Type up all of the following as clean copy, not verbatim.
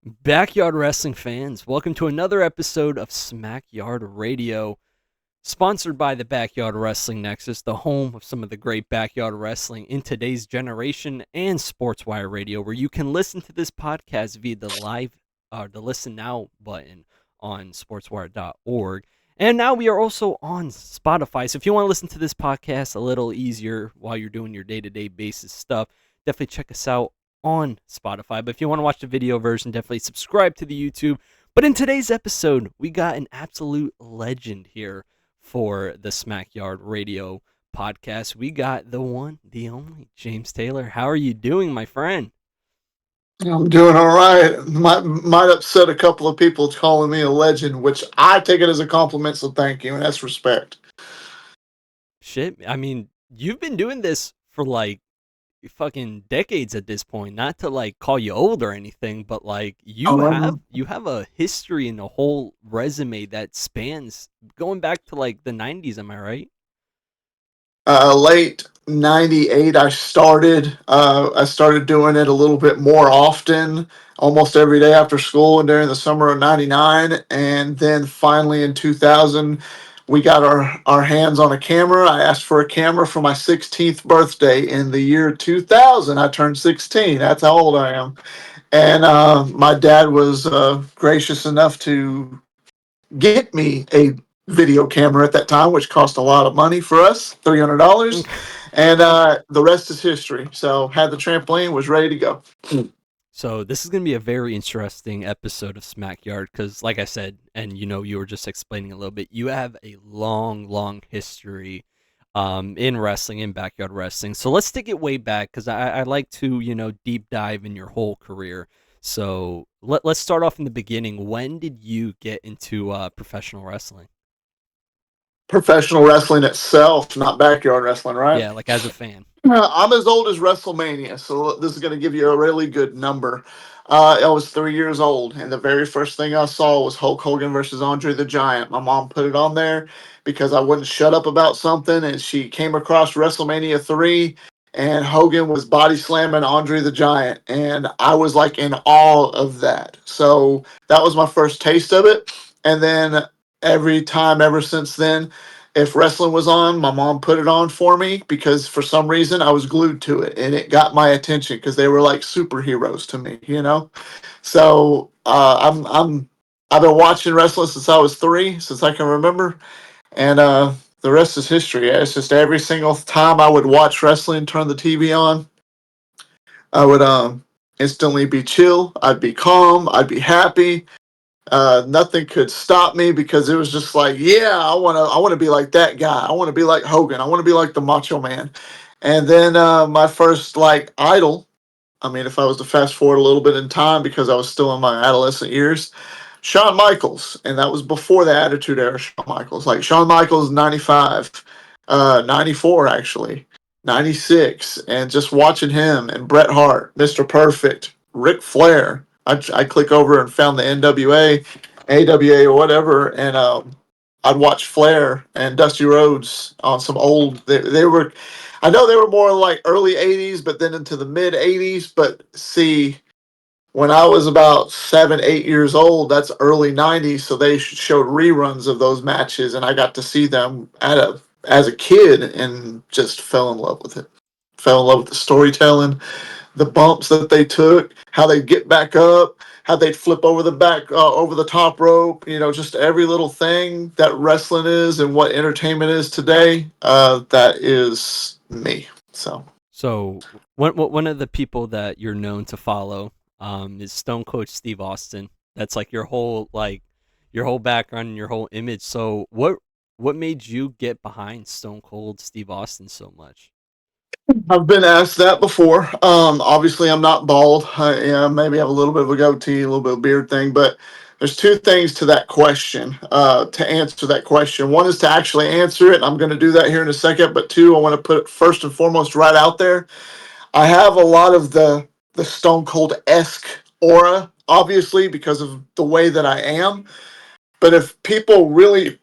Backyard Wrestling fans, welcome to another episode of SmackYard Radio, sponsored by the Backyard Wrestling Nexus, the home of some of the great backyard wrestling in today's generation, and SportsWire Radio, where you can listen to this podcast via the Listen Now button on sportswire.org. And now we are also on Spotify. So if you want to listen to this podcast a little easier while you're doing your day-to-day basis stuff, definitely check us out on Spotify. But if you want to watch the video version, definitely subscribe to the YouTube. But in today's episode, we got an absolute legend here for the SmackYard Radio podcast. We got the one, the only James Taylor. How are you doing, my friend? I'm doing all right. Might upset a couple of people calling me a legend, which I take it as a compliment, so thank you, and that's respect. Shit, I mean, you've been doing this for like fucking decades at this point. Not to like call you old or anything, but like you have Um, you have a history and a whole resume that spans going back to like the 90s, am I right? Late '98, I started doing it a little bit more often, almost every day after school and during the summer of '99, and then finally in 2000, we got our hands on a camera. I asked for a camera for my 16th birthday in the year 2000. I turned 16. That's how old I am. And my dad was gracious enough to get me a video camera at that time, which cost a lot of money for us, $300. And the rest is history. So had the trampoline, was ready to go. So this is going to be a very interesting episode of SmackYard because, like I said, and you were just explaining a little bit, you have a long, long history in wrestling, in backyard wrestling. So let's take it way back because I like to, deep dive in your whole career. So let's start off in the beginning. When did you get into professional wrestling? Professional wrestling itself, not backyard wrestling, right? Yeah, like as a fan. I'm as old as WrestleMania, so this is going to give you a really good number. I was 3 years old, and the very first thing I saw was Hulk Hogan versus Andre the Giant. My mom put it on there because I wouldn't shut up about something, and she came across WrestleMania 3, and Hogan was body slamming Andre the Giant, and I was like in awe of that. So that was my first taste of it, and then every time ever since then, if wrestling was on, my mom put it on for me because for some reason I was glued to it and it got my attention because they were like superheroes to me. So I've been watching wrestling since I was 3, since I can remember, and the rest is history. It's just every single time I would watch wrestling, turn the TV on, I would instantly be chill. I'd be calm. I'd be happy. Nothing could stop me because it was just like, yeah, I want to be like that guy. I want to be like Hogan. I want to be like the Macho Man. And then my first like idol. I mean, if I was to fast forward a little bit in time because I was still in my adolescent years, Shawn Michaels, and that was before the Attitude Era. Shawn Michaels, like Shawn Michaels, 95, 94 actually, 96, and just watching him and Bret Hart, Mr. Perfect, Ric Flair. I click over and found the NWA, AWA, or whatever, and I'd watch Flair and Dusty Rhodes on some old. They were, I know they were more like early '80s, but then into the mid '80s. But see, when I was about 7, 8 years old, that's early '90s. So they showed reruns of those matches, and I got to see them as a kid, and just fell in love with it. Fell in love with the storytelling, the bumps that they took, how they'd get back up, how they'd flip over the back, over the top rope. Just every little thing that wrestling is and what entertainment is today. That is me. So So one of the people that you're known to follow is Stone Coach Steve Austin. That's like your whole background and your whole image. So what made you get behind Stone Cold Steve Austin so much? I've been asked that before. Obviously, I'm not bald. Maybe have a little bit of a goatee, a little bit of beard thing, but there's two things to that question. To answer that question, one is to actually answer it. I'm going to do that here in a second. But two, I want to put it first and foremost right out there. I have a lot of the Stone Cold esque aura, obviously, because of the way that I am. But if people really,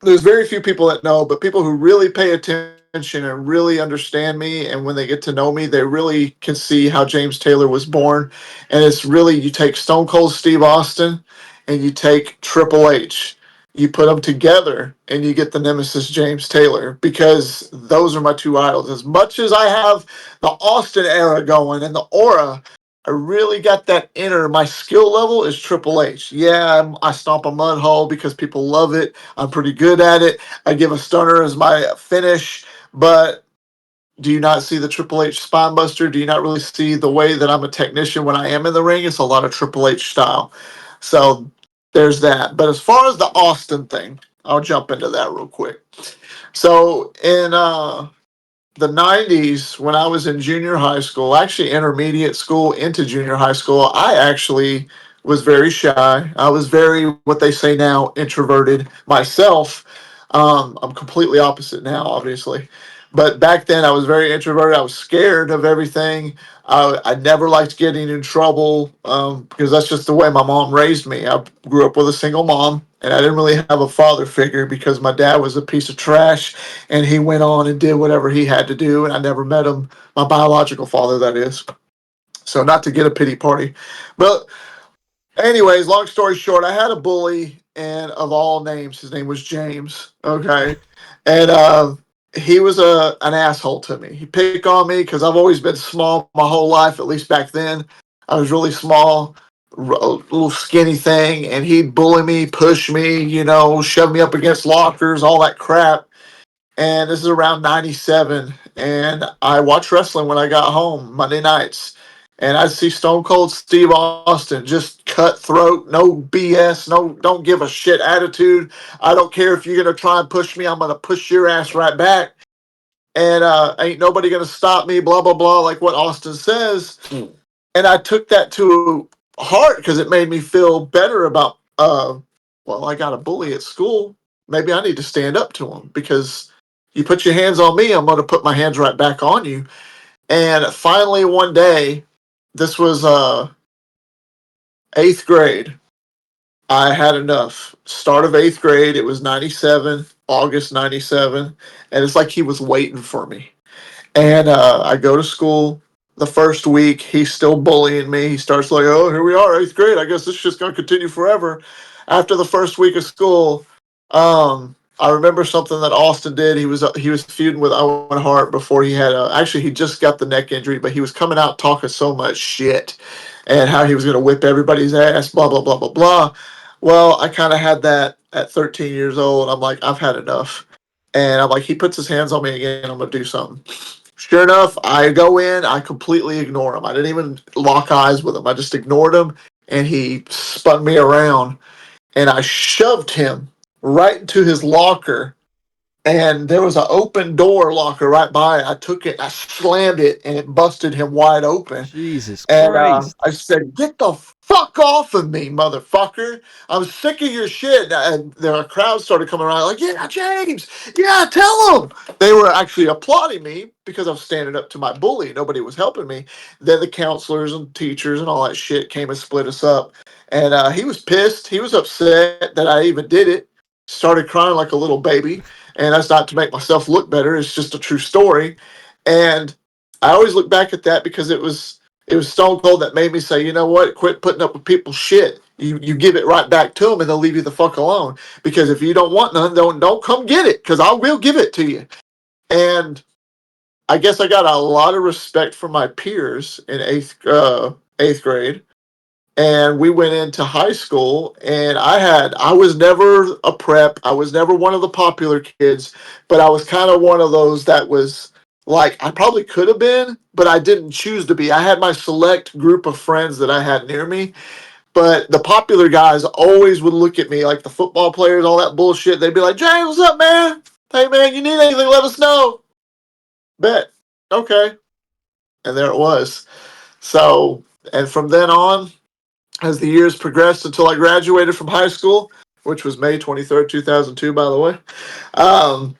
there's very few people that know, but people who really pay attention attention and really understand me. And when they get to know me, they really can see how James Taylor was born. And it's really, you take Stone Cold Steve Austin and you take Triple H. You put them together and you get the nemesis James Taylor, because those are my two idols. As much as I have the Austin era going and the aura, I really got that inner. My skill level is Triple H. Yeah, I stomp a mud hole because people love it. I'm pretty good at it. I give a stunner as my finish, but do you not see the Triple H spine buster? Do you not really see the way that I'm a technician when I am in the ring? It's a lot of Triple H style. So there's that. But as far as the Austin thing, I'll jump into that real quick. So in the 90s, when I was in junior high school, actually intermediate school into junior high school, I actually was very shy. I was very, what they say now, introverted myself. I'm completely opposite now, obviously. But back then, I was very introverted. I was scared of everything. I never liked getting in trouble, because that's just the way my mom raised me. I grew up with a single mom, and I didn't really have a father figure because my dad was a piece of trash, and he went on and did whatever he had to do, and I never met him, my biological father, that is. So, not to get a pity party. But anyways, long story short, I had a bully, and of all names, his name was James. Okay, and he was an asshole to me. He picked on me because I've always been small my whole life. At least back then, I was really small, a little skinny thing, and he'd bully me, push me, shove me up against lockers, all that crap. And this is around 97, and I watched wrestling when I got home Monday nights, and I see Stone Cold Steve Austin, just cutthroat, no BS, no don't give a shit attitude. I don't care if you're gonna try and push me, I'm gonna push your ass right back, and ain't nobody gonna stop me, blah blah blah, like what Austin says. And I took that to heart because it made me feel better about, well, I got a bully at school, maybe I need to stand up to him, because you put your hands on me, I'm going to put my hands right back on you. And finally one day, this was eighth grade, I had enough. Start of eighth grade, it was 97, August 97, and it's like he was waiting for me. And I go to school. The first week, he's still bullying me. He starts like, "Oh, here we are, eighth grade. I guess this is just going to continue forever." After the first week of school, I remember something that Austin did. He was feuding with Owen Hart before he had actually he just got the neck injury, but he was coming out talking so much shit and how he was going to whip everybody's ass, blah blah blah blah blah. Well, I kind of had that at 13 years old. I'm like, I've had enough. And I'm like, he puts his hands on me again, I'm going to do something. Sure enough, I go in, I completely ignore him. I didn't even lock eyes with him. I just ignored him, and he spun me around, and I shoved him right into his locker. And there was an open door locker right by it. I took it, I slammed it, and it busted him wide open. Jesus And Christ. I said, "Get the fuck off of me, motherfucker. I'm sick of your shit." And the crowd started coming around like, "Yeah, James. Yeah, tell him." They were actually applauding me because I was standing up to my bully. Nobody was helping me. Then the counselors and teachers and all that shit came and split us up. And he was pissed. He was upset that I even did it. Started crying like a little baby. And that's not to make myself look better. It's just a true story. And I always look back at that because it was Stone Cold that made me say, you know what? Quit putting up with people's shit. You give it right back to them, and they'll leave you the fuck alone. Because if you don't want none, don't come get it. Because I will give it to you. And I guess I got a lot of respect from my peers in eighth grade. And we went into high school, and I was never a prep. I was never one of the popular kids, but I was kind of one of those that was like, I probably could have been, but I didn't choose to be. I had my select group of friends that I had near me, but the popular guys always would look at me like the football players, all that bullshit. They'd be like, "James, what's up, man? Hey, man, you need anything, let us know." Bet. Okay. And there it was. So, and from then on, as the years progressed until I graduated from high school, which was May 23rd, 2002, by the way, um,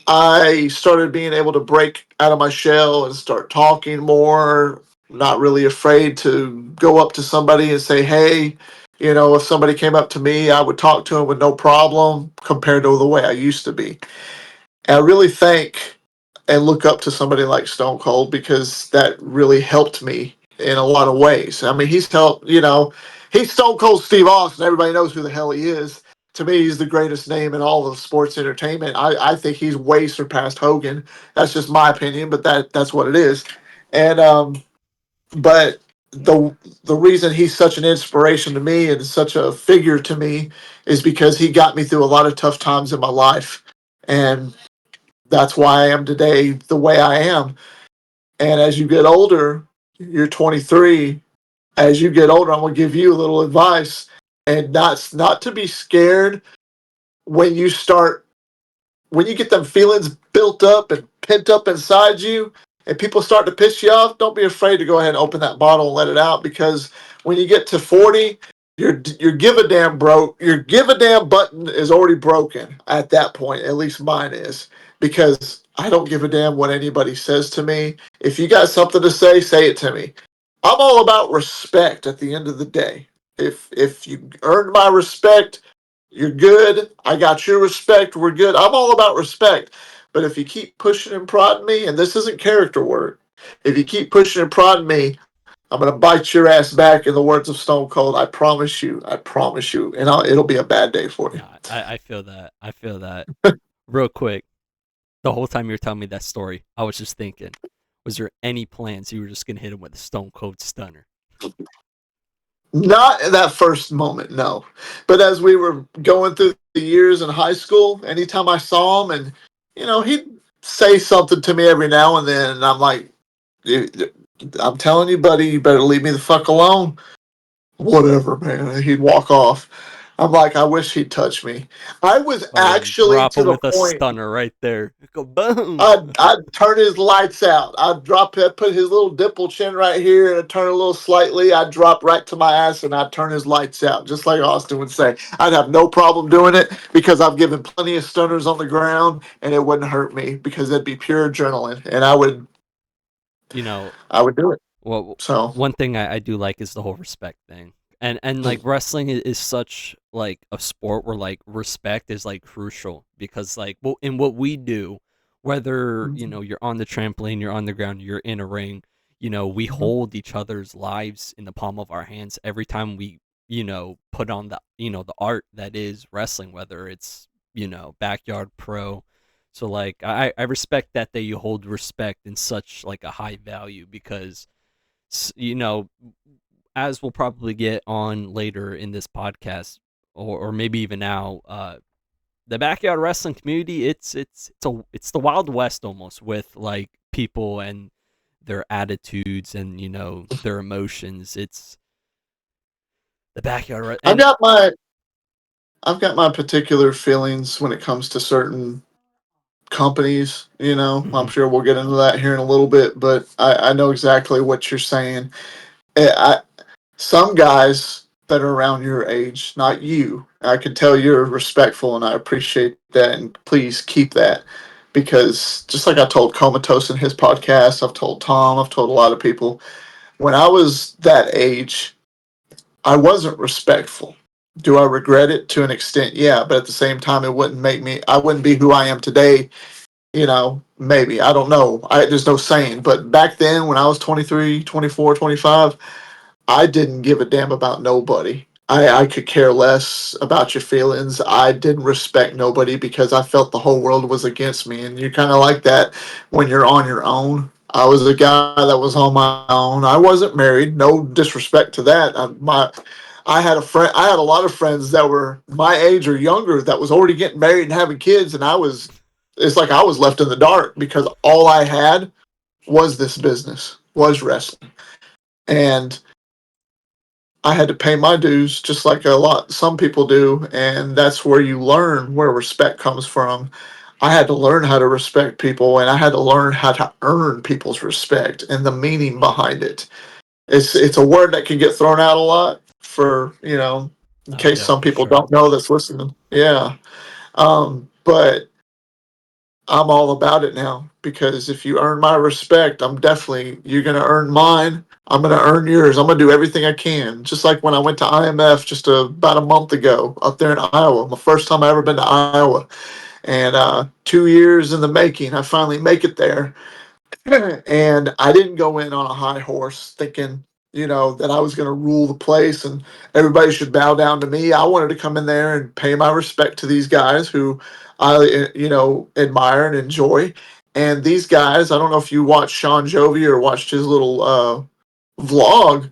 I started being able to break out of my shell and start talking more, not really afraid to go up to somebody and say, "Hey," if somebody came up to me, I would talk to them with no problem compared to the way I used to be. And I really thank and look up to somebody like Stone Cold because that really helped me in a lot of ways. I mean, he's helped, he's Stone Cold Steve Austin. Everybody knows who the hell he is. To me, he's the greatest name in all of sports entertainment. I think he's way surpassed Hogan. That's just my opinion, but that's what it is. And but the reason he's such an inspiration to me and such a figure to me is because he got me through a lot of tough times in my life, and that's why I am today the way I am. And as you get older, you're 23. As you get older, I'm gonna give you a little advice, and not to be scared when you start when you get them feelings built up and pent up inside you and people start to piss you off. Don't be afraid to go ahead and open that bottle and let it out, because when you get to 40, your give a damn your give a damn button is already broken at that point. At least mine is, because I don't give a damn what anybody says to me. If you got something to say it to me. I'm all about respect at the end of the day. If you earned my respect, you're good. I got your respect. We're good. I'm all about respect. But if you keep pushing and prodding me, and this isn't character work, if you keep pushing and prodding me, I'm gonna bite your ass back. In the words of Stone Cold, I promise you. I promise you. And it'll be a bad day for you. Yeah, I feel that. I feel that. Real quick, the whole time you were telling me that story, I was just thinking, was there any plans you were just gonna hit him with a Stone Cold Stunner? Not in that first moment, no. But as we were going through the years in high school, anytime I saw him, and he'd say something to me every now and then, and I'm like, I'm telling you, buddy, you better leave me the fuck alone. Whatever, man. And he'd walk off. I'm like, I wish he'd touch me. I was Fucking actually drop to him the with a point. stunner right there. Go boom. I'd turn his lights out. I'd drop it, put his little dimple chin right here, and I'd turn a little slightly. I'd drop right to my ass, and I'd turn his lights out, just like Austin would say. I'd have no problem doing it because I've given plenty of stunners on the ground, and it wouldn't hurt me because it'd be pure adrenaline, and You know, I would do it. well, So one thing I do like is the whole respect thing, and like wrestling is such like a sport where like respect is like crucial, because like well in what we do, whether you're on the trampoline, you're on the ground, you're in a ring, we hold each other's lives in the palm of our hands every time we put on the art that is wrestling, whether it's backyard pro. So like I respect that you hold respect in such like a high value, because as we'll probably get on later in this podcast, or maybe even now, the backyard wrestling community, it's the Wild West almost, with like people and their attitudes and their emotions. It's the I've and got my I've got my particular feelings when it comes to certain companies. I'm mhm, sure we'll get into that here in a little bit, but I know exactly what you're saying. I, some guys that are around your age, not you, I can tell you're respectful, and I appreciate that, and please keep that, because just like I told Comatose in his podcast, I've told Tom, I've told a lot of people, when I was that age, I wasn't respectful. Do I regret it to an extent? Yeah, but at the same time, I wouldn't be who I am today. Maybe, I don't know. There's no saying. But back then, when I was 23, 24, 25, I didn't give a damn about nobody. I could care less about your feelings. I didn't respect nobody because I felt the whole world was against me. And you're kind of like that when you're on your own. I was a guy that was on my own. I wasn't married. No disrespect to that. I had a friend. I had a lot of friends that were my age or younger that was already getting married and having kids, and I was. It's like I was left in the dark because all I had was this business, was wrestling, and I had to pay my dues just like some people do, and that's where you learn where respect comes from. I had to learn how to respect people, and I had to learn how to earn people's respect and the meaning behind it. It's a word that can get thrown out a lot for, in oh case yeah, some for people sure. don't know that's listening. Yeah. But I'm all about it now, because if you earn my respect, you're going to earn mine. I'm going to earn yours. I'm going to do everything I can. Just like when I went to IMF just about a month ago up there in Iowa, my first time I ever been to Iowa. And 2 years in the making, I finally make it there. And I didn't go in on a high horse thinking, that I was going to rule the place and everybody should bow down to me. I wanted to come in there and pay my respect to these guys who I, admire and enjoy. And these guys, I don't know if you watched Sean Jovi or watched his little vlog,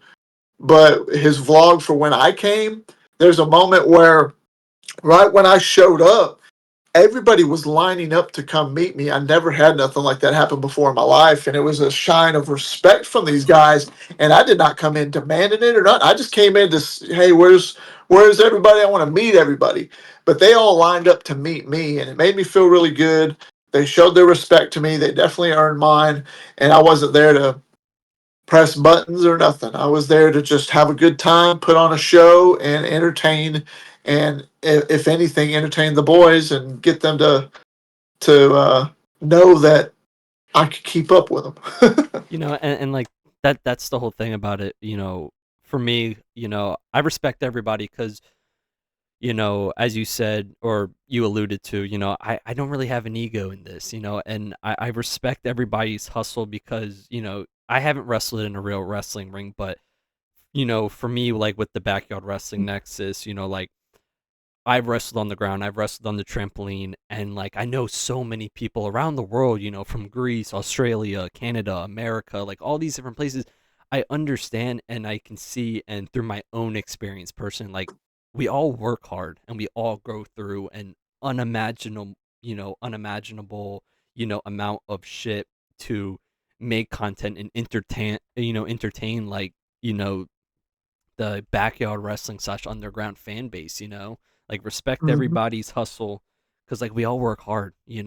but his vlog for when I came, there's a moment where right when I showed up, everybody was lining up to come meet me. I never had nothing like that happen before in my life, and it was a shine of respect from these guys. And I did not come in demanding it or not. I just came in to, hey, where's everybody? I want to meet everybody. But they all lined up to meet me, and it made me feel really good. They showed their respect to me. They definitely earned mine, and I wasn't there to press buttons or nothing. I was there to just have a good time, put on a show, and entertain. And if anything, entertain the boys and get them to know that I could keep up with them. And like that's the whole thing about it. For me, I respect everybody because as you said or you alluded to, I don't really have an ego in this, and I respect everybody's hustle because, I haven't wrestled in a real wrestling ring, but, for me, like with the backyard wrestling nexus, like I've wrestled on the ground, I've wrestled on the trampoline, and like I know so many people around the world, from Greece, Australia, Canada, America, like all these different places. I understand and I can see, and through my own experience, person, like we all work hard and we all go through an unimaginable, amount of shit to make content and entertain like, the backyard wrestling slash underground fan base, like respect Mhm. everybody's hustle because like we all work hard, Yes,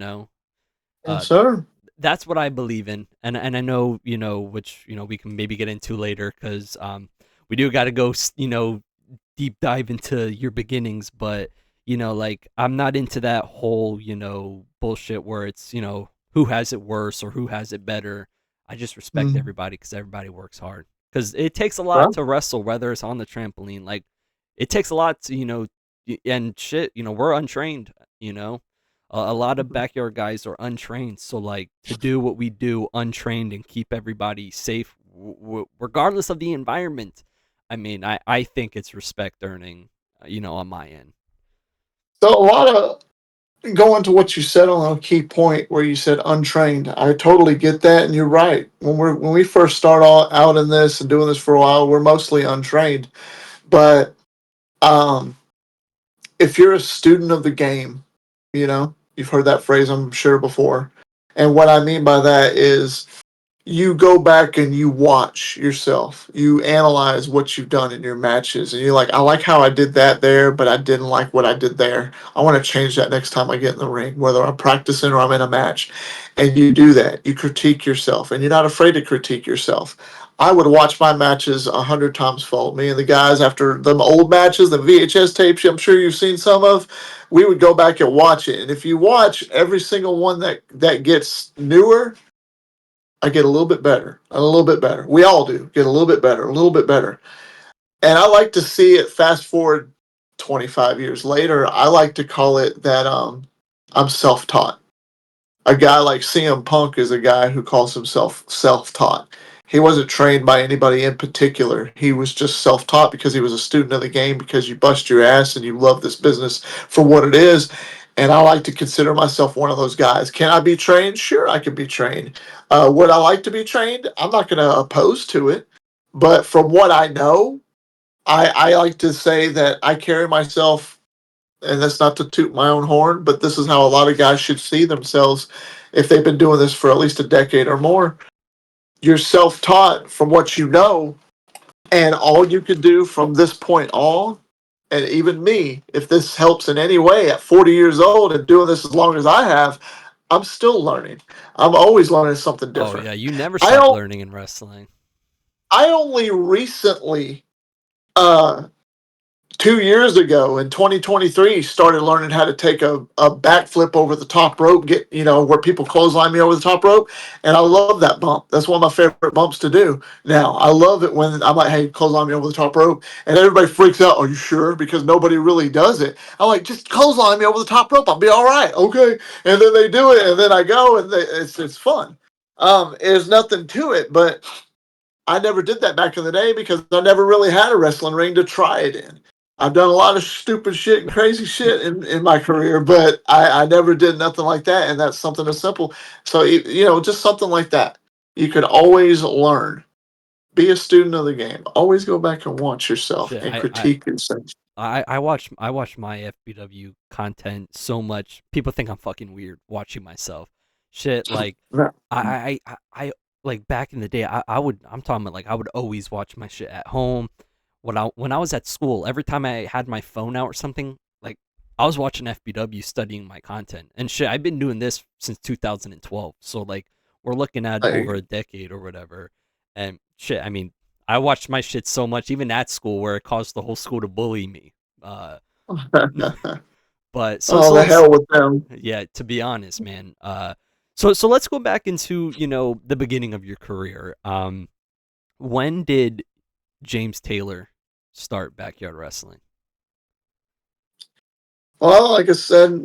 uh, sir. that's what I believe in, and I know, which we can maybe get into later because we do got to go, deep dive into your beginnings, but like I'm not into that whole bullshit where it's who has it worse or who has it better. I just respect Mhm. everybody because everybody works hard because it takes a lot Right. to wrestle, whether it's on the trampoline. Like it takes a lot to and shit. We're untrained. A lot of backyard guys are untrained, so like to do what we do untrained and keep everybody safe, regardless of the environment. I mean, I think it's respect earning, on my end. So a lot of going to what you said on a key point where you said untrained. I totally get that, and you're right. When we first start all out in this and doing this for a while, we're mostly untrained. But um, if you're a student of the game, you've heard that phrase, I'm sure, before. And what I mean by that is you go back and you watch yourself. You analyze what you've done in your matches, and you're like, I like how I did that there, but I didn't like what I did there. I want to change that next time I get in the ring, whether I'm practicing or I'm in a match. And you do that. You critique yourself, and you're not afraid to critique yourself. I would watch my matches 100 times fold. Me and the guys after the old matches, the VHS tapes, I'm sure you've seen some of. We would go back and watch it, and if you watch every single one that gets newer, I get a little bit better, a little bit better. We all do get a little bit better, a little bit better. And I like to see it fast forward 25 years later. I like to call it that I'm self taught. A guy like CM Punk is a guy who calls himself self taught. He wasn't trained by anybody in particular. He was just self taught because he was a student of the game, because you bust your ass and you love this business for what it is. And I like to consider myself one of those guys. Can I be trained? Sure, I can be trained. Would I like to be trained? I'm not going to oppose to it. But from what I know, I like to say that I carry myself, and that's not to toot my own horn, but this is how a lot of guys should see themselves if they've been doing this for at least a decade or more. You're self taught from what you know, and all you can do from this point on, and even me, if this helps in any way at 40 years old and doing this as long as I have, I'm still learning. I'm always learning something Oh different. yeah, you never I stop don't learning in wrestling. I only recently uh 2 years ago in 2023 started learning how to take a backflip over the top rope, get where people clothesline me over the top rope, and I love that bump. That's one of my favorite bumps to do. Now I love it when I'm like, hey, clothesline me over the top rope, and everybody freaks out. Are you sure? Because nobody really does it. I'm like, just clothesline me over the top rope, I'll be all right. Okay. And then they do it, and then I go, and it's fun. There's nothing to it, but I never did that back in the day because I never really had a wrestling ring to try it in. I've done a lot of stupid shit and crazy shit in my career, but I never did nothing like that. And that's something as simple. So, just something like that. You could always learn. Be a student of the game. Always go back and watch yourself Shit, and I I critique yourself. I watch my FBW content so much. People think I'm fucking weird watching myself. Shit, like I like back in the day, I'm talking about like I would always watch my shit at home. When I was at school, every time I had my phone out or something, like I was watching FBW studying my content. And shit, I've been doing this since 2012. So like we're looking at over Like, a decade or whatever. And shit, I mean, I watched my shit so much, even at school, where it caused the whole school to bully me. Uh, but so oh, so the let's hell with them. yeah, to be honest, man. So let's go back into the beginning of your career. When did James Taylor start backyard wrestling? Well, like I said,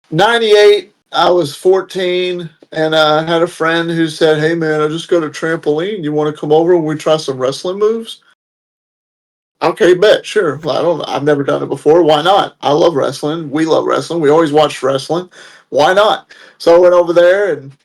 98, I was 14, and I had a friend who said, hey, man, I just got a trampoline. You want to come over and we try some wrestling moves? Okay, bet, sure. Well, I've never done it before. Why not? I love wrestling. We love wrestling. We always watched wrestling. Why not? So I went over there, and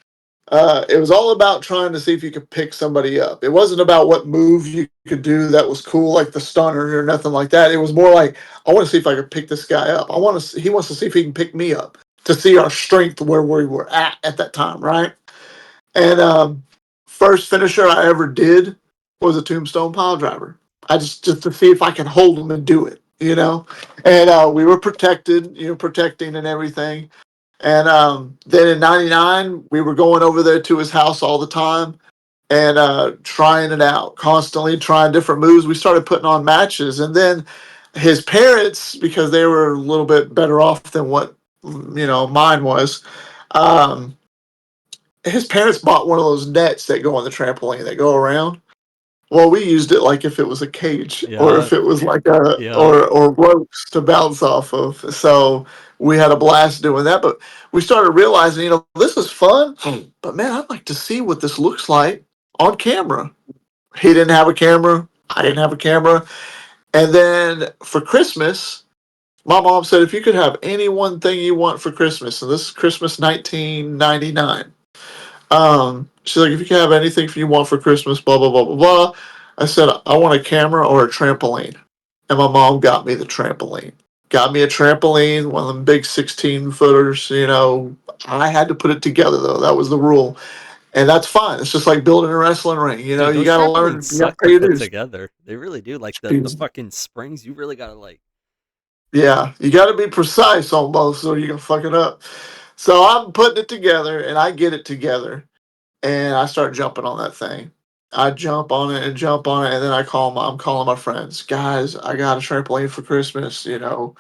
it was all about trying to see if you could pick somebody up. It wasn't about what move you could do that was cool, like the stunner or nothing like that. It was more like, I want to see if I could pick this guy up. He wants to see if he can pick me up to see our strength where we were at that time, right? And first finisher I ever did was a tombstone pile driver. I just to see if I can hold him and do it. And we were protected, protecting and everything. And then in '99, we were going over there to his house all the time and trying it out, constantly trying different moves. We started putting on matches, and then his parents, because they were a little bit better off than what mine was. Um, his parents bought one of those nets that go on the trampoline that go around. Well, we used it like if it was a cage or Yeah, if it was like a yeah. or ropes to bounce off of. So we had a blast doing that. But we started realizing, this is fun. But man, I'd like to see what this looks like on camera. He didn't have a camera. I didn't have a camera. And then for Christmas, my mom said, if you could have any one thing you want for Christmas, and this is Christmas 1999. She's like, if you can have anything you want for Christmas, blah blah blah blah blah. I said, I want a camera or a trampoline, and my mom got me the trampoline. Got me a trampoline, one of them big 16 footers. I had to put it together though. That was the rule, and that's fine. It's just like building a wrestling ring. Dude, You those got to trampolines learn. You got to suck pay to your put dues. together. They really do. Like the fucking springs, you really gotta like. Yeah, you got to be precise almost, or you can fuck it up. So I'm putting it together, and I get it together, and I start jumping on that thing. I jump on it and jump on it, and then I'm calling my friends, guys. I got a trampoline for Christmas. Y'all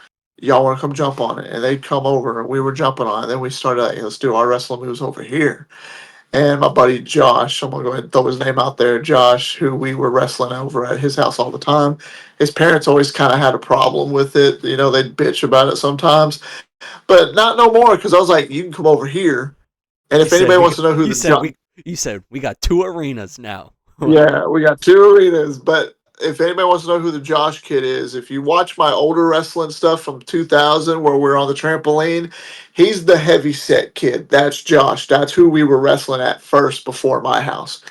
want to come jump on it? And they'd come over, and we were jumping on it. Then we started, like, let's do our wrestling moves over here. And my buddy Josh, I'm gonna go ahead and throw his name out there, Josh, who we were wrestling over at his house all the time. His parents always kind of had a problem with it. They'd bitch about it sometimes, but not no more because I was like, you can come over here, and You if said anybody we. wants to know who You the said Josh. we. You said we got two arenas now. Yeah, we got two arenas. But if anybody wants to know who the Josh kid is, if you watch my older wrestling stuff from 2000 where we're on the trampoline, he's the heavy set kid. That's Josh. That's who we were wrestling at first before my house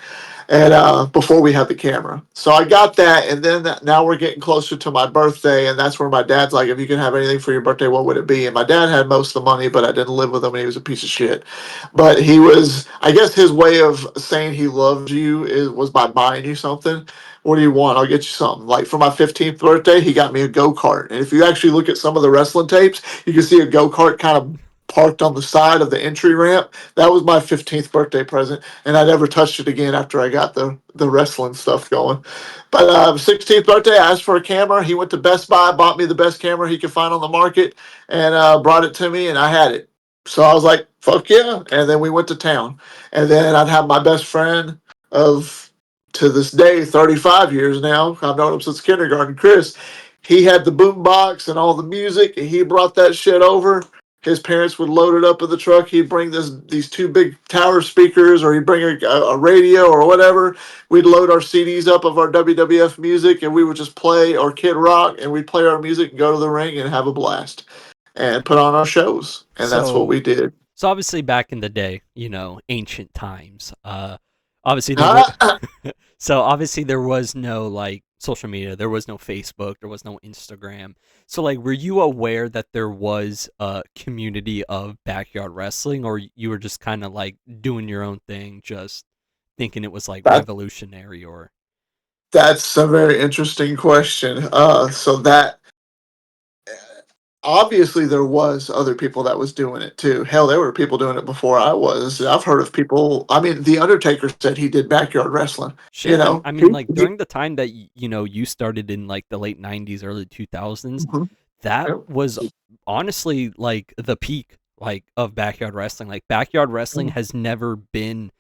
and before we had the camera. So I got that, and then now we're getting closer to my birthday, and that's where my dad's like, if you can have anything for your birthday, what would it be? And my dad had most of the money, but I didn't live with him, and he was a piece of shit. But he was, I guess, his way of saying he loved you was by buying you something. What do you want? I'll get you something. Like for my 15th birthday, he got me a go kart, and if you actually look at some of the wrestling tapes, you can see a go kart kind of parked on the side of the entry ramp. That was my 15th birthday present, and I never touched it again after I got the wrestling stuff going. But 16th birthday, I asked for a camera. He went to Best Buy, bought me the best camera he could find on the market, and brought it to me, and I had it. So I was like, fuck yeah. And then we went to town. And then I'd have my best friend of, to this day, 35 years now. I've known him since kindergarten, Chris. He had the boom box and all the music, and he brought that shit over. His parents would load it up in the truck. He'd bring these two big tower speakers, or he'd bring a radio or whatever. We'd load our CDs up of our WWF music, and we would just play or Kid Rock, and we'd play our music and go to the ring and have a blast and put on our shows. And that's what So we did. so obviously back in the day, ancient times. Obviously there were so obviously there was no like social media, there was no Facebook, there was no Instagram. So like were you aware that there was a community of backyard wrestling, or you were just kind of like doing your own thing, just thinking it was like that, revolutionary or that's a very interesting question. So that obviously there was other people that was doing it too. Hell, there were people doing it before I was. I've heard of people. I mean, the Undertaker said he did backyard wrestling. You shit. know, I mean like during the time that you started in like the late 90s, early 2000s, Mhm. that Yep. was honestly like the peak like of backyard wrestling. Like backyard wrestling has never been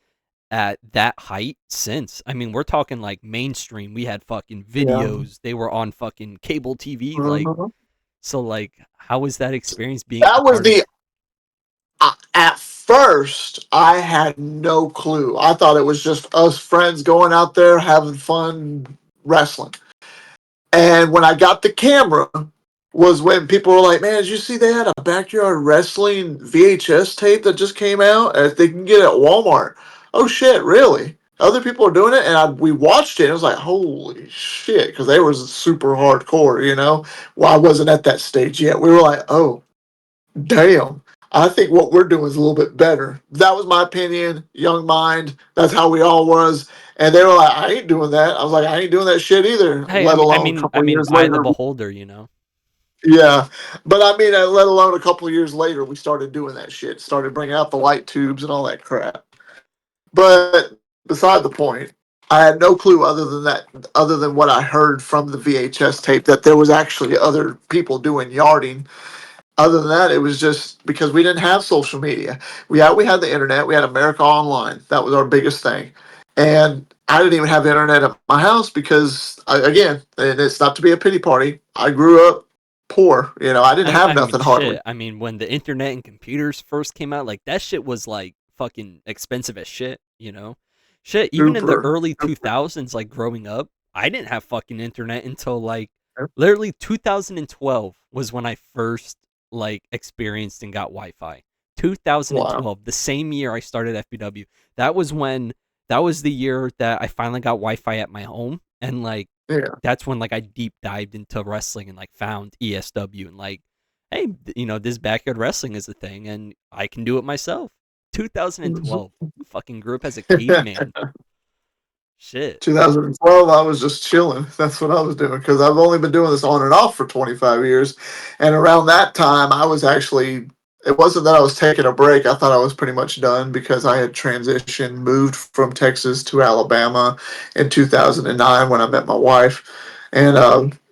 at that height since. I mean, we're talking like mainstream. We had fucking Yeah. videos. They were on fucking cable TV. Like, Mhm. so like, how was that experience being a That was part of? the at first, I had no clue. I thought it was just us friends going out there having fun wrestling. And when I got the camera, was when people were like, "Man, did you see they had a backyard wrestling VHS tape that just came out? They can get it at Walmart." Oh shit, really? Other people are doing it, and we watched it. And it was like, holy shit, because they were super hardcore. Well, I wasn't at that stage yet. We were like, oh, damn. I think what we're doing is a little bit better. That was my opinion, young mind. That's how we all was. And they were like, I ain't doing that. I was like, I ain't doing that shit either, Hey, let alone a I couple of mean, years eye of the later. beholder. Yeah. But I mean, let alone a couple of years later, we started doing that shit, started bringing out the light tubes and all that crap. But beside the point, I had no clue other than that, other than what I heard from the VHS tape, that there was actually other people doing yarding. Other than that, it was just because we didn't have social media. We had the internet. We had America Online. That was our biggest thing, and I didn't even have internet at my house because, again, and it's not to be a pity party. I grew up poor. I didn't have I mean, nothing hardly. shit. I mean, when the internet and computers first came out, like that shit was like fucking expensive as shit. Shit, even in the Super. early 2000s, like growing up, I didn't have fucking internet until like literally 2012 was when I first like experienced and got Wi-Fi. Wow. 2012, the same year I started FBW. That was when that was the year that I finally got Wi-Fi at my home, and like Yeah. that's when like I deep dived into wrestling and like found ESW and like, hey, this backyard wrestling is a thing and I can do it myself. 2012, fucking grew up as a caveman. Shit. 2012, I was just chilling. That's what I was doing because I've only been doing this on and off for 25 years. And around that time, I was actually, it wasn't that I was taking a break. I thought I was pretty much done because I had transitioned, moved from Texas to Alabama in 2009 when I met my wife. And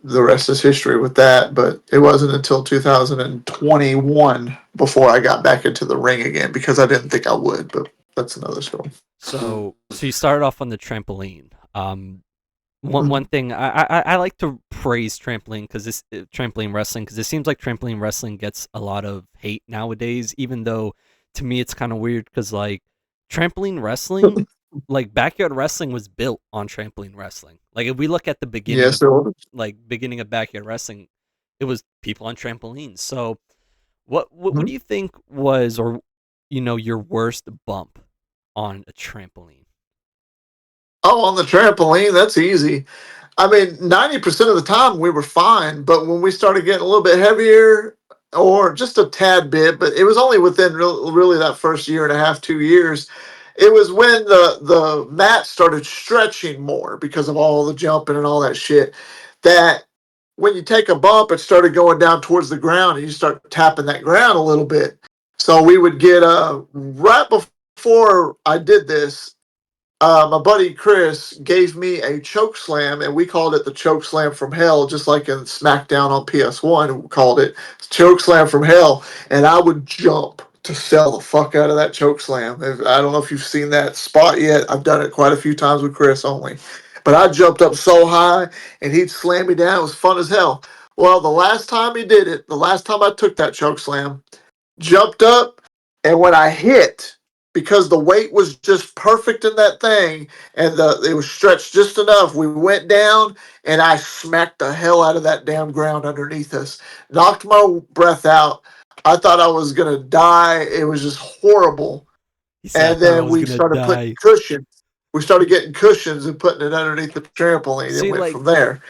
the rest is history with that. But it wasn't until 2021 before I got back into the ring again because I didn't think I would. But that's another story. So you started off on the trampoline. One thing I like to praise trampoline because this trampoline wrestling, because it seems like trampoline wrestling gets a lot of hate nowadays, even though to me it's kind of weird because like trampoline wrestling, like backyard wrestling was built on trampoline wrestling. Like if we look at the beginning Yes, of sir. backyard wrestling, it was people on trampolines. So what do you think was, or your worst bump on a trampoline? Oh, on the trampoline, that's easy. I mean, 90% of the time we were fine, but when we started getting a little bit heavier or just a tad bit, but it was only within really that first year and a half, 2 years, it was when the mat started stretching more because of all the jumping and all that shit. That when you take a bump, it started going down towards the ground and you start tapping that ground a little bit. So we would get right before I did this, my buddy Chris gave me a choke slam, and we called it the choke slam from hell, just like in SmackDown on PS1. We called it choke slam from hell, and I would jump to sell the fuck out of that choke slam. I don't know if you've seen that spot yet. I've done it quite a few times with Chris only, but I jumped up so high, and he'd slam me down. It was fun as hell. Well, the last time he did it, the last time I took that choke slam, jumped up, and when I hit, because the weight was just perfect in that thing, and it was stretched just enough, we went down, and I smacked the hell out of that damn ground underneath us, knocked my breath out. I thought I was gonna die. It was just horrible. He said, "I And thought I then was we gonna started putting die." cushions. We started getting cushions and putting it underneath the trampoline, and See, went like from there.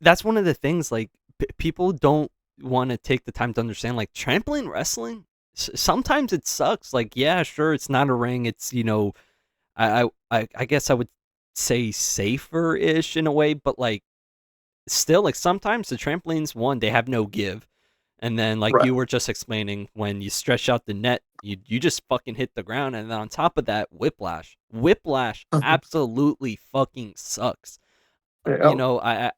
that's one of the things. Like people don't want to take the time to understand. Like trampoline wrestling, sometimes it sucks. Like yeah, sure, it's not a ring. It's I guess I would say safer ish in a way, but like still, like sometimes the trampolines, one, they have no give. And then, like Right. you were just explaining, when you stretch out the net, you just fucking hit the ground. And then on top of that, whiplash. Whiplash absolutely fucking sucks. Yeah.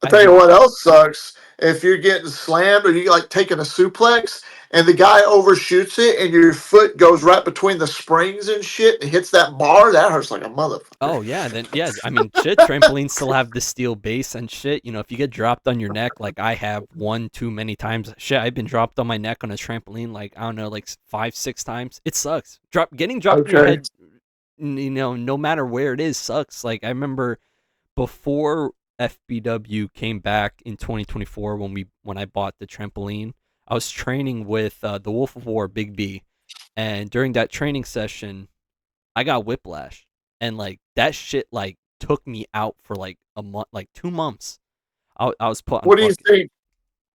I'll I tell you mean, what else sucks. If you're getting slammed or you like taking a suplex and the guy overshoots it and your foot goes right between the springs and shit and hits that bar, that hurts like a motherfucker. oh yeah, then yeah, I mean, shit, trampolines still have the steel base and shit. If you get dropped on your neck, like I have one too many times, shit, I've been dropped on my neck on a trampoline, like I don't know, like 5, 6 times. It sucks. Getting dropped on your Okay. head, no matter where it is, sucks. Like I remember before FBW came back in 2024 when I bought the trampoline, I was training with the Wolf of War, Big B, and during that training session, I got whiplash, and like that shit like took me out for like a month, like 2 months. I was put on What do you fucking. think?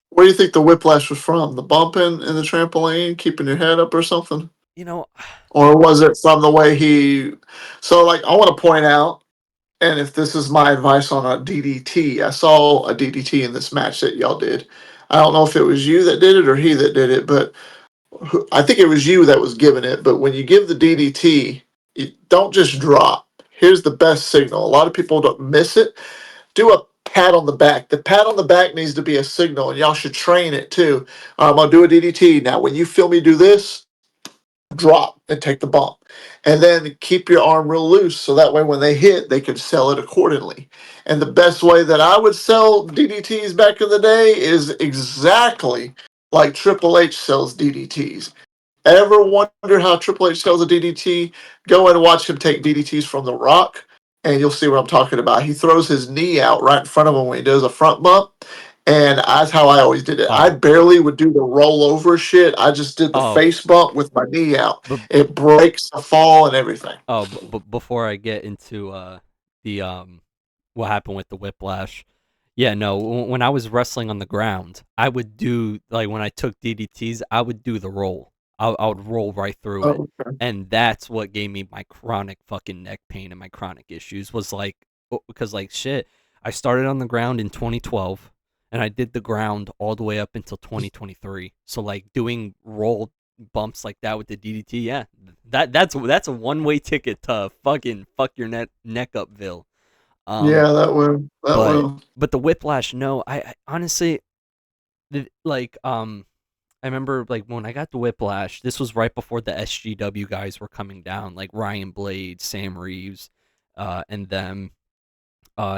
Where do you think the whiplash was from? The bumping in the trampoline, keeping your head up or something? You know, Or was it from the way he. So, like, I want to point out, and if this is my advice on a DDT, I saw a DDT in this match that y'all did. I don't know if it was you that did it or he that did it, but I think it was you that was giving it, but when you give the DDT, you don't just drop. Here's the best signal. A lot of people don't miss it. Do a pat on the back. The pat on the back needs to be a signal, and y'all should train it too. I'll do a DDT. Now, when you feel me do this, drop and take the bump. And then keep your arm real loose so that way when they hit, they can sell it accordingly. And the best way that I would sell DDTs back in the day is exactly like Triple H sells DDTs. Ever wonder how Triple H sells a DDT? Go and watch him take DDTs from The Rock, and you'll see what I'm talking about. He throws his knee out right in front of him when he does a front bump, and that's how I always did it. I oh, barely would do the rollover shit. I just did the oh, face bump with my knee out. but It breaks the fall and everything. but before I get into the what happened with the whiplash, yeah, no, when I was wrestling on the ground, I would do like when I took DDTs, I would do the roll. I would roll right through it, Oh, okay. and that's what gave me my chronic fucking neck pain and my chronic issues. Was like because like shit, I started on the ground in 2012, and I did the ground all the way up until 2023. So like doing roll bumps like that with the DDT, yeah, that's a one way ticket to fucking fuck your neck up, Vil. Um, Yeah, that will. That but will. the whiplash, no, I honestly like I remember like when I got the whiplash, this was right before the SGW guys were coming down, like Ryan Blade, Sam Reeves, and them.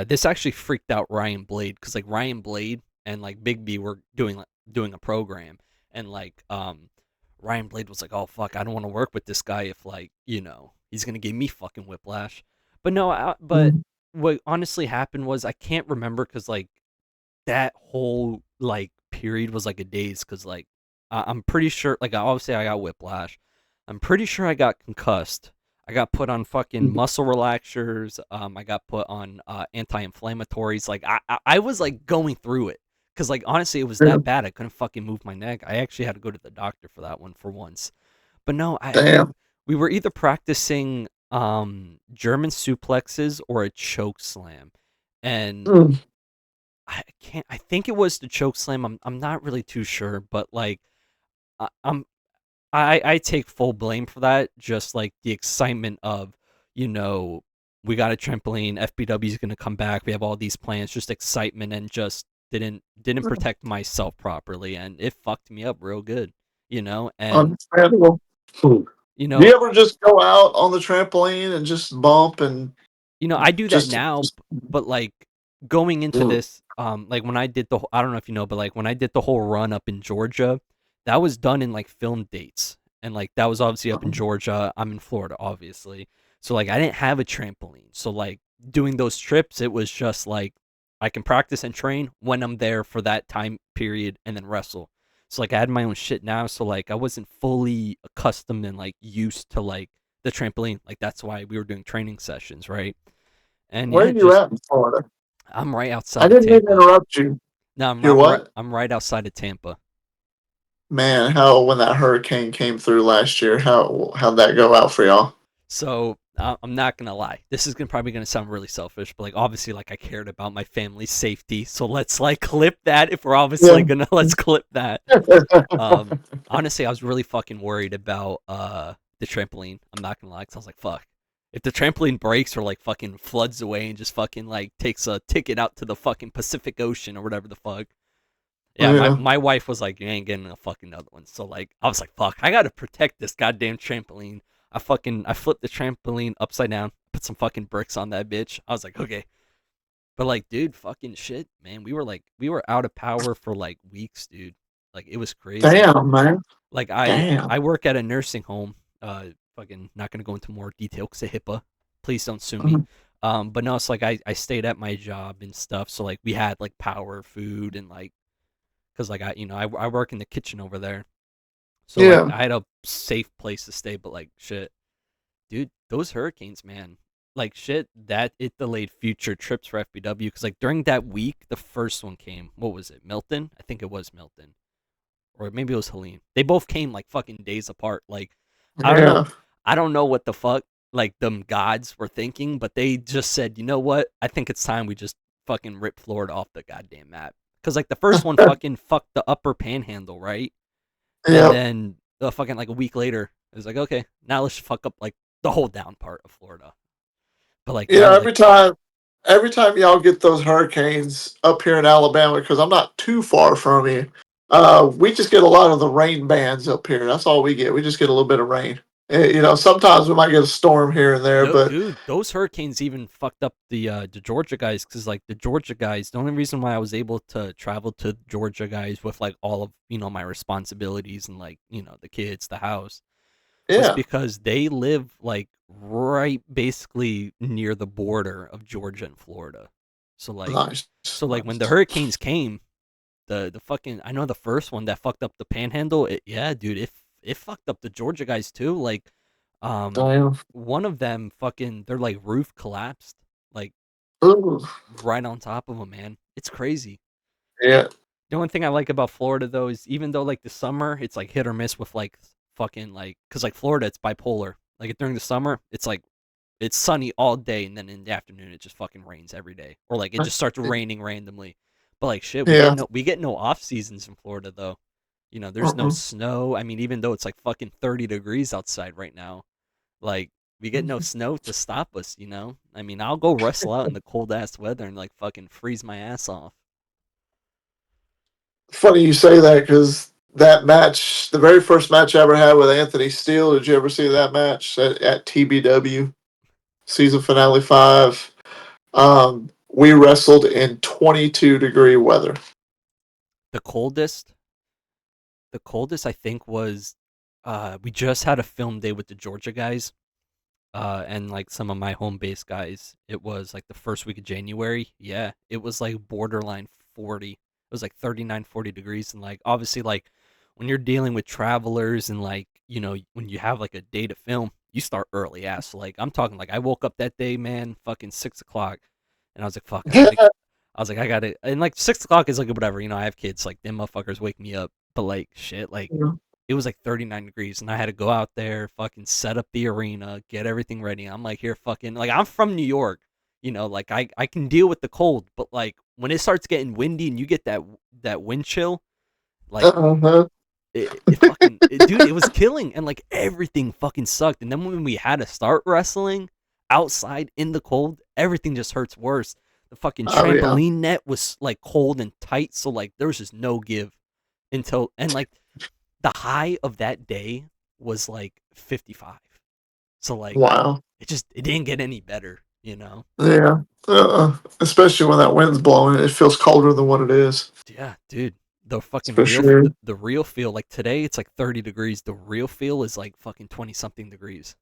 This actually freaked out Ryan Blade because like Ryan Blade and like Big B were doing a program, and like Ryan Blade was like, "Oh fuck, I don't want to work with this guy if like he's gonna give me fucking whiplash." But no, but Mhm. what honestly happened was I can't remember because like that whole like period was like a daze because like I'm pretty sure like obviously I got whiplash. I'm pretty sure I got concussed. I got put on fucking muscle relaxers. I got put on anti-inflammatories. Like I was like going through it because like honestly it was Yeah. that bad. I couldn't fucking move my neck. I actually had to go to the doctor for that one for once. But no, I Damn. we were either practicing German suplexes or a choke slam, and Mm. I can't. I think it was the choke slam. I'm not really too sure, but like I'm I take full blame for that. Just like the excitement of, you know, we got a trampoline. FBW is gonna come back. We have all these plans. Just excitement and just didn't protect myself properly, and it fucked me up real good. You know, and Understandable. Do you you know ever just go out on the trampoline and just bump and I do that just, now, just but like going into ugh, this, like when I did I don't know if you know, but like when I did the whole run up in Georgia, that was done in like film dates, and like that was obviously up in Georgia. I'm in Florida, obviously, so like I didn't have a trampoline, so like doing those trips, it was just like I can practice and train when I'm there for that time period, and then wrestle. So like I had my own shit now, so like I wasn't fully accustomed and like used to like the trampoline. Like that's why we were doing training sessions, right? And where yeah, are you just at in Florida? I'm right I outside of didn't mean to Tampa. interrupt you. No, You're what? I'm right outside of Tampa. Man, how when that hurricane came through last year, how'd that go out for y'all? So I'm not gonna lie. This is probably gonna sound really selfish, but like obviously, like I cared about my family's safety. So let's like clip that. If we're Yeah. obviously gonna let's clip that. Um, Honestly, I was really fucking worried about the trampoline. I'm not gonna lie, 'cause I was like, fuck. If the trampoline breaks or like fucking floods away and just fucking like takes a ticket out to the fucking Pacific Ocean or whatever the fuck, yeah, Yeah. my wife was like, you ain't getting a fucking other one. So like, I was like, fuck, I gotta protect this goddamn trampoline. I flipped the trampoline upside down, put some fucking bricks on that bitch. I was like, okay. But like, dude, fucking shit, man. We were out of power for like weeks, dude. Like it was crazy. Damn, man. Like Damn. I work at a nursing home. Fucking not gonna go into more detail because of HIPAA. Please don't sue me. Mhm. But no, it's like I stayed at my job and stuff. So like we had like power, food, and like because like I work in the kitchen over there, so like Yeah. I had a safe place to stay. But like shit, dude, those hurricanes, man, like shit, that it delayed future trips for FBW because like during that week, the first one came. What was it, Milton? I think it was Milton, or maybe it was Helene. They both came like fucking days apart. Like I don't know, Yeah. I don't know what the fuck like them gods were thinking, but they just said, you know what? I think it's time we just fucking rip Florida off the goddamn map. Because like the first one fucking fucked the upper panhandle, right? And Yep. then the fucking like a week later, it was like, okay, now let's fuck up like the whole down part of Florida. But like, You yeah, know, like every time y'all get those hurricanes up here in Alabama, because I'm not too far from you, we just get a lot of the rain bands up here. That's all we get. We just get a little bit of rain. Sometimes we might get a storm here and there, no, but dude, those hurricanes even fucked up the Georgia guys because like the Georgia guys, the only reason why I was able to travel to Georgia guys with like all of my responsibilities and like the kids, the house was yeah, because they live like right basically near the border of Georgia and Florida. So like, nice, when the nice. hurricanes came, the fucking I know the first one that fucked up the Panhandle. Yeah, dude, it fucked up the Georgia guys too. Like, um, Damn. one of them fucking their like roof collapsed, like Ooh, right on top of them. Man, it's crazy. yeah, The only thing I like about Florida though is even though like the summer it's like hit or miss with like fucking like because like Florida it's bipolar. Like during the summer it's sunny all day and then in the afternoon it just fucking rains every day or like it just starts raining randomly. But like shit, yeah. we get no off seasons in Florida though. There's no Mm-mm. snow. I mean, even though it's like fucking 30 degrees outside right now, like we get no snow to stop us. I mean, I'll go wrestle out in the cold ass weather and like fucking freeze my ass off. Funny you say that because that match, the very first match I ever had with Anthony Steele. Did you ever see that match at TBW season finale 5? We wrestled in 22-degree weather. The coldest, I think was we just had a film day with the Georgia guys and like some of my home base guys. It was like the first week of January. Yeah, it was like borderline 40. It was like 39, 40 degrees. And like, obviously, like when you're dealing with travelers and like, when you have like a day to film, you start early ass. So, like, I'm talking like I woke up that day, man, fucking 6 o'clock. And I was like, fuck, I gotta, and like 6 o'clock is like whatever, I have kids, like, them motherfuckers wake me up. But like, shit, like, it was like 39 degrees and I had to go out there, fucking set up the arena, get everything ready. I'm like, here, fucking, like, I'm from New York, like I can deal with the cold, but like when it starts getting windy and you get that wind chill, like Uh-huh. Dude, it was killing, and like everything fucking sucked. And then when we had to start wrestling outside in the cold, everything just hurts worse. The fucking Oh yeah. trampoline net was like cold and tight, so like there was just no give until, and like the high of that day was like 55. So like Wow. it didn't get any better, you know. Yeah. Especially when that wind's blowing, it feels colder than what it is. Yeah, dude. The fucking For sure. the real feel, like today it's like 30 degrees. The real feel is like fucking 20 something degrees.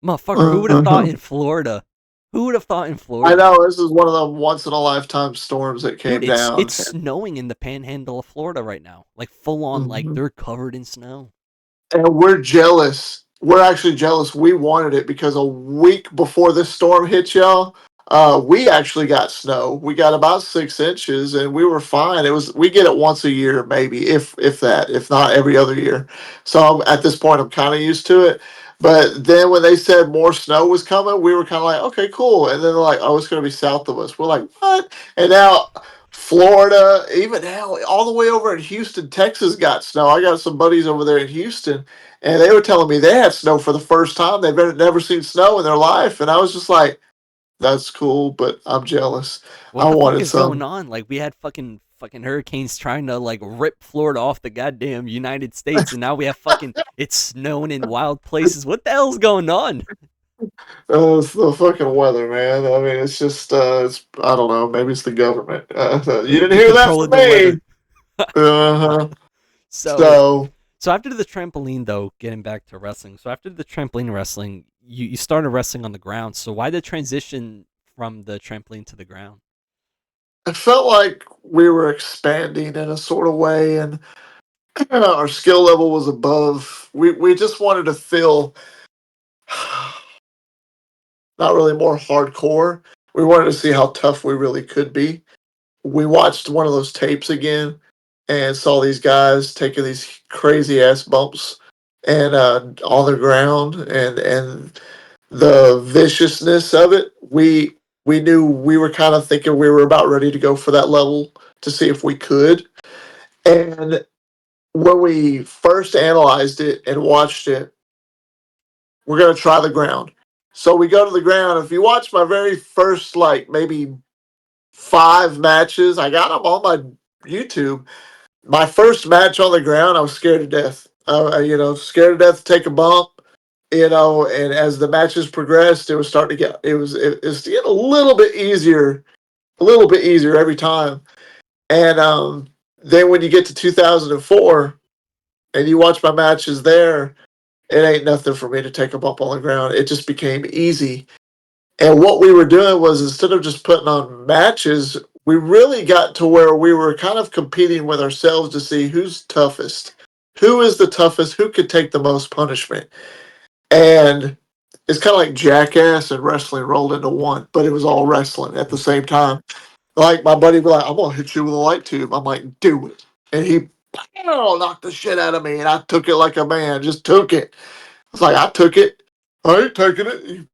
Motherfucker, who would have thought Uh-huh. in Florida? Who would have thought in I Florida? know this is one of the once in a lifetime storms that Dude, came down. it's snowing in the panhandle of Florida right now. Like full on, like Mhm. they're covered in snow. And we're jealous. We're actually jealous. We wanted it because a week before this storm hit y'all, we actually got snow. We got about 6 inches, and we were fine. It was we get it once a year, maybe if that, if not every other year. So at this point, I'm kind of used to it. But then when they said more snow was coming, we were kind of like, okay, cool. And then they're like, oh, it's going to be south of us. We're like, what? And now Florida, even now, all the way over in Houston, Texas got snow. I got some buddies over there in Houston, and they were telling me they had snow for the first time. They've never seen snow in their life, and I was just like, "That's cool," but I'm jealous. What I the fuck wanted is going some. on? Like we had fucking hurricanes trying to like rip Florida off the goddamn United States, and now we have fucking it's snowing in wild places. What the hell's going on? It's the fucking weather, man. I mean, it's just, it's I don't know. Maybe it's the government. You didn't They're hear that controlling from the me. weather. Uh-huh. So So so after the trampoline though, getting back to wrestling. So after the trampoline wrestling, you started wrestling on the ground. So why the transition from the trampoline to the ground? I felt like we were expanding in a sort of way, and our skill level was above. We just wanted to feel not really more hardcore. We wanted to see how tough we really could be. We watched one of those tapes again and saw these guys taking these crazy ass bumps and on the ground and the viciousness of it. We knew we were kind of thinking we were about ready to go for that level to see if we could. And when we first analyzed it and watched it, we're gonna try the ground. So we go to the ground. If you watch my very first, like maybe 5 matches, I got them on my YouTube. My first match on the ground, I was scared to death. Scared to death to take a bump. And as the matches progressed, it was starting to get it's getting a little bit easier every time. And then when you get to 2004 and you watch my matches there, it ain't nothing for me to take a bump on the ground. It just became easy. And what we were doing was instead of just putting on matches, we really got to where we were kind of competing with ourselves to see who's toughest. Who is the toughest? Who could take the most punishment? And it's kind of like Jackass and wrestling rolled into one, but it was all wrestling at the same time. Like my buddy would be like, I'm gonna hit you with a light tube. I'm like, do it. And he knocked the shit out of me and I took it like a man, just took it. It's like I took it. I ain't taking it.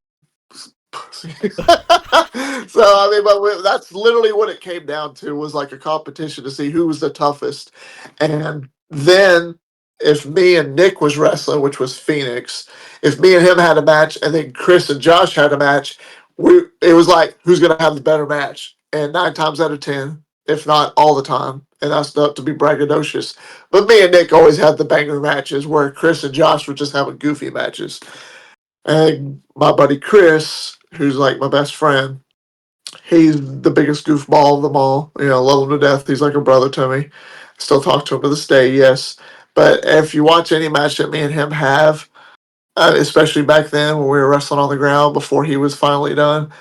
So I mean, but that's literally what it came down to was like a competition to see who was the toughest. And then if me and Nick was wrestling, which was Phoenix, if me and him had a match, and then Chris and Josh had a match, it was like who's gonna have the better match. And 9 times out of 10, if not all the time, and that's not to be braggadocious, but me and Nick always had the banger matches where Chris and Josh were just having goofy matches. And my buddy Chris, who's like my best friend, he's the biggest goofball of them all. Love him to death. He's like a brother to me. Still talk to him to this day, yes. But if you watch any match that me and him have, especially back then when we were wrestling on the ground before he was finally done,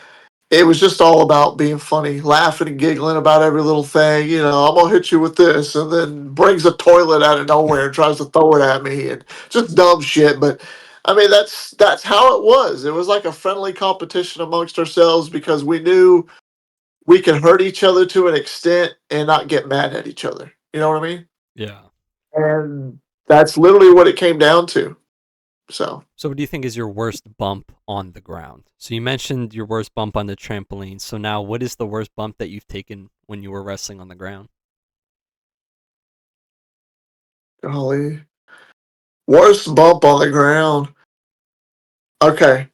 it was just all about being funny, laughing and giggling about every little thing. I'm gonna hit you with this, and then brings a toilet out of nowhere and tries to throw it at me, and just dumb shit. But I mean, that's how it was. It was like a friendly competition amongst ourselves because we knew we could hurt each other to an extent and not get mad at each other. You know what I mean? Yeah. And that's literally what it came down to. So. So what do you think is your worst bump on the ground? So you mentioned your worst bump on the trampoline. So now what is the worst bump that you've taken when you were wrestling on the ground? Golly. Worst bump on the ground. Okay,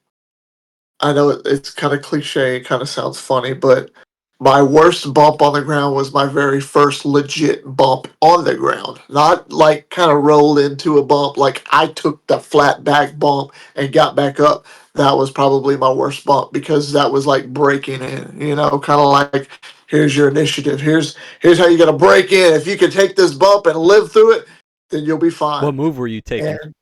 I know it's kind of cliche. It kind of sounds funny, but my worst bump on the ground was my very first legit bump on the ground. Not like kind of rolled into a bump. Like I took the flat back bump and got back up. That was probably my worst bump because that was like breaking in. Kind of like here's your initiative. Here's how you got to break in. If you can take this bump and live through it, then you'll be What fine. move were you taking? And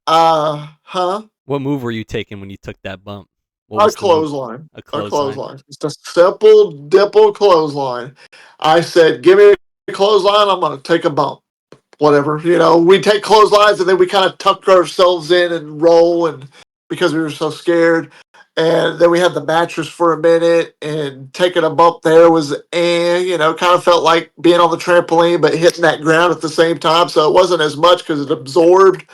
huh? What move were you taking when you took that bump? What A was the move? clothesline. A A clothesline? clothesline. Just a simple, dimple clothesline. I said, give me a clothesline, I'm going to take a bump. Whatever. We take clotheslines and then we kind of tuck ourselves in and roll and because we were so scared. And then we had the mattress for a minute and taking a bump there was, kind of felt like being on the trampoline but hitting that ground at the same time. So it wasn't as much because it absorbed.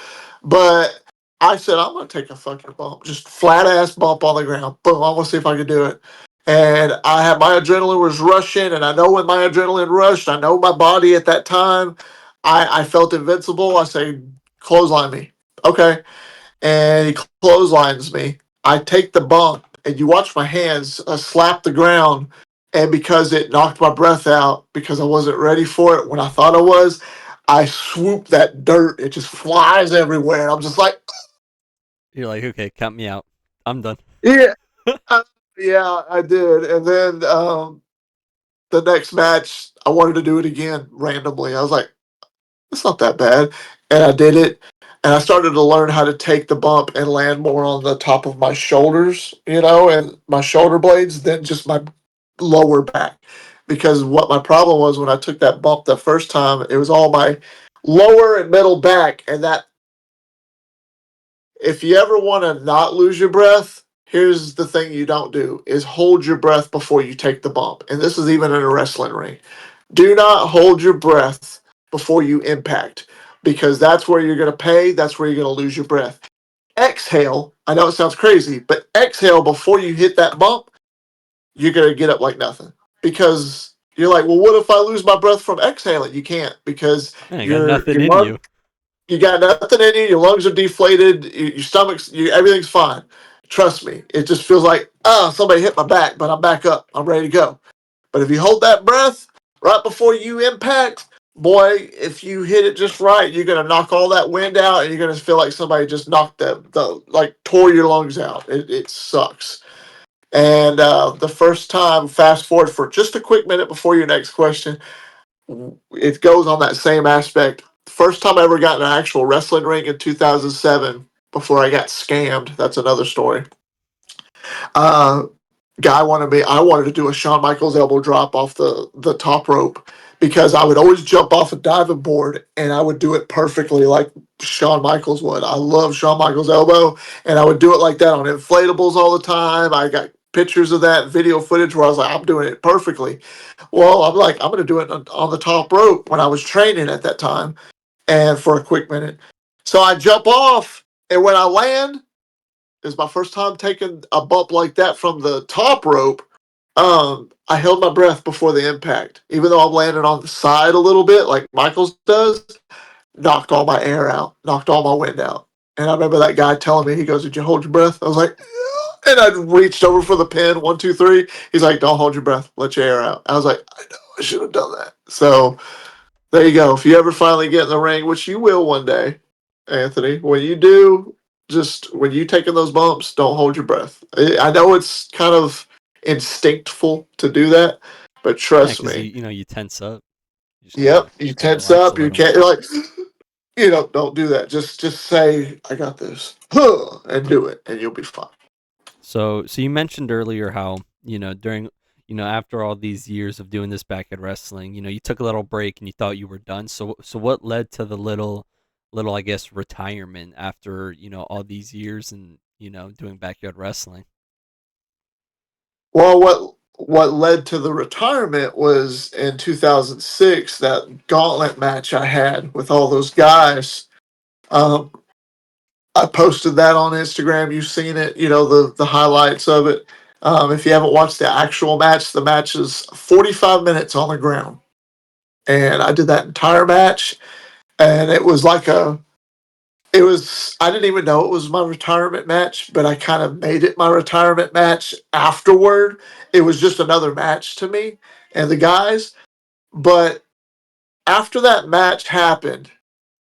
But I said, I'm going to take a fucking bump. Just flat ass bump on the ground. Boom. I'm going to see if I can do it. And I had my adrenaline was rushing. And I know when my adrenaline rushed, I know my body at that time, I felt invincible. I say, clothesline me. Okay. And he clotheslines me. I take the bump and you watch my hands slap the ground. And because it knocked my breath out, because I wasn't ready for it when I thought I was, I swoop that dirt. It just flies everywhere. I'm just like, You're like, okay, count me out. I'm done. yeah, yeah, I did. And then the next match, I wanted to do it again randomly. I was like, it's not that bad. And I did it. And I started to learn how to take the bump and land more on the top of my shoulders, and my shoulder blades than just my lower back. Because what my problem was when I took that bump the first time, it was all my lower and middle back. And that, if you ever want to not lose your breath, here's the thing you don't do is hold your breath before you take the bump. And this is even in a wrestling ring. Do not hold your breath before you impact because that's where you're going to pay. That's where you're going to lose your breath. Exhale. I know it sounds crazy, but exhale before you hit that bump. You're going to get up like nothing because you're like, well, what if I lose my breath from exhaling? You can't because I got your nothing your in lung, you. you got nothing in you. Your lungs are deflated. Your stomach's everything's fine. Trust me. It just feels like somebody hit my back, but I'm back up. I'm ready to go. But if you hold that breath right before you impact, boy, if you hit it just right, you're gonna knock all that wind out, and you're gonna feel like somebody just knocked the like tore your lungs out. It sucks. And the first time, fast forward for just a quick minute before your next question, it goes on that same aspect. First time I ever got in an actual wrestling ring in 2007 before I got scammed. That's another story. Uh, guy wanted me. I wanted to do a Shawn Michaels elbow drop off the top rope because I would always jump off a diving board and I would do it perfectly like Shawn Michaels would. I love Shawn Michaels elbow and I would do it like that on inflatables all the time. I got pictures of that video footage where I was like, I'm doing it perfectly. Well, I'm like, I'm going to do it on the top rope when I was training at that time and for a quick minute. So I jump off and when I land, it's my first time taking a bump like that from the top rope. I held my breath before the impact, even though I'm landing on the side a little bit, like Michaels does. Knocked all my air out, knocked all my wind out. And I remember that guy telling me, he goes, "Did you hold your breath?" I was like, "Yeah." And I reached over for the pin, 1, 2, 3. He's like, "Don't hold your breath, let your air out." I was like, "I know, I should have done that." So there you go. If you ever finally get in the ring, which you will one day, Anthony, when you do, just when you taking those bumps, don't hold your breath. I know it's kind of instinctful to do that, but Yeah, trust because me. you tense up. You Yep, you just gotta tense relax a up. You little. can't. You're like, don't do that. Just say, "I got this," and do it, and you'll be fine. So you mentioned earlier how during after all these years of doing this backyard wrestling, you took a little break and you thought you were done. So what led to the little I guess retirement after all these years and doing backyard wrestling? Well, what led to the retirement was in 2006 that gauntlet match I had with all those guys. Um, I posted that on Instagram. You've seen it, the highlights of it. If you haven't watched the actual match, the match is 45 minutes on the ground, and I did that entire match, and It was, I didn't even know it was my retirement match, but I kind of made it my retirement match afterward. It was just another match to me and the guys. But after that match happened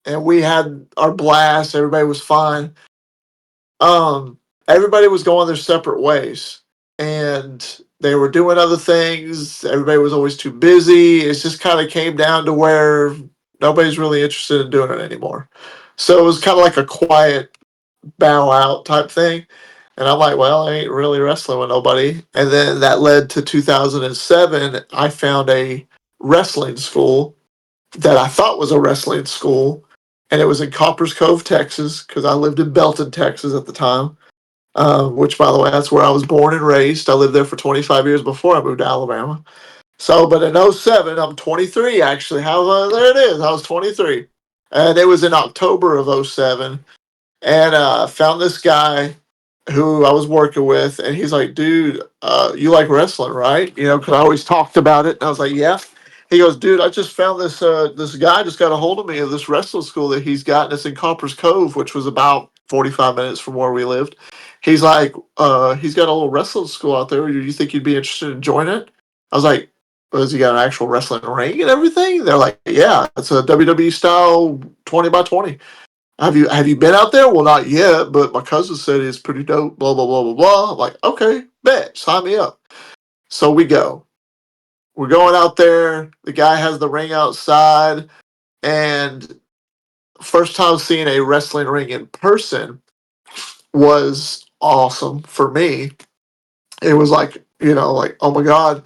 and we had our blast, everybody was fine. Um, Everybody was going their separate ways and they were doing other things. Everybody was always too busy. It just kind of came down to where nobody's really interested in doing it anymore. So it was kind of like a quiet bow out type thing. And I'm like, well, I ain't really wrestling with nobody. And then that led to 2007. I found a wrestling school that I thought was a wrestling school. And it was in Coppers Cove, Texas, because I lived in Belton, Texas at the time. Which, by the way, that's where I was born and raised. I lived there for 25 years before I moved to Alabama. So, but in '07, I'm 23 actually. There it is. I was 23. And it was in October of '07. And found this guy who I was working with, and he's like, "Dude, you like wrestling, right?" You know, because I always talked about it. And I was like, "Yeah." He goes, "Dude, I just found this guy just got a hold of me of this wrestling school that he's got, and it's in Coppers Cove, which was about 45 minutes from where we lived." He's like, "He's got a little wrestling school out there. Do you think you'd be interested in joining it?" I was like, "Well, has he got an actual wrestling ring and everything?" They're like, "Yeah, it's a WWE style 20 by 20." Have you been out there? Well, not yet, but my cousin said it's pretty dope. Blah blah blah blah blah. I'm like, okay, bet, sign me up. So we go. We're going out there. The guy has the ring outside, and first time seeing a wrestling ring in person was awesome for me. It was like, like, oh my god.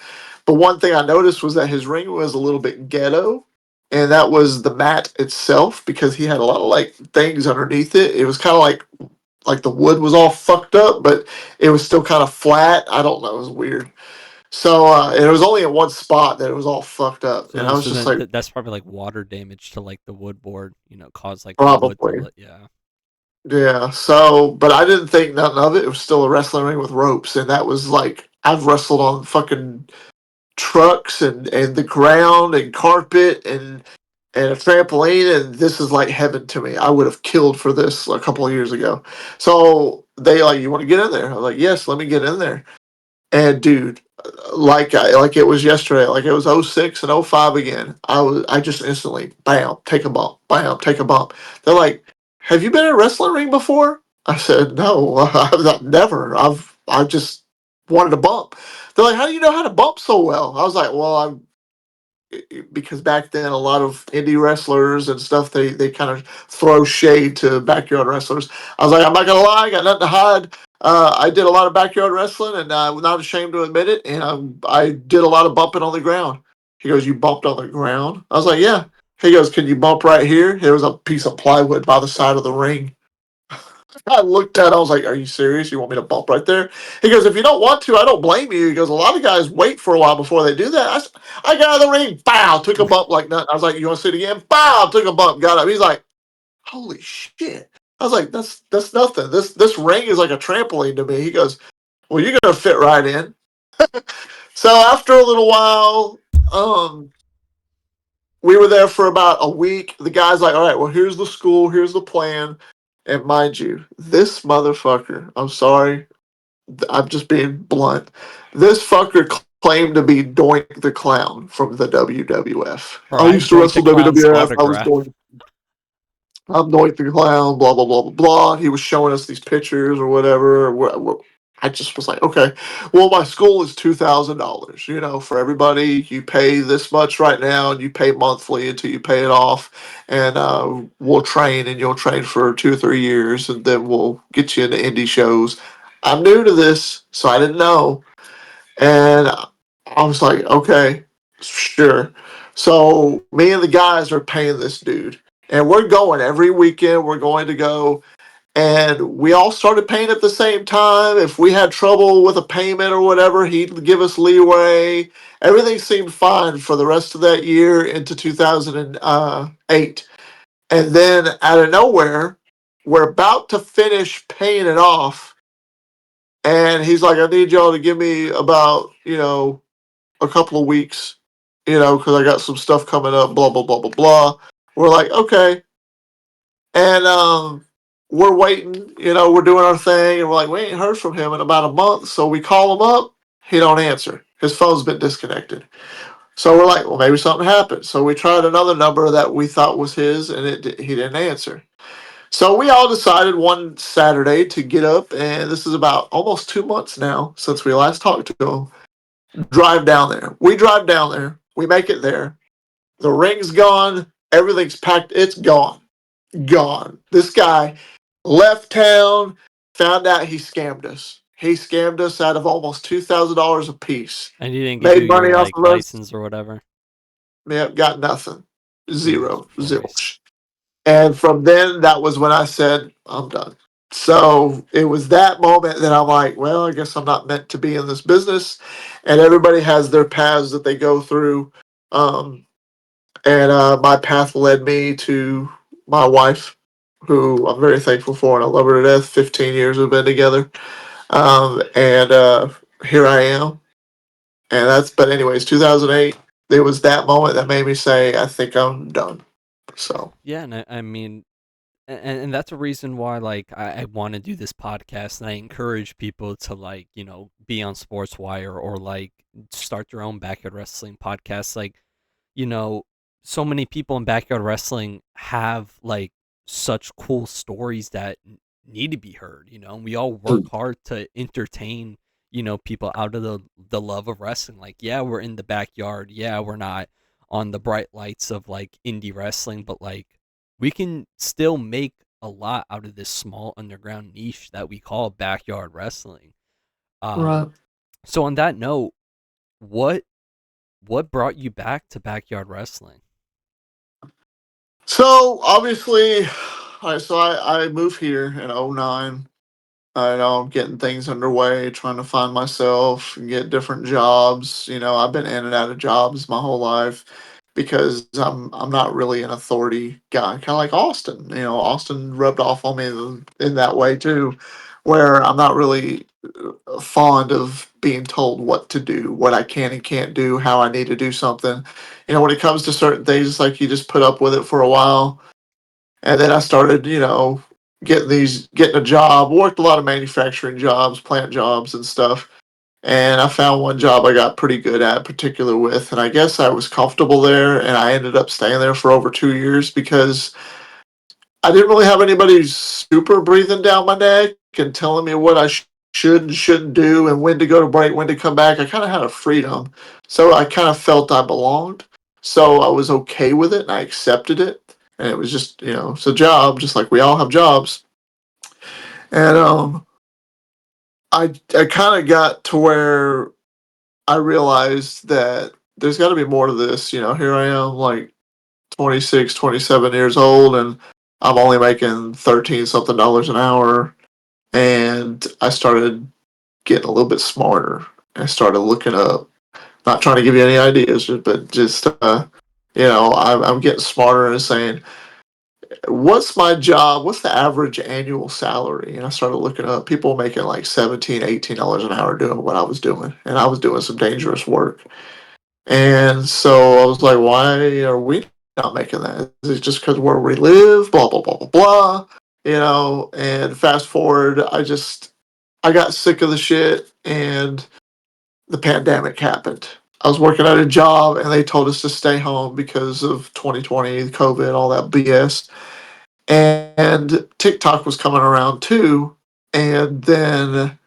But one thing I noticed was that his ring was a little bit ghetto, and that was the mat itself because he had a lot of like things underneath it. It was kind of like the wood was all fucked up, but it was still kind of flat. I don't know. It was weird. So and it was only in one spot that it was all fucked up, So and I then, was so just then like, that's probably like water damage to like the wood board. Cause like the wood to probably, let. Yeah. yeah. So, but I didn't think nothing of it. It was still a wrestling ring with ropes, and that was like I've wrestled on fucking trucks and the ground and carpet and a trampoline, and this is like heaven to me. I would have killed for this a couple of years ago. So they like, you want to get in there? I was like, yes, let me get in there. And dude, like it was yesterday, like it was '06 and '05 again. I just instantly bam, take a bump, bam, take a bump. They're like, "Have you been in a wrestling ring before?" I said, "No, I've never. I just wanted a bump." They're like, "How do you know how to bump so well?" I was like, "Well, because back then a lot of indie wrestlers and stuff they kind of throw shade to backyard wrestlers." I was like, I'm not gonna lie, I got nothing to hide. I did a lot of backyard wrestling, and I'm not ashamed to admit it. And I did a lot of bumping on the ground. He goes, "You bumped on the ground?" I was like, "Yeah." He goes, "Can you bump right here?" There was a piece of plywood by the side of the ring. I looked at it, I was like, "Are you serious? You want me to bump right there?" He goes, "If you don't want to, I don't blame you." He goes, "A lot of guys wait for a while before they do that." I got out of the ring, bow, took a bump like nothing. I was like, "You want to see it again?" Bow, took a bump, got up. He's like, "Holy shit." I was like, that's nothing. This ring is like a trampoline to me. He goes, "Well, you're gonna fit right in." So after a little while, um, we were there for about a week. The guy's like, "All right, well, here's the school, here's the plan." And mind you, this motherfucker, I'm sorry, I'm just being blunt. This fucker claimed to be Doink the Clown from the WWF. Bro, I I have used to Doink the wrestle Clown's WWF. I was autograph. Doink. I'm Doink the Clown. Blah blah blah blah blah. He was showing us these pictures or whatever. I just was like, okay, well, my school is $2,000. For everybody, you pay this much right now, and you pay monthly until you pay it off, and we'll train, and you'll train for 2 or 3 years, and then we'll get you into indie shows. I'm new to this, so I didn't know. And I was like, okay, sure. So me and the guys are paying this dude. And we're going every weekend. We're going to go. And we all started paying at the same time. If we had trouble with a payment or whatever, he'd give us leeway. Everything seemed fine for the rest of that year into 2008. And then out of nowhere, we're about to finish paying it off, and he's like, "I need y'all to give me about, a couple of weeks, because I got some stuff coming up, blah, blah, blah, blah, blah." We're like, okay. And we're waiting, we're doing our thing, and we're like, we ain't heard from him in about a month, so we call him up. He don't answer. His phone's been disconnected. So we're like, well, maybe something happened. So we tried another number that we thought was his, and he didn't answer. So we all decided one Saturday to get up, and this is about almost 2 months now since we last talked to him. Drive down there. We drive down there. We make it there. The ring's gone. Everything's packed. It's gone. Gone. This guy left town, found out he scammed us. He scammed us out of almost $2,000 a piece. And he didn't give you Made your money off like of us. license or whatever. Yep, got nothing. Jesus Zero. Christ. Zilch. And from then, that was when I said, I'm done. So it was that moment that I'm like, well, I guess I'm not meant to be in this business. And everybody has their paths that they go through. Um, and my path led me to my wife, who I'm very thankful for, and I love her to death. 15 years we've been together. And here I am. But anyways, 2008, it was that moment that made me say, I think I'm done. So, Yeah, and I mean, and that's a reason why like I want to do this podcast, and I encourage people to like be on SportsWire or like start their own backyard wrestling podcast. Like you know, so many people in backyard wrestling have like such cool stories that need to be heard. And we all work hard to entertain people out of the love of wrestling. Like, yeah, we're in the backyard. Yeah, we're not on the bright lights of like indie wrestling, but like we can still make a lot out of this small underground niche that we call backyard wrestling. Um, right. so on that note, what what brought you back to backyard wrestling? So obviously, I moved here in '09. I know I'm getting things underway, trying to find myself and get different jobs. I've been in and out of jobs my whole life because I'm not really an authority guy, kind of like Austin. Austin rubbed off on me in that way too, where I'm not really fond of being told what to do, what I can and can't do, how I need to do something. When it comes to certain things, it's like you just put up with it for a while. And then I started, getting a job, worked a lot of manufacturing jobs, plant jobs and stuff. And I found one job I got pretty good at, particular with, and I guess I was comfortable there, and I ended up staying there for over 2 years because I didn't really have anybody super breathing down my neck and telling me what I should and shouldn't do and when to go to break, when to come back. I kind of had a freedom. So I kind of felt I belonged. So I was okay with it and I accepted it. And it was just, it's a job, just like we all have jobs. And I kind of got to where I realized that there's got to be more to this. Here I am, like 26, 27 years old, and I'm only making 13 something dollars an hour. And I started getting a little bit smarter. I started looking up, not trying to give you any ideas, but just, I'm getting smarter and saying, what's my job? What's the average annual salary? And I started looking up people making like 17, $18 an hour doing what I was doing. And I was doing some dangerous work. And so I was like, why are we not making that? Is it just because where we live? Blah, blah, blah, blah, blah. And fast forward, I got sick of the shit and the pandemic happened. I was working at a job and they told us to stay home because of 2020, COVID, all that BS. And TikTok was coming around too. And then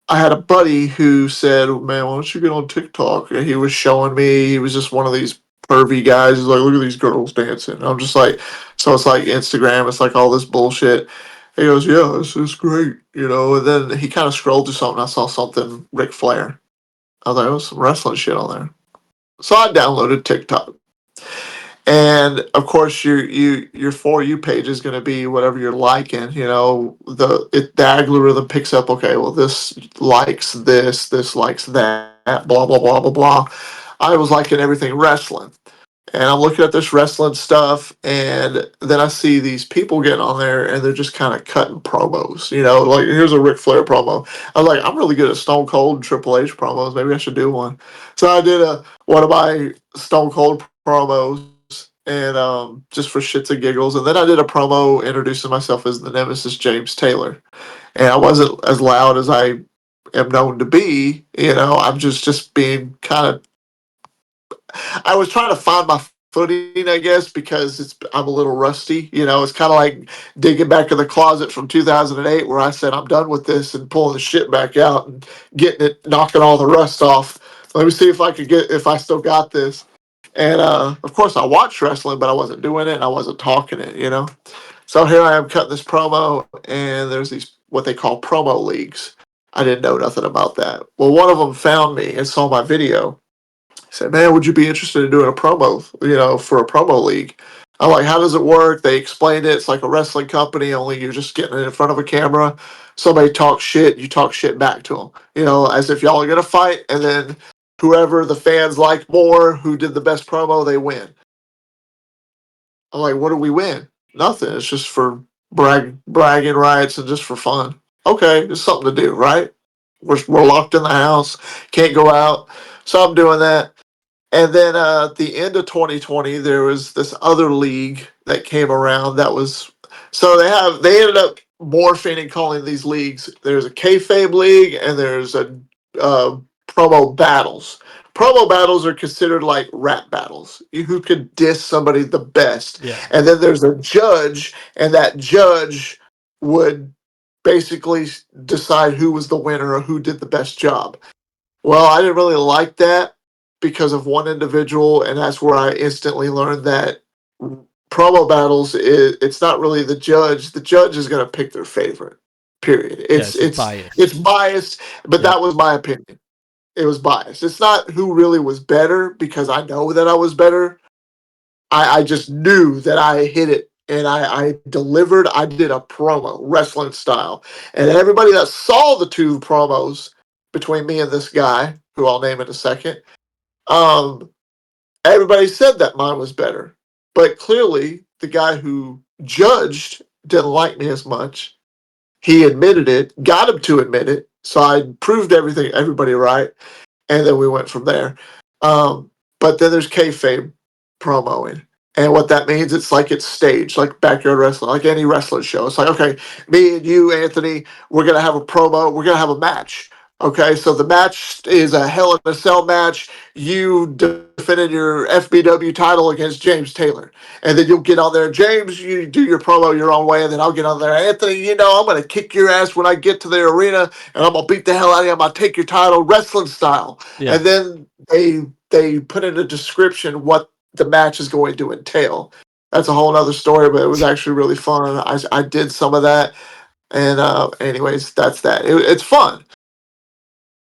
I had a buddy who said, "Man, why don't you get on TikTok?" And he was showing me. He was just one of these pervy guys. He's like, "Look at these girls dancing." And I'm just like, so it's like Instagram. It's like all this bullshit. He goes, "Yeah, this is great," And then he kind of scrolled through something. I saw something Ric Flair. I was like, "Oh, some wrestling shit on there." So I downloaded TikTok. And of course, your for you page is going to be whatever you're liking. The algorithm picks up. Okay, well, this likes that. Blah blah blah blah blah. I was liking everything wrestling, and I'm looking at this wrestling stuff, and then I see these people getting on there, and they're just kind of cutting promos. Like here's a Ric Flair promo. I'm like, I'm really good at Stone Cold and Triple H promos. Maybe I should do one. So I did one of my Stone Cold promos and just for shits and giggles. And then I did a promo introducing myself as the Nemesis James Taylor, and I wasn't as loud as I am known to be. I'm just being kind of. I was trying to find my footing, I guess, because I'm a little rusty. It's kind of like digging back in the closet from 2008, where I said I'm done with this and pulling the shit back out and getting it, knocking all the rust off. Let me see if I still got this. And of course, I watched wrestling, but I wasn't doing it and I wasn't talking it. So here I am cutting this promo, and there's these what they call promo leagues. I didn't know nothing about that. Well, one of them found me and saw my video. He said, "Man, would you be interested in doing a promo, for a promo league?" I'm like, "How does it work?" They explained it. It's like a wrestling company, only you're just getting it in front of a camera. Somebody talks shit, you talk shit back to them. As if y'all are gonna fight, and then whoever the fans like more, who did the best promo, they win. I'm like, "What do we win?" "Nothing. It's just for bragging rights and just for fun." "Okay, it's something to do, right? We're locked in the house, can't go out, so I'm doing that." And then at the end of 2020, there was this other league that came around that was so they ended up morphing and calling these leagues. There's a kayfabe league and there's a uh, promo battles. Promo battles are considered like rap battles. Who could diss somebody the best? Yeah. And then there's a judge, and that judge would basically decide who was the winner or who did the best job. Well, I didn't really like that because of one individual, and that's where I instantly learned that promo battles it's not really the judge. The judge is going to pick their favorite. Period. Yeah, It's it's just it's it's biased. biased, but Yep. that was my opinion. It was biased. It's not who really was better because I know that I was better. I just knew that I hit it and I delivered. I did a promo, wrestling style. And everybody that saw the two promos between me and this guy, who I'll name in a second, um, everybody said that mine was better. But clearly, the guy who judged didn't like me as much. He admitted it, got him to admit it. So I proved everybody right, and then we went from there. Um, but then there's kayfabe promoing, and what that means, it's like it's staged, like backyard wrestling, like any wrestling show. It's like, okay, me and you, Anthony, we're gonna have a promo, we're gonna have a match. Okay, so the match is a Hell in a Cell match. You defended your FBW title against James Taylor, and then you'll get on there, James. You do your promo your own way, and then I'll get on there, Anthony. I'm gonna kick your ass when I get to the arena, and I'm gonna beat the hell out of you. I'm gonna take your title, wrestling style. Yeah. And then they put in a description what the match is going to entail. That's a whole other story, but it was actually really fun. I did some of that, and anyways, that's that. It's fun.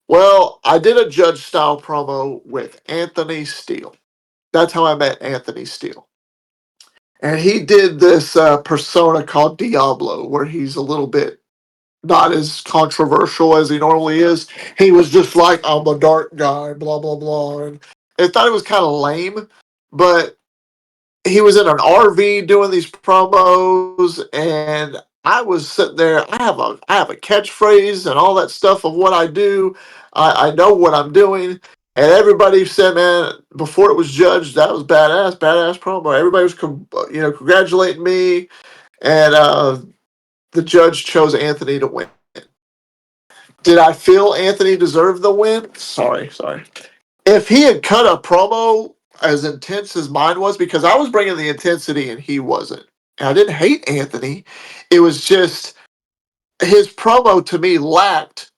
Well, I did a judge style promo with Anthony Steele. That's how I met Anthony Steele. And he did this persona called Diablo, where he's a little bit not as controversial as he normally is. He was just like, I'm a dark guy, blah, blah, blah. And I thought it was kind of lame, but he was in an RV doing these promos, and I was sitting there. I have a catchphrase and all that stuff of what I do. I know what I'm doing. And everybody said, "Man, before it was judged, that was badass promo." Everybody was, congratulating me, and the judge chose Anthony to win. Did I feel Anthony deserved the win? Sorry. If he had cut a promo as intense as mine was, because I was bringing the intensity and he wasn't. And I didn't hate Anthony. It was just his promo to me lacked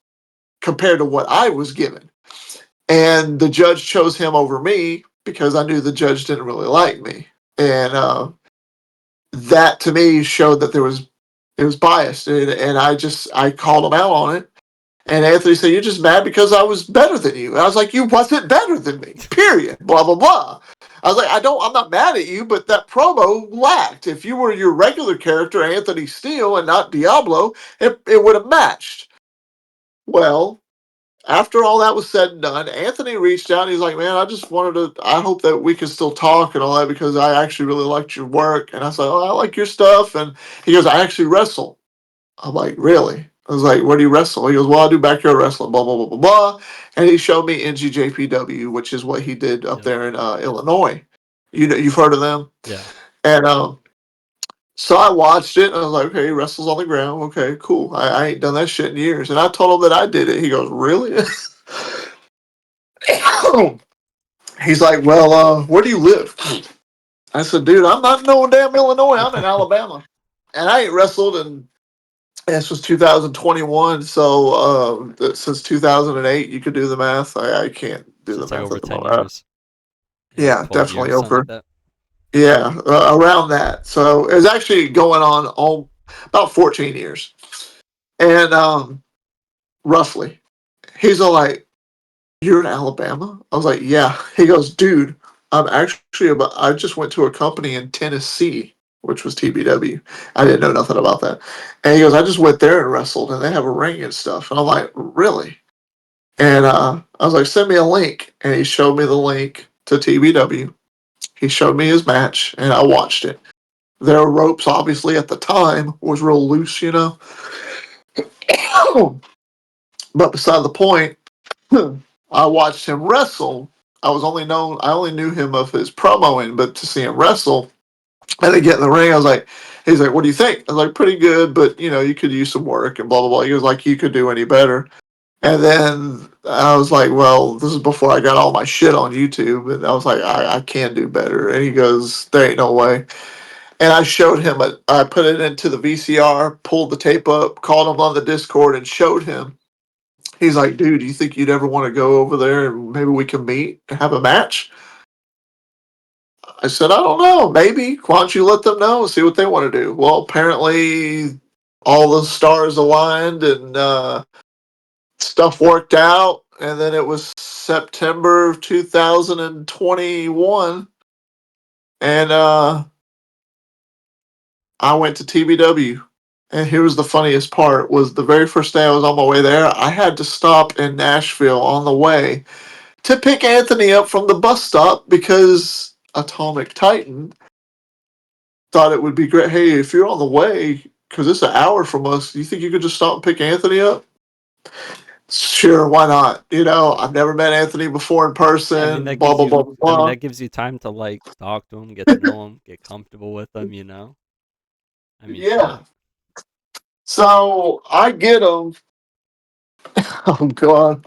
compared to what I was given. And the judge chose him over me because I knew the judge didn't really like me. And that to me showed that it was biased. And I called him out on it. And Anthony said, "You're just mad because I was better than you." And I was like, "You wasn't better than me, period. Blah, blah, blah." I was like, I'm not mad at you, but that promo lacked. If you were your regular character, Anthony Steele, and not Diablo, it would have matched. Well, after all that was said and done, Anthony reached out and he's like, "Man, I hope that we can still talk and all that because I actually really liked your work." And I was like, "Oh, I like your stuff." And he goes, "I actually wrestle." I'm like, "Really?" I was like, "Where do you wrestle?" He goes, "Well, I do backyard wrestling, blah, blah, blah, blah, blah." And he showed me NGJPW, which is what he did up Yep. there in Illinois. You know, you've heard of them, Yeah. and so I watched it and I was like, okay, he wrestles on the ground. Okay, cool. I ain't done that shit in years, and I told him that I did it. He goes, really? He's like, well, where do you live? I said, dude, I'm not in no damn Illinois. I'm in Alabama, and I ain't wrestled in. This was 2021, so since 2008, you could do the math. I can't do So the it's like math over at the 10 moment. years. Yeah, like Yeah, 12 definitely years, something like over. that. Yeah, around that. So it was actually going on all about 14 years, and roughly. He's all like, "You're in Alabama?" I was like, "Yeah." He goes, "Dude, I'm actually about. I just went to a company in Tennessee, which was TBW. I didn't know nothing about that." And he goes, "I just went there and wrestled, and they have a ring and stuff." And I'm like, "Really?" And I was like, "Send me a link." And he showed me the link to TBW. He showed me his match, and I watched it. Their ropes, obviously, at the time was real loose, you know. But beside the point, I watched him wrestle. I only knew him of his promoing, but to see him wrestle and then get in the ring, I was like, he's like, what do you think? I was like, pretty good, but you know, you could use some work and blah blah blah. He was like, you could do any better. And then I was like, well, this is before I got all my shit on YouTube, and I was like, I can do better. And he goes, there ain't no way. And I showed him, I put it into the VCR, pulled the tape up, called him on the Discord, and showed him. He's like, dude, do you think you'd ever want to go over there and maybe we can meet and have a match? I said, I don't know, maybe. Why don't you let them know and see what they want to do? Well, apparently all the stars aligned and stuff worked out. And then it was September of 2021. And I went to TBW. And here was the funniest part was the very first day I was on my way there, I had to stop in Nashville on the way to pick Anthony up from the bus stop because Atomic Titan thought it would be great. Hey, if you're on the way, because it's an hour from us, do you think you could just stop and pick Anthony up? Sure, why not? You know, I've never met Anthony before in Yeah, I mean person, that blah, gives blah, you blah, blah. that gives you time to like talk to him, get to know him, get comfortable with him, you know? I mean, Yeah. shit. So I get him. Oh, God.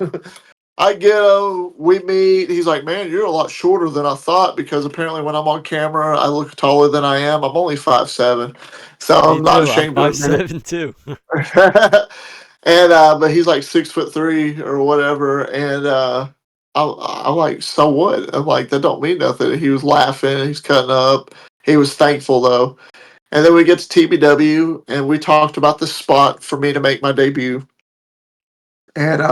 I get him. We meet. He's like, man, you're a lot shorter than I thought because apparently when I'm on camera, I look taller than I am. I'm only 5'7", so Me I'm not too. I'm ashamed to five admit seven too. it. And but he's like 6'3" or whatever, and I'm like, so what? I'm like, that don't mean nothing. He was laughing, he's cutting up. He was thankful though. And then we get to TBW, and we talked about the spot for me to make my debut. And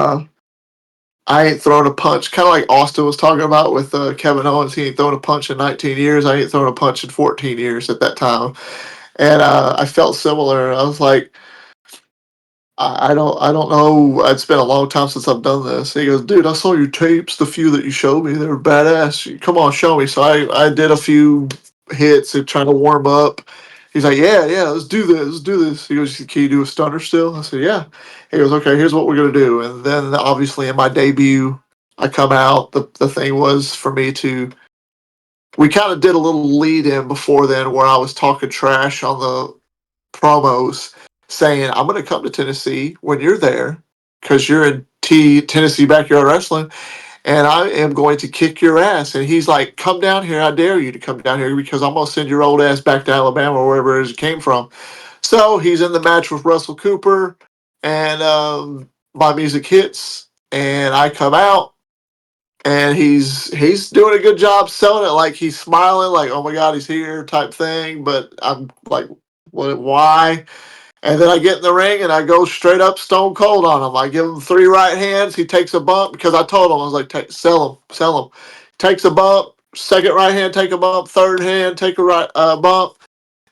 I ain't thrown a punch, kind of like Austin was talking about with Kevin Owens. He ain't thrown a punch in 19 years. I ain't thrown a punch in 14 years at that time. And I felt similar. I was like, I don't know. It's been a long time since I've done this. He goes, dude, I saw your tapes, the few that you showed me. They were badass. Come on, show me. So I did a few hits and trying to warm up. He's like, yeah, let's do this. Let's do this. He goes, can you do a stunner still? I said, yeah. He goes, okay, here's what we're gonna do. And then obviously in my debut, I come out. The thing was for me to. We kind of did a little lead in before then where I was talking trash on the promos saying, I'm going to come to Tennessee when you're there because you're in Tennessee Backyard Wrestling and I am going to kick your ass. And he's like, come down here. I dare you to come down here because I'm going to send your old ass back to Alabama or wherever it is you came from. So he's in the match with Russell Cooper and my music hits and I come out and he's doing a good job selling it like he's smiling like oh my god he's here type thing but I'm like what why and then I get in the ring and I go straight up stone cold on him. I give him 3 right hands. He takes a bump because I told him I was like, sell him. Takes a bump. Second right hand, take a bump. Third hand, take a right bump.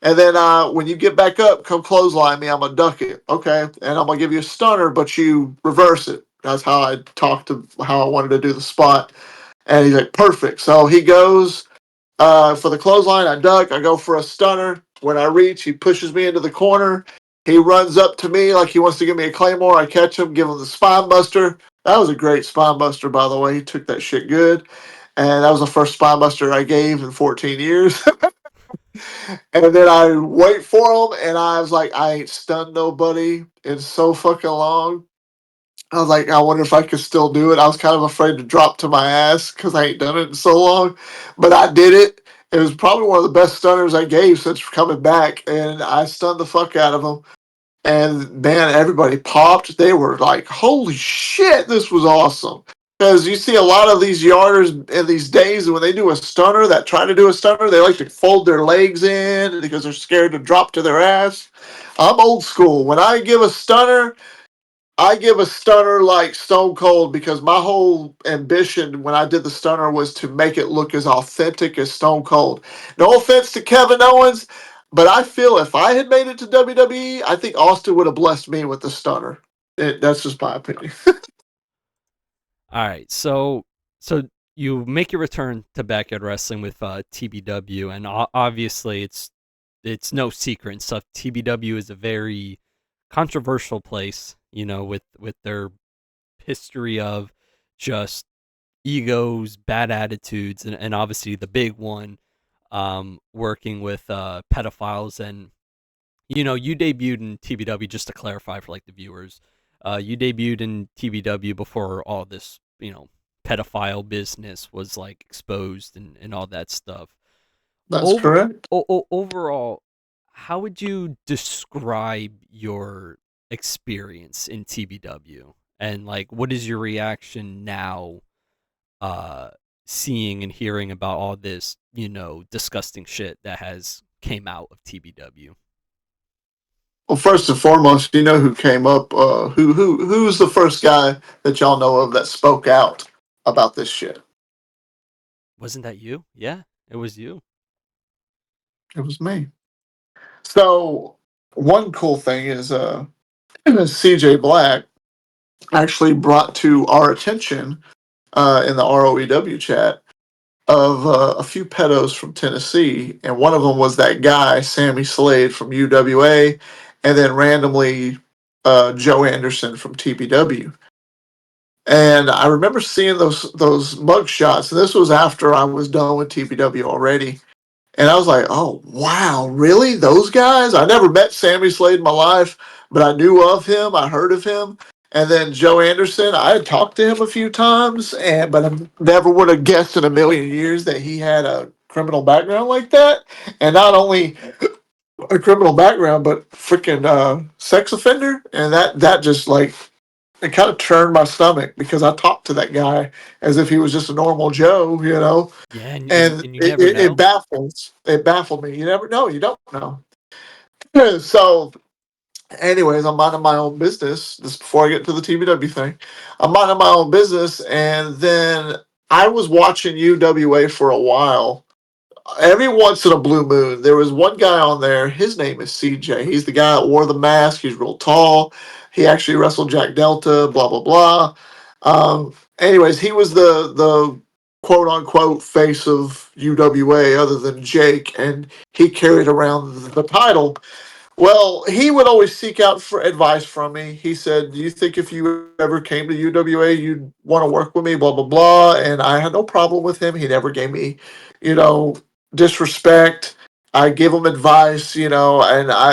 And then when you get back up, come clothesline me. I'm gonna duck it, okay? And I'm gonna give you a stunner, but you reverse it. That's how I talked to how I wanted to do the spot. And he's like, perfect. So he goes for the clothesline, I duck. I go for a stunner. When I reach, he pushes me into the corner. He runs up to me like he wants to give me a claymore. I catch him, give him the spine buster. That was a great spine buster, by the way. He took that shit good. and that was the first spine buster I gave in 14 years. And then I wait for him, and I was like, I ain't stunned nobody in so fucking long. I was like, I wonder if I could still do it. I was kind of afraid to drop to my ass because I ain't done it in so long, but I did it. It was probably one of the best stunners I gave since coming back, and I stunned the fuck out of him. And man, everybody popped. They were like, "Holy shit, this was awesome!" Because you see a lot of these yarders in these days, when they do a stunner, that try to do a stunner, they like to fold their legs in because they're scared to drop to their ass. I'm old school. When I give a stunner like Stone Cold because my whole ambition when I did the stunner was to make it look as authentic as Stone Cold. No offense to Kevin Owens, but I feel if I had made it to WWE, I think Austin would have blessed me with the stunner. That's just my opinion. All right, so you make your return to backyard wrestling with TBW, and obviously it's no secret and stuff. TBW is a very controversial place, with their history of just egos, bad attitudes, and obviously the big one, working with pedophiles. And you debuted in TBW, just to clarify for like the viewers. You debuted in TBW before all this, pedophile business was like exposed and all that stuff. That's Over correct. Overall, how would you describe your experience in TBW? And like, what is your reaction now, uh, seeing and hearing about all this, disgusting shit that has came out of TBW? Well, first and foremost, you know who came up? Who's the first guy that y'all know of that spoke out about this shit? Wasn't that you? Yeah, it was you. It was me. So one cool thing is CJ Black actually brought to our attention in the ROEW chat of a few pedos from Tennessee, and one of them was that guy Sammy Slade from UWA, and then randomly Joe Anderson from TPW. And I remember seeing those mug shots, and this was after I was done with TPW already. And I was like, oh, wow, really? Those guys? I never met Sammy Slade in my life, but I knew of him. I heard of him. And then Joe Anderson, I had talked to him a few times, but I never would have guessed in a million years that he had a criminal background like that. And not only a criminal background, but freaking sex offender. And that just like, it kind of turned my stomach because I talked to that guy as if he was just a normal Joe, Yeah, and, and and you it, never it, it know. baffles it baffled me. You never know. You don't know. So, anyways, I'm minding my own business. This before I get to the TBW thing. I'm minding my own business, and then I was watching UWA for a while. Every once in a blue moon, there was one guy on there. His name is CJ. He's the guy that wore the mask. He's real tall. He actually wrestled Jack Delta. Blah blah blah. Anyways, he was the quote unquote face of UWA, other than Jake, and he carried around the title. Well, he would always seek out for advice from me. He said, "Do you think if you ever came to UWA, you'd want to work with me?" Blah blah blah. And I had no problem with him. He never gave me, you know, disrespect. I gave him advice, and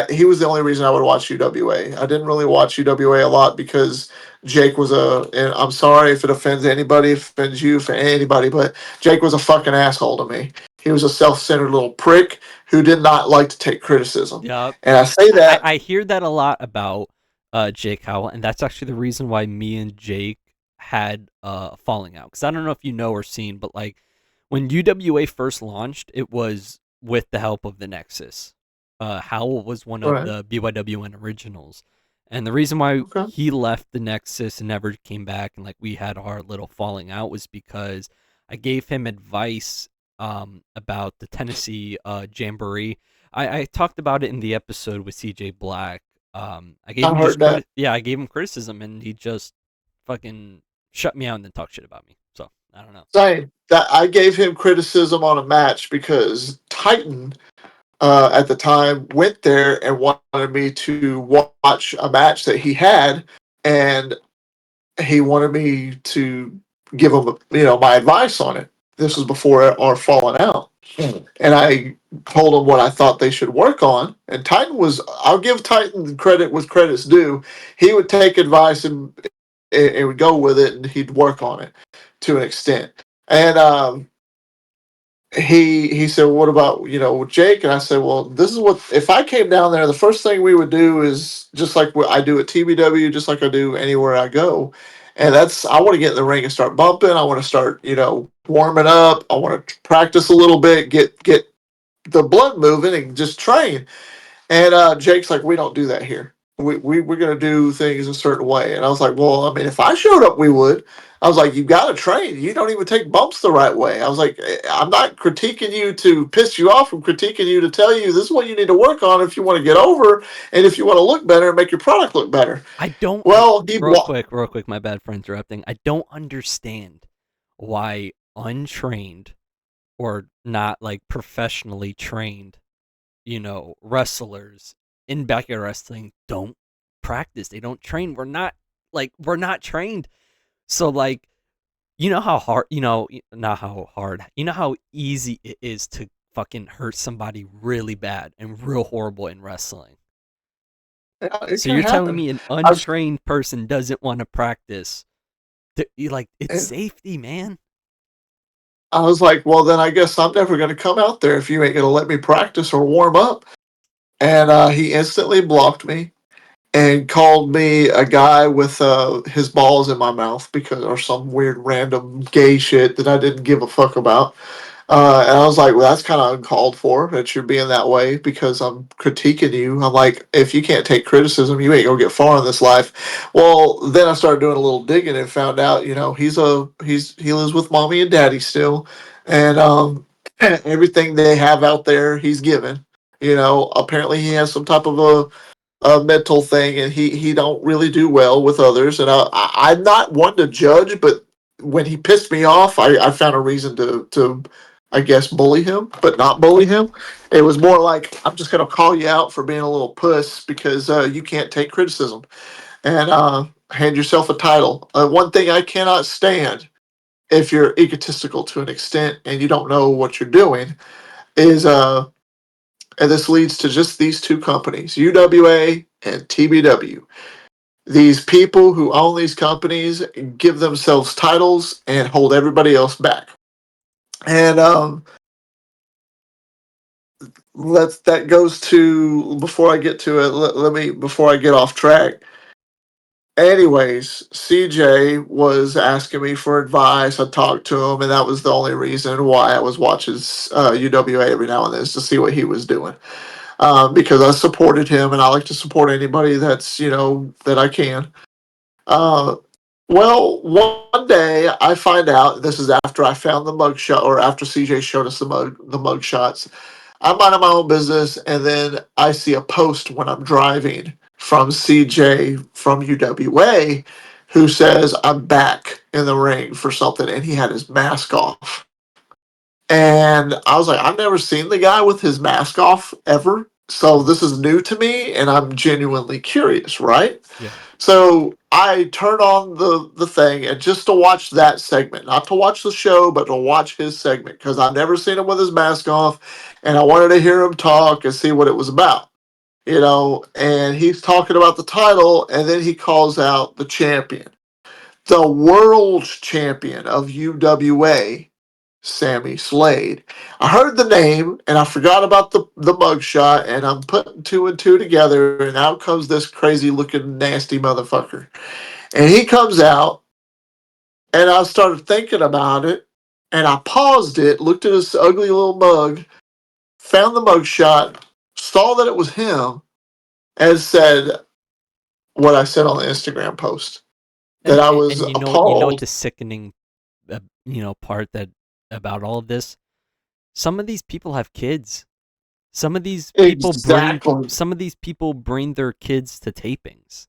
he was the only reason I would watch UWA. I didn't really watch UWA a lot because Jake was and I'm sorry if it offends anybody, offends you, for anybody, but Jake was a fucking asshole to me. He was a self-centered little prick who did not like to take criticism. Yep. And I say that I hear that a lot about Jake Howell, and that's actually the reason why me and Jake had a falling out. Because I don't know if you know or seen, but like when UWA first launched, it was with the help of the Nexus. Howell was one of right. the BYWN originals, and the reason why Okay. he left the Nexus and never came back, and like we had our little falling out, was because I gave him advice about the Tennessee Jamboree. I talked about it in the episode with CJ Black. I gave I him heard that. yeah, I gave him criticism, and he just fucking shut me out and then talk shit about me. So I don't know. Saying that I gave him criticism on a match because Titan at the time went there and wanted me to watch a match that he had, and he wanted me to give him, my advice on it. This was before our falling out. And I told him what I thought they should work on. And Titan was, I'll give Titan credit with credit's due. He would take advice and would go with it, and he'd work on it to an extent. And he said, "What about Jake?" And I said, "Well, this is what if I came down there, the first thing we would do is just like what I do at TBW, just like I do anywhere I go." And that's I want to get in the ring and start bumping. I want to start, warming up. I want to practice a little bit, get the blood moving, and just train. And Jake's like, we don't do that here. We're going to do things a certain way. And I was like, well, I mean, if I showed up, we would. I was like, you got to train. You don't even take bumps the right way. I was like, I'm not critiquing you to piss you off. I'm critiquing you to tell you this is what you need to work on if you want to get over and if you want to look better and make your product look better. I don't. Well, he Real quick. My bad for interrupting. I don't understand why untrained or not like professionally trained, wrestlers in backyard wrestling don't practice. They don't train. We're not trained. So like, how hard, not how hard. You know how easy it is to fucking hurt somebody really bad and real horrible in wrestling. it So can you're telling happen. me an I, untrained person doesn't want to practice? You like it's and safety, man. I was like, well, then I guess I'm never going to come out there if you ain't going to let me practice or warm up. And he instantly blocked me and called me a guy with his balls in my mouth because or some weird random gay shit that I didn't give a fuck about. And I was like, well, that's kind of uncalled for that you're being that way because I'm critiquing you. I'm like, if you can't take criticism, you ain't gonna get far in this life. Well, then I started doing a little digging and found out, he lives with mommy and daddy still, and everything they have out there, he's given. Apparently he has some type of a mental thing, and he don't really do well with others. And I'm not one to judge, but when he pissed me off, I found a reason to I guess bully him, but not bully him. It was more like I'm just gonna call you out for being a little puss because you can't take criticism and hand yourself a title. One thing I cannot stand if you're egotistical to an extent and you don't know what you're doing is and this leads to just these two companies, UWA and TBW. These people who own these companies give themselves titles and hold everybody else back. And that goes to before I get to it. Let me before I get off track. Anyways, CJ was asking me for advice. I talked to him, and that was the only reason why I was watching UWA every now and then is to see what he was doing. Because I supported him, and I like to support anybody that's that I can. Uh, well, one day I find out this is after I found the mugshot, or after CJ showed us the mug shots. I'm minding my own business, and then I see a post when I'm driving from CJ from UWA, who says I'm back in the ring for something, and he had his mask off. And I was like, I've never seen the guy with his mask off ever. So this is new to me, and I'm genuinely curious, right? Yeah. So I turn on the thing and just to watch that segment, not to watch the show, but to watch his segment because I've never seen him with his mask off, and I wanted to hear him talk and see what it was about. And he's talking about the title, and then he calls out the champion, the world champion of UWA, Sammy Slade. I heard the name and I forgot about the mugshot, and I'm putting two and two together, and out comes this crazy looking nasty motherfucker. And he comes out, and I started thinking about it, and I paused it, looked at this ugly little mug, found the mugshot, saw that it was him, and said what I said on the Instagram post that I was And appalled. the sickening, part that about all of this. Some of these people have kids. Exactly. Some of these people bring their kids to tapings.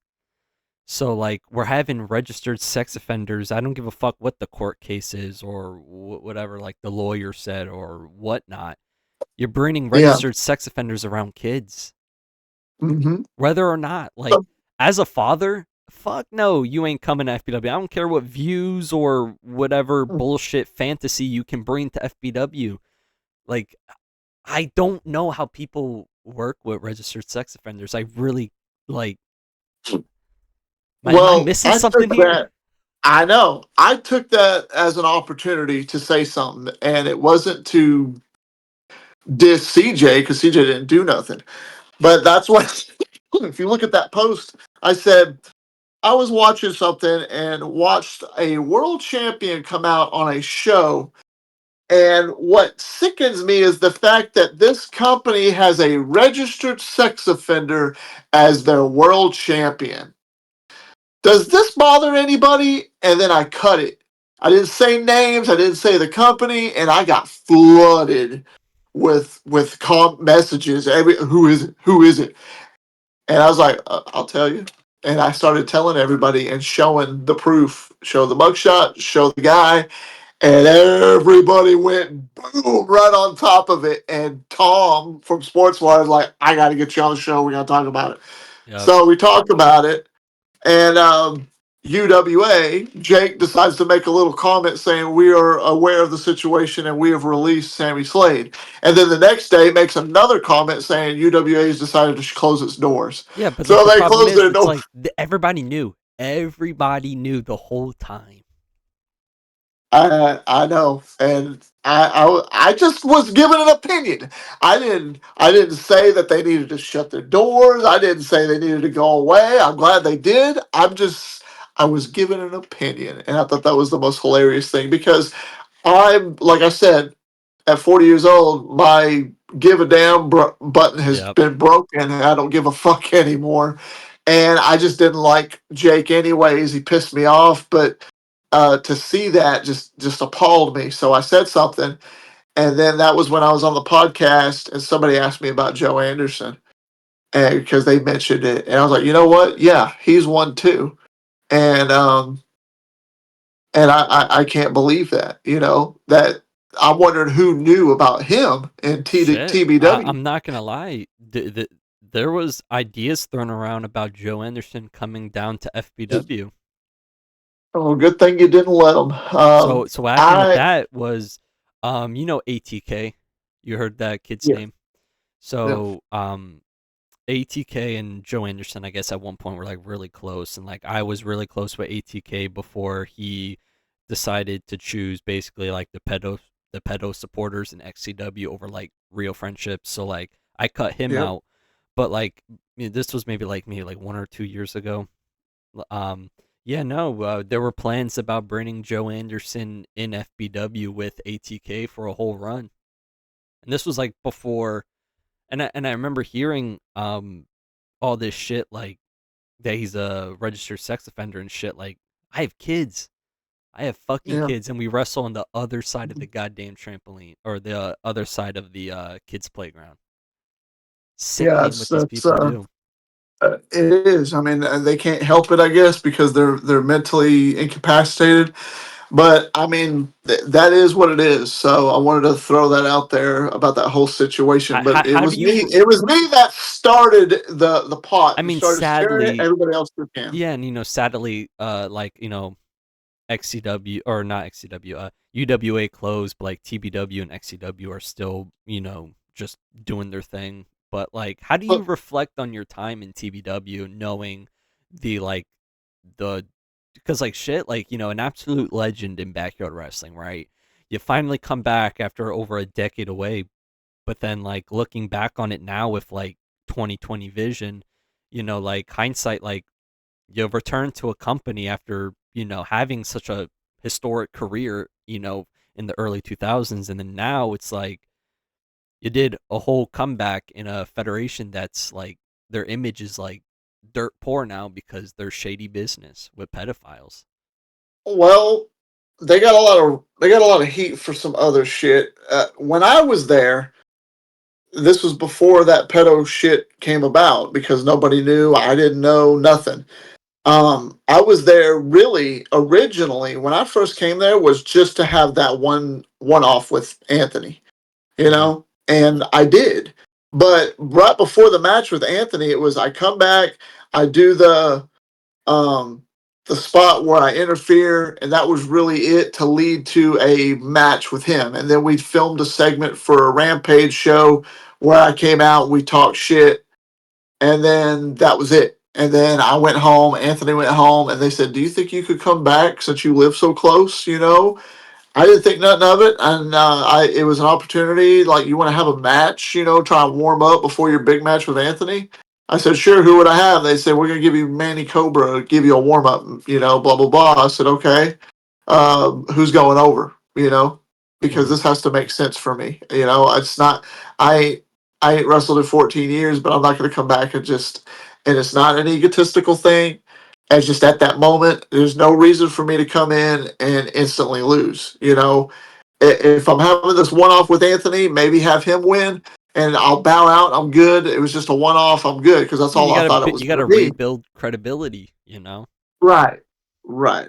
So like we're having registered sex offenders. I don't give a fuck what the court case is or whatever like the lawyer said or whatnot. You're bringing Yeah. registered sex offenders around kids, Hmm. whether or not like as a father. fuck no, you ain't coming to FBW. I don't care what views or whatever bullshit fantasy you can bring to FBW. Like, I don't know how people work with registered sex offenders. I really like. Am I Well, missing I took something here? that. I know. I took that as an opportunity to say something, and it wasn't to diss CJ because CJ didn't do nothing. But that's what, if you look at that post, I said, I was watching something and watched a world champion come out on a show. And what sickens me is the fact that this company has a registered sex offender as their world champion. Does this bother anybody? And then I cut it. I didn't say names. I didn't say the company, and I got flooded with messages. Who is it? Who is it? And I was like, I'll tell you. And I started telling everybody and showing the proof, show the mugshot, show the guy, and everybody went boom right on top of it. And Tom from Sportswire was like, I got to get you on the show. We got to talk about it. Yep. So we talked about it, and UWA, Jake decides to make a little comment saying, we are aware of the situation and we have released Sammy Slade. And then the next day makes another comment saying UWA has decided to close its doors. Yeah, but like So the they problem closed is, their it's doors. like everybody knew. Everybody knew the whole time. I know, and I just was giving an opinion. I didn't say that they needed to shut their doors. I didn't say they needed to go away. I'm glad they did. I was giving an opinion, and I thought that was the most hilarious thing because I'm like I said, at 40 years old, my give a damn button has Yep. been broken, and I don't give a fuck anymore. And I just didn't like Jake anyways. He pissed me off, but to see that just appalled me. So I said something, and then that was when I was on the podcast, and somebody asked me about Joe Anderson, and because they mentioned it, and I was like, you know what? Yeah, he's one too, and I can't believe that. That I'm wondering who knew about him in Shit. TBW. I'm not gonna lie. There was ideas thrown around about Joe Anderson coming down to FBW. Oh, good thing you didn't let him. So what happened with I that was, ATK. You heard that kid's Yeah, name. yeah, So ATK and Joe Anderson, I guess at one point were like really close, and like I was really close with ATK before he decided to choose basically like the pedo supporters in XCW over like real friendships. So like I cut him yeah. out, but like this was maybe like 1 or 2 years ago. Um, yeah, no, there were plans about bringing Joe Anderson in FBW with ATK for a whole run, and this was like before. And I remember hearing all this shit like that he's a registered sex offender and shit. Like I have kids. I have fucking Yeah. kids, and we wrestle on the other side of the goddamn trampoline or the other side of the kids' playground. Yeah, Sickening what these that's people do. it is. I mean, they can't help it, I guess, because they're mentally incapacitated. But I mean, that is what it is. So I wanted to throw that out there about that whole situation. But it How do was me. you? It was me that started the I pot and mean, started stirring it. sadly, Everybody else who can. yeah, and sadly, XCW or not XCW, UWA closed, but like TBW and XCW are still, just doing their thing. But like, how do you But reflect on your time in TBW, knowing the like the because like shit, like an absolute legend in backyard wrestling, right? You finally come back after over a decade away, but then like looking back on it now with like 2020 vision, like hindsight, like you return to a company after having such a historic career in the early 2000s, and then now it's like you did a whole comeback in a federation that's like their image is like dirt poor now because they're shady business with pedophiles. well, they got a lot of heat for some other shit. When I was there, this was before that pedo shit came about because nobody knew. I didn't know nothing. I was there really originally when I first came there was just to have that one off with Anthony, Mm-hmm. and I did. But right before the match with Anthony, it was I come back, I do um, the spot where I interfere, and that was really it to lead to a match with him. And then we filmed a segment for a Rampage show where I came out, we talked shit, and then that was it. And then I went home, Anthony went home, and they said, "Do you think you could come back since you live so close?" I didn't think nothing of it, and it was an opportunity. Like, you want to have a match, try and warm up before your big match with Anthony. I said, sure. Who would I have? They said, we're gonna give you Manny Cobra, give you a warm up, blah blah blah. I said, okay. Who's going over? Because Hmm. this has to make sense for me. It's not. I I ain't wrestled in 14 years, but I'm not gonna come back and just. And it's not an egotistical thing. It's just at that moment, there's no reason for me to come in and instantly lose. If I'm having this one off with Anthony, maybe have him win, and I'll bow out. I'm good. It was just a one off. I'm good because that's I mean, all I thought it was you going gotta to be. rebuild credibility. You know. Right. Right.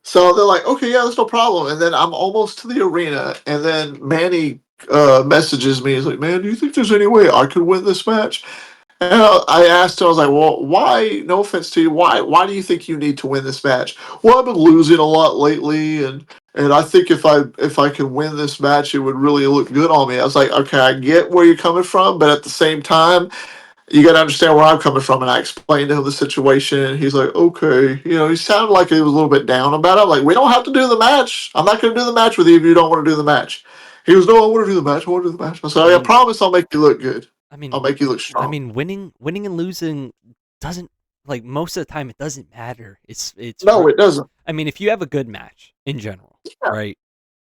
So they're like, okay, yeah, that's no problem. And then I'm almost to the arena, and then Manny messages me. He's like, man, do you think there's any way I could win this match? And I asked him, I was like, well, why, no offense to you, why do you think you need to win this match? Well, I've been losing a lot lately, and I think if I could win this match, it would really look good on me. I was like, okay, I get where you're coming from, but at the same time, you got to understand where I'm coming from. And I explained to him the situation. And he's like, okay. He sounded like he was a little bit down about it. I'm like, we don't have to do the match. I'm not going to do the match with you if you don't want to do the match. He goes, no, I want to do the match. I want to do the match. I said, I I mean, promise I'll make you look good. I mean, I'll make you look strong. winning and losing doesn't like most of the time it doesn't matter. No, it doesn't. I mean, if you have a good match in general, Yeah. right?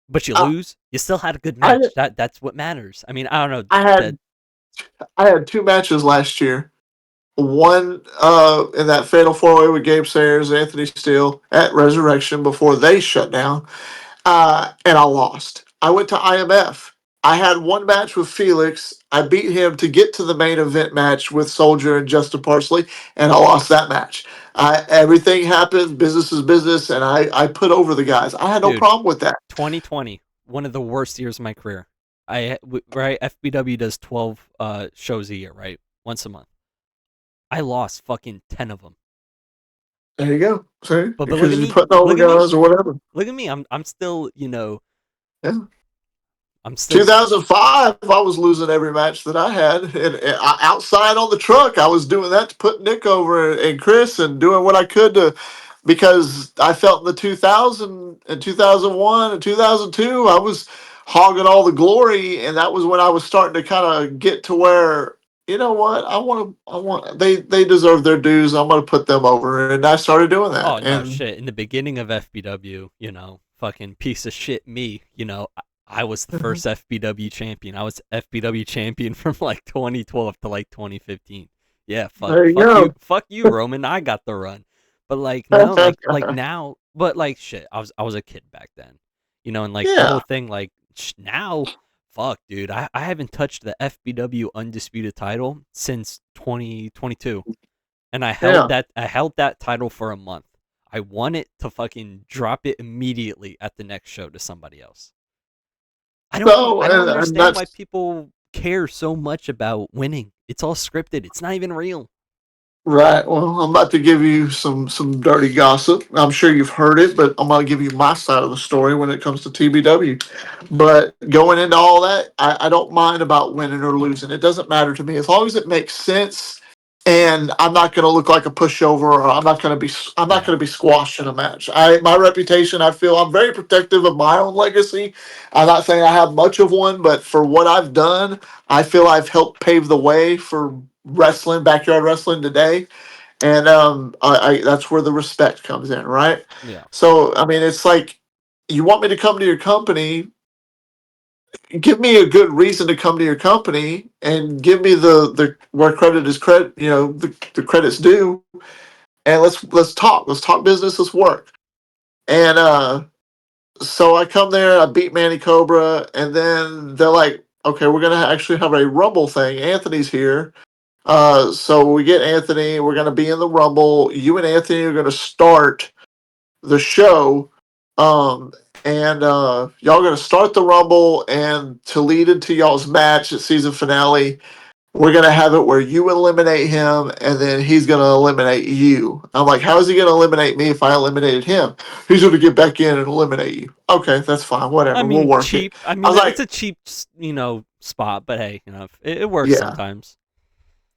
But you I, lose, you still had a good I, match. That's what matters. I mean, I don't know I that. had I had two matches last year. One in that fatal four way with Gabe Sayers, Anthony Steele at Resurrection before they shut down. And I lost. I went to IMF. I had one match with Felix. I beat him to get to the main event match with Soldier and Justin Parsley, and I lost that match. Everything happened. Business is business, and I put over the guys. I had no Dude, problem with that. 2020, one of the worst years of my career. Right, FBW does 12 shows a year, right? Once a month. I lost fucking 10 of them. There you go. See, But look because at you me. putting over Look at me. guys or whatever. Look at me. I'm still, Yeah. I'm still 2005, I was losing every match that I had, and outside on the truck, I was doing that to put Nick over and Chris, and doing what I could to, because I felt in the 2000 and 2001 and 2002, I was hogging all the glory, and that was when I was starting to kind of get to where, you know what, they deserve their dues. I'm going to put them over, and I started doing Oh that, no, and shit. In the beginning of FBW, fucking piece of shit me. I was the first FBW champion. I was FBW champion from like 2012 to like 2015. Yeah, there you go. fuck you, Roman. I got the run. But like no, like now, but like shit. I was a kid back then, and like the whole Yeah, thing, like now, fuck, dude. I haven't touched the FBW undisputed title since 2022, and yeah. I held that title for a month. I want it to fucking drop it immediately at the next show to somebody else. So, I don't and understand why that's people care so much about winning. It's all scripted. It's not even real. right. Well, I'm about to give you some dirty gossip. I'm sure you've heard it, but I'm going to give you my side of the story when it comes to TBW. But going into all that, I don't mind about winning or losing. It doesn't matter to me as long as it makes sense. And I'm not going to look like a pushover, or I'm not Yeah. going to be squashed in a match. My reputation, I feel I'm very protective of my own legacy. I'm not saying I have much of one, but for what I've done, I feel I've helped pave the way for wrestling, backyard wrestling today, and that's where the respect comes in, right? Yeah. So I mean, it's like, you want me to come to your company, give me a good reason to come to your company, and give me the where credit is credit, the credit's due, and let's talk business, let's work, and so I come there, I beat Manny Cobra, and then they're like, okay, we're gonna actually have a Rumble thing. Anthony's here. So we get Anthony. We're going to be in the Rumble. You and Anthony are going to start the show. Um, and y'all going to start the Rumble, and to lead into y'all's match at season finale, we're gonna have it where you eliminate him, and then he's gonna eliminate you. I'm like, how is he gonna eliminate me if I eliminated him? He's gonna get back in and eliminate you. Okay, that's fine. I Whatever. We'll mean, work it. cheap. I I mean, was it's like, a cheap, spot, but hey, it works yeah. sometimes.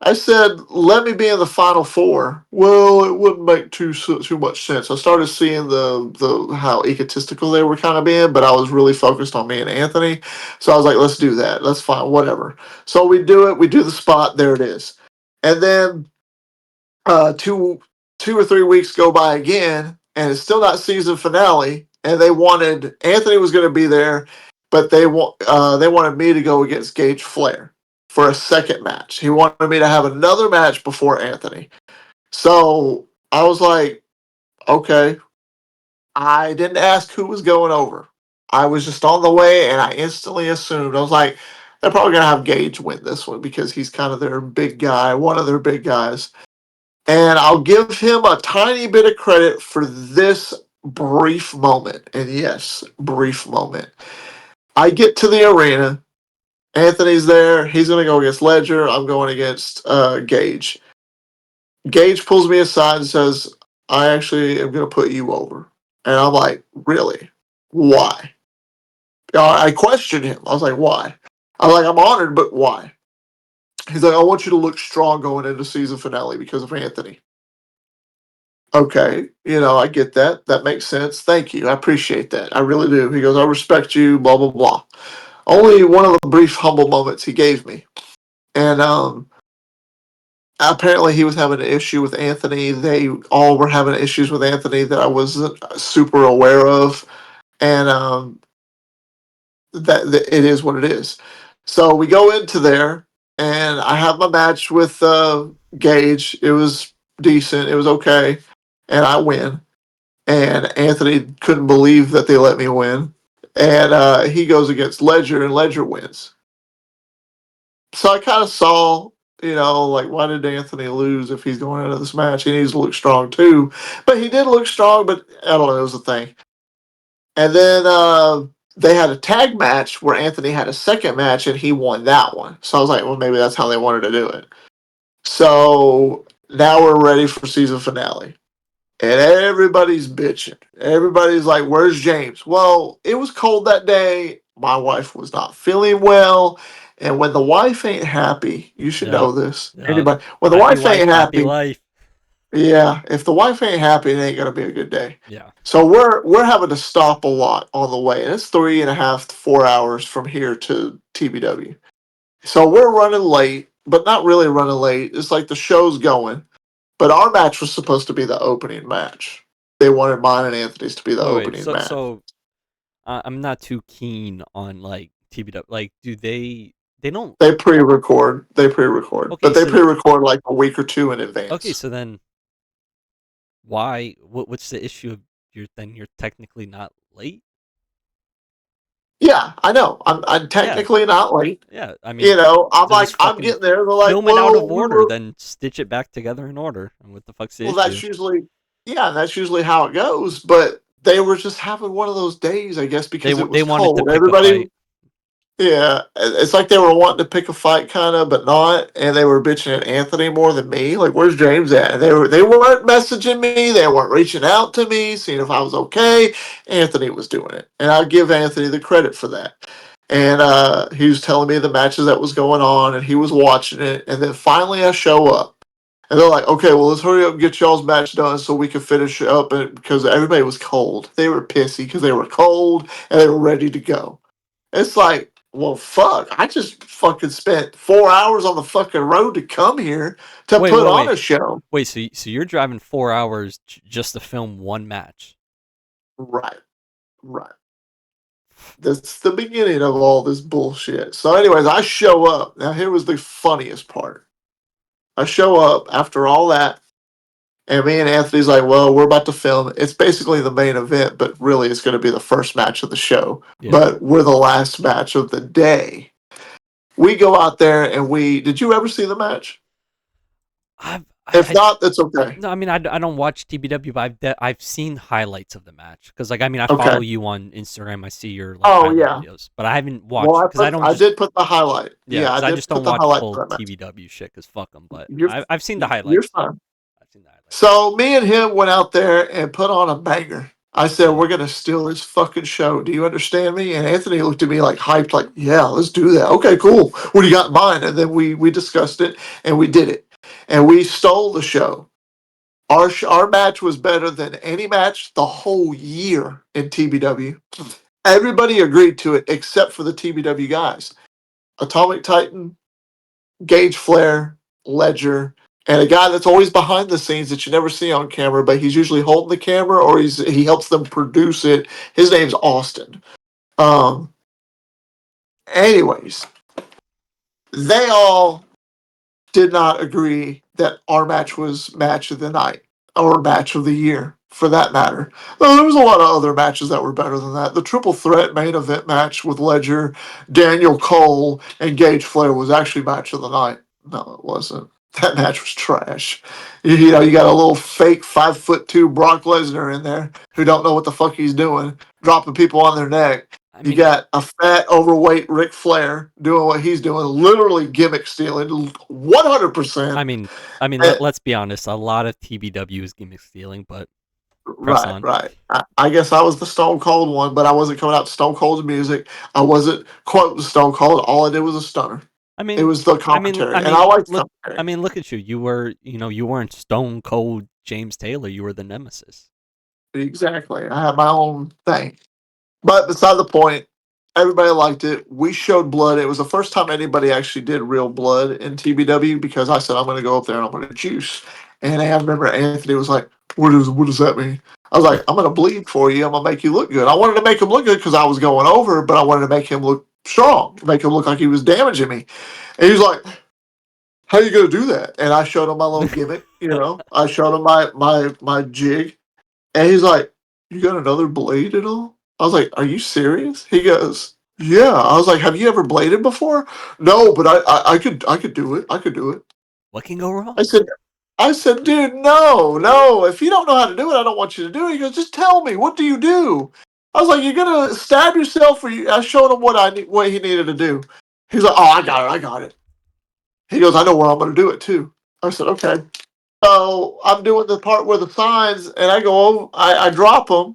I said, let me be in the final four. Well, it wouldn't make too much sense. I started seeing the how egotistical they were kind of being, but I was really focused on me and Anthony. So I was like, let's do that. That's fine, whatever. So we do it. We do the spot. There it is. And then two or 3 weeks go by again, and it's still not season finale. And they wanted Anthony was going to be there, but they wanted me to go against Gage Flair for a second match. He wanted me to have another match before Anthony. So I was like, okay. I didn't ask who was going over. I was just on the way, and I instantly assumed. I was like, they're probably going to have Gage win this one because he's kind of their big guy, one of their big guys. And I'll give him a tiny bit of credit for this brief moment. And yes, brief moment. I get to the arena. Anthony's there. He's going to go against Ledger. I'm going against Gage. Gage pulls me aside and says, I actually am going to put you over. And I'm like, really? Why? I questioned him. I was like, why? I'm like, I'm honored, but why? He's like, I want you to look strong going into season finale because of Anthony. Okay, I get that. That makes sense. Thank you. I appreciate that. I really do. He goes, I respect you, blah, blah, blah. Only one of the brief, humble moments he gave me. And apparently he was having an issue with Anthony. They all were having issues with Anthony that I wasn't super aware of. And that it is what it is. So we go into there, and I have my match with Gage. It was decent. It was okay. And I win. And Anthony couldn't believe that they let me win. And he goes against Ledger, and Ledger wins. So I kind of saw, like, why did Anthony lose if he's going into this match? He needs to look strong too. But he did look strong, but I don't know, it was a thing. And then they had a tag match where Anthony had a second match, and he won that one. So I was like, well, maybe that's how they wanted to do it. So now we're ready for season finale. And everybody's bitching. Everybody's like, where's James? Well, it was cold that day. My wife was not feeling well. And when the wife ain't happy, you should Yep. know this. Yep. Anybody, when the Happy wife wife, ain't happy happy, life. yeah, if the wife ain't happy, it ain't gonna be a good day. Yeah. So we're having to stop a lot on the way. And it's 3.5 to 4 hours from here to TBW. So we're running late, but not really running late. It's like the show's going. But our match was supposed to be the opening match. They wanted mine and Anthony's to be the Wait. opening So match. so I'm not too keen on like TBW. Like, do they? They don't. They pre-record. They pre-record, Okay. but they So pre-record like a week or two in okay. advance. So then, why? What's the issue? Of you're technically not late. Yeah, I know. I'm Yeah. technically not late. Yeah. I mean, I'm then like, just I'm fucking getting there. They're like, film it out of well, we order, were. then stitch it back together in order. And what the fuck's the Well, issue? that's usually, yeah, that's usually how it goes. But they were just having one of those days, I guess, because it They was wanted to cold. pick a Everybody, fight. yeah, it's like they were wanting to pick a fight, kind of, but not, and they were bitching at Anthony more than me. Like, where's James at? And they weren't messaging me, they weren't reaching out to me, seeing if I was okay. Anthony was doing it, and I give Anthony the credit for that. And he was telling me the matches that was going on, and he was watching it. And then finally, I show up, and they're like, "Okay, well, let's hurry up and get y'all's match done so we can finish up." And because everybody was cold, they were pissy because they were cold and they were ready to go. It's like, well, fuck. I just fucking spent 4 hours on the fucking road to come here to Wait, put wait, on wait, a show. wait. So you're driving 4 hours just to film one match? Right, right. That's the beginning of all this bullshit. So, anyways, I show up. Now, here was the funniest part. I show up after all that, and me and Anthony's like, well, we're about to film. It's basically the main event, but really it's going to be the first match of the show. Yeah. But we're the last match of the day. We go out there and did you ever see the match? If I not, that's okay. no, I mean I don't watch TBW, but I've seen highlights of the match because like I mean I Okay. follow you on Instagram. I see your like Oh highlight yeah. videos, but I haven't Well, watched because I don't I just did put the highlight. yeah Yeah, I because I did just put don't the watch highlight full for that match. TBW shit because fuck them. But You're I've seen the you're highlights. fine. I've seen the highlights. So me and him went out there and put on a banger. I said, Yeah. "We're gonna steal this fucking show. Do you understand me?" And Anthony looked at me like hyped, like, "Yeah, let's do that. Okay, cool. What do you got in mind?" And then we discussed it and we did it, and we stole the show. Our match was better than any match the whole year in TBW. Everybody agreed to it except for the TBW guys. Atomic Titan, Gage Flair, Ledger, and a guy that's always behind the scenes that you never see on camera, but he's usually holding the camera or he helps them produce it. His name's Austin. Um, anyways, they all did not agree that our match was match of the night or match of the year for that matter. Though there was a lot of other matches that were better than that. The triple threat main event match with Ledger, Daniel Cole, and Gage Flair was actually match of the night. No, it wasn't. That match was trash. You know, you got a little fake 5'2" Brock Lesnar in there who don't know what the fuck he's doing, dropping people on their neck. I You mean got a fat, overweight Ric Flair doing what he's doing, literally gimmick stealing, 100%. I mean I mean And, let's be honest. A lot of TBW is gimmick stealing, but press right, on. right. I guess I was the Stone Cold one, but I wasn't coming out to Stone Cold's music. I wasn't quoting Stone Cold. All I did was a stunner. I It mean, was the I commentary, and I mean, liked look, I commentary. mean, look at you. You were, you weren't Stone Cold James Taylor. You were the nemesis. Exactly. I had my own thing. But beside the point, everybody liked it. We showed blood. It was the first time anybody actually did real blood in TBW because I said I'm going to go up there and I'm going to juice. And I remember Anthony was like, what does that mean?" I was like, "I'm going to bleed for you. I'm going to make you look good." I wanted to make him look good because I was going over, but I wanted to make him look strong, make him look like he was damaging me. And he was like, "How are you going to do that?" And I showed him my little gimmick. You know, I showed him my jig. And he's like, "You got another blade at all?" I was like, "Are you serious?" He goes, "Yeah." I was like, "Have you ever bladed before?" "No, but I could do it. I could do it." What can go I wrong? said, "Dude, no, no. If you don't know how to do it, I don't want you to do it." He goes, "Just tell me. What do you do?" I was like, "You're gonna stab yourself?" Or I showed him what he needed to do. He's like, "Oh, I got it. I got it." He goes, "I know where I'm gonna do it too." I said, "Okay." So I'm doing the part where the signs, and I go over, I drop them.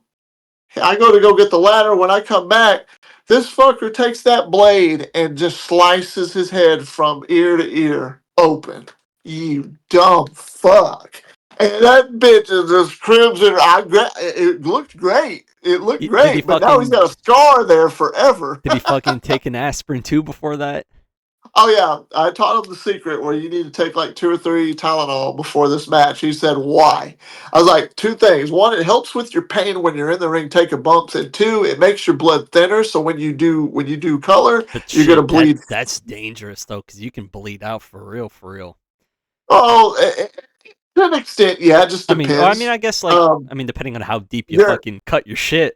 I go to go get the ladder. When I come back, this fucker takes that blade and just slices his head from ear to ear open. You dumb fuck. And that bitch is just crimson. It looked great. It looked Did he great, but now he's fucking got a scar there forever. did he fucking take an aspirin too before that? Oh yeah, I taught him the secret where you need to take like 2 or 3 Tylenol before this match. He said, "Why?" I was like, two things. One, it helps with your pain when you're in the ring taking bumps, and two, it makes your blood thinner. So when you do color, But you're gonna shit, bleed. that's dangerous though, because you can bleed out for real, for real. Oh, to an extent, yeah, it just I mean, depends. I guess like, Um, I mean, depending on how deep you there, fucking cut your shit.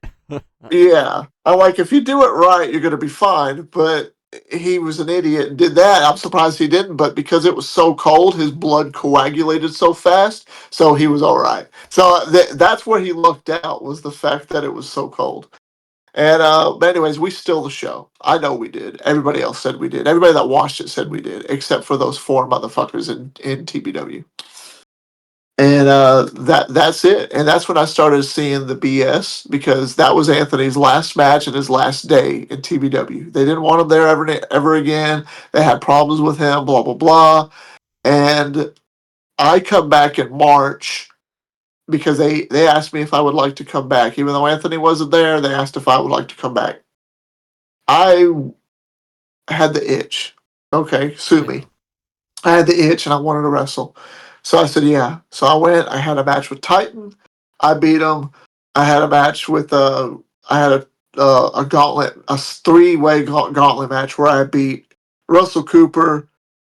yeah. I like if you do it right, you're gonna be fine. But he was an idiot and did that. I'm surprised he didn't, but because it was so cold, his blood coagulated so fast, so he was all right. So that's where he lucked out was the fact that it was so cold. And but anyways, we still the show. I know we did. Everybody else said we did. Everybody that watched it said we did, except for those 4 motherfuckers in TBW. And that's it. And that's when I started seeing the BS because that was Anthony's last match and his last day in TBW. They didn't want him there ever again. They had problems with him, blah blah blah. And I come back in March because they asked me if I would like to come back. Even though Anthony wasn't there, they asked if I would like to come back. I had the itch. Okay, sue Yeah. me. I had the itch and I wanted to wrestle. So I said, yeah. So I went. I had a match with Titan. I beat him. I had a match with I had a gauntlet, a 3-way gauntlet match where I beat Russell Cooper,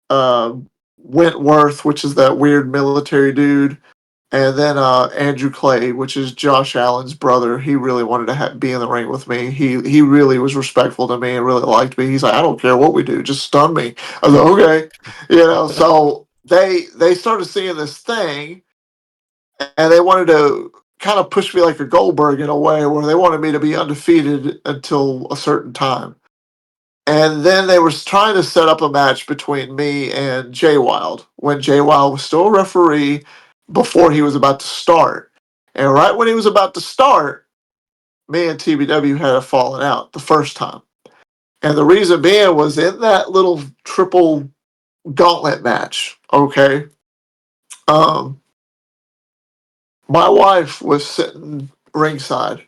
uh, Wentworth, which is that weird military dude, and then Andrew Clay, which is Josh Allen's brother. He really wanted to be in the ring with me. He really was respectful to me and really liked me. He's like, "I don't care what we do, just stun me." I was like, "Okay," you know. So they started seeing this thing, and they wanted to kind of push me like a Goldberg in a way, where they wanted me to be undefeated until a certain time. And then they were trying to set up a match between me and Jay Wild when Jay Wild was still a referee before he was about to start. And right when he was about to start, me and TBW had a falling out the first time. And the reason being was in that little triple gauntlet match, okay? Um, my wife was sitting ringside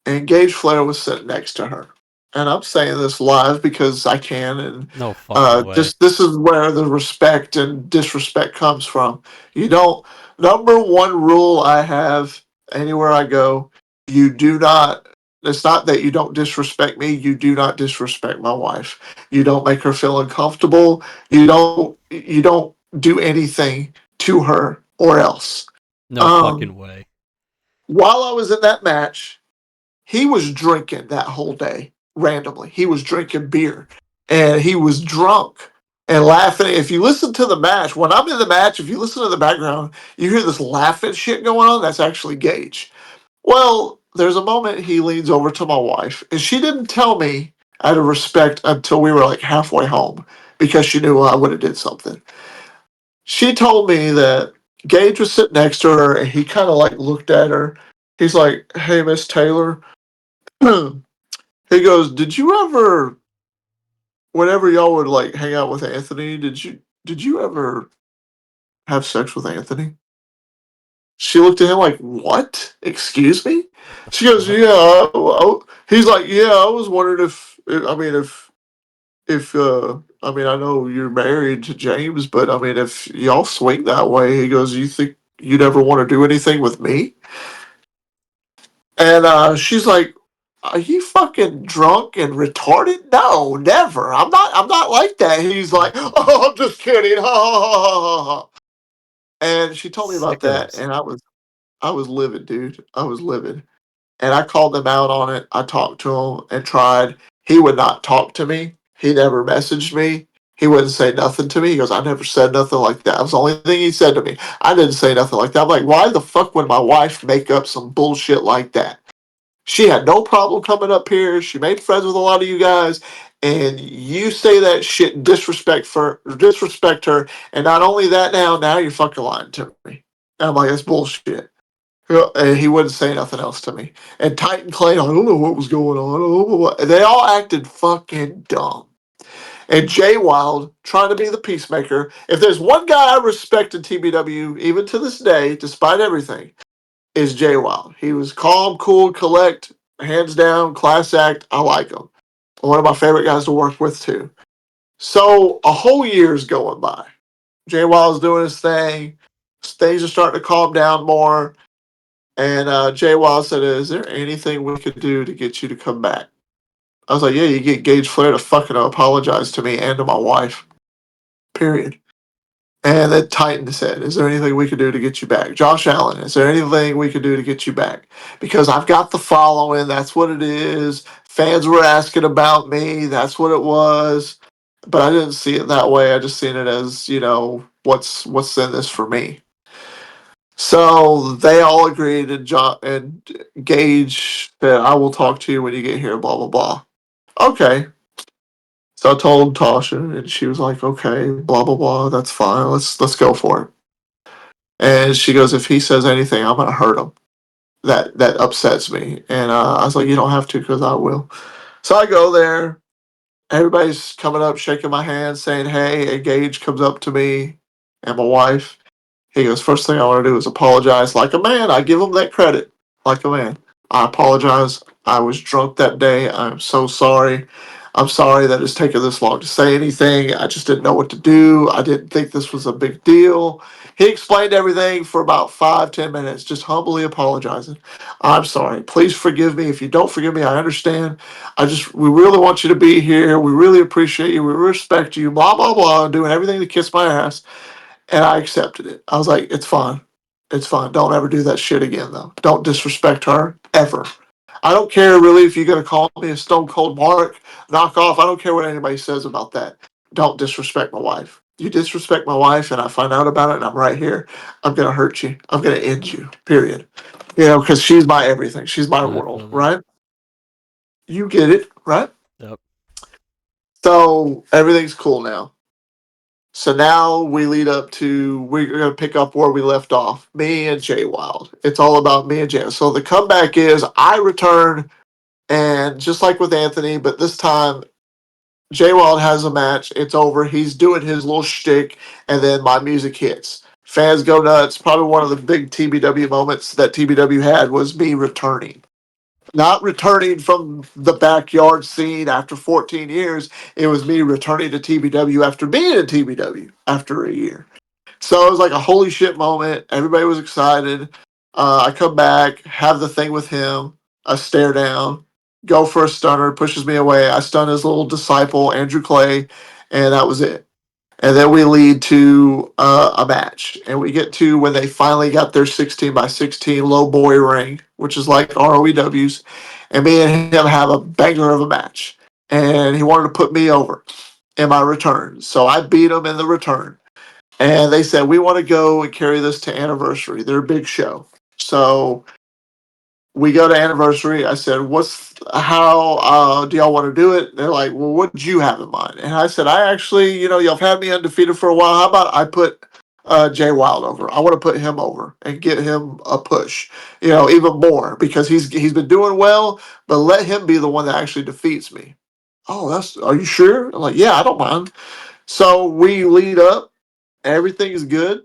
and Gage Flair was sitting next to her. And I'm saying this live because I can, and No fucking way. just this is where the respect and disrespect comes from. You don't. Number one rule I have anywhere I go: you do not. It's not that you don't disrespect me. You do not disrespect my wife. You don't make her feel uncomfortable. You don't. You don't do anything to her or else. No Um, fucking way. while I was in that match, he was drinking that whole day randomly. He was drinking beer and he was drunk and laughing. If you listen to the match, when I'm in the match, if you listen to the background, you hear this laughing shit going on. That's actually Gage. Well, there's a moment he leans over to my wife, and she didn't tell me out of respect until we were like halfway home because she knew I would have did something. She told me that Gage was sitting next to her and he kind of like looked at her. He's like, "Hey, Miss Taylor." He goes, "Did you ever, whenever y'all would like hang out with Anthony, did you ever have sex with Anthony?" She looked at him like, "What? Excuse me?" What the She goes, fuck? "Yeah." He's like, "Yeah, I was wondering I mean, if I mean, I know you're married to James, but I mean, if y'all swing that way," he goes, "You think you'd ever want to do anything with me?" And she's like, "Are you fucking drunk and retarded?" "No, never. I'm not like that." He's like, What the "Oh, I'm just kidding." Ha ha ha ha ha. And she told me about that, sickos? and I was livid, dude. I was livid. And I called them out on it. I talked to him and tried. He would not talk to me. He never messaged me. He wouldn't say nothing to me. He goes, "I never said nothing like that." That was the only thing he said to me. I didn't say nothing like that. I'm like, why the fuck would my wife make up some bullshit like that? She had no problem coming up here. She made friends with a lot of you guys, and you say that shit and disrespect her. And not only that, now you're fucking lying to me. And I'm like, that's bullshit. And he wouldn't say nothing else to me. And Titan Clay, I don't know what was going on. I don't know what. They all acted fucking dumb. And Jay Wild trying to be the peacemaker. If there's one guy I respect in TBW, even to this day, despite everything, is Jay Wild. He was calm, cool, collect, hands down, class act. I like him. One of my favorite guys to work with too. So a whole year's going by. Jay Wild's doing his thing. Things are starting to calm down more. And Jay Wild said, "Is there anything we could do to get you to come back?" I was like, "Yeah, you get Gage Flair to fucking apologize to me and to my wife. Period." And then Titan said, "Is there anything we could do to get you back?" Josh Allen, "Is there anything we could do to get you back?" Because I've got the following. That's what it is. Fans were asking about me. That's what it was. But I didn't see it that way. I just seen it as, what's in this for me. So they all agreed, and Gage said, "I will talk to you when you get here." Blah blah blah. Okay. So I told Tasha, and she was like, "Okay, blah blah blah. That's fine. Let's go for it." And she goes, "If he says anything, I'm gonna hurt him. That upsets me." And I was like, "You don't have to, because I will." So I go there. Everybody's coming up, shaking my hand, saying, "Hey." And Gage comes up to me and my wife. He goes, "First thing I want to do is apologize like a man." I give him that credit, like a man. "I apologize. I was drunk that day. I'm so sorry. I'm sorry that it's taken this long to say anything. I just didn't know what to do. I didn't think this was a big deal." He explained everything for about 5, 10 minutes, just humbly apologizing. "I'm sorry. Please forgive me. If you don't forgive me, I understand. We really want you to be here. We really appreciate you. We respect you." Blah, blah, blah, doing everything to kiss my ass. And I accepted it. I was like, "It's fine. It's fine. Don't ever do that shit again, though. Don't disrespect her, ever. I don't care really if you're going to call me a Stone Cold Mark, knock off. I don't care what anybody says about that. Don't disrespect my wife." You disrespect my wife and I find out about it and I'm right here, I'm going to hurt you. I'm going to end you, period. You know, because she's my everything. She's my I world, feel that. right? You get it, right? Yep. So everything's cool now. So now we lead up to we're gonna pick up where we left off. Me and Jay Wild. It's all about me and Jay. So the comeback is I return and just like with Anthony, but this time Jay Wild has a match. It's over. He's doing his little shtick, and then my music hits. Fans go nuts. Probably one of the big TBW moments that TBW had was me returning. Not returning from the backyard scene after 14 years. It was me returning to TBW after being in TBW after a year. So it was like a holy shit moment. Everybody was excited. I come back, have the thing with him, a stare down, go for a stunner, pushes me away. I stun his little disciple, Andrew Clay, and that was it. And then we lead to a match. And we get to when they finally got their 16 by 16 low boy ring, which is like ROEW's. And me and him have a banger of a match. And he wanted to put me over in my return. So I beat him in the return. And they said, we want to go and carry this to Anniversary, their big show. So we go to Anniversary. I said, how do y'all want to do it? They're like, well, what did you have in mind? And I said, I actually, y'all have had me undefeated for a while. How about I put Jay Wild over? I want to put him over and get him a push, even more because he's been doing well, but let him be the one that actually defeats me. Oh, are you sure? I'm like, yeah, I don't mind. So we lead up. Everything is good.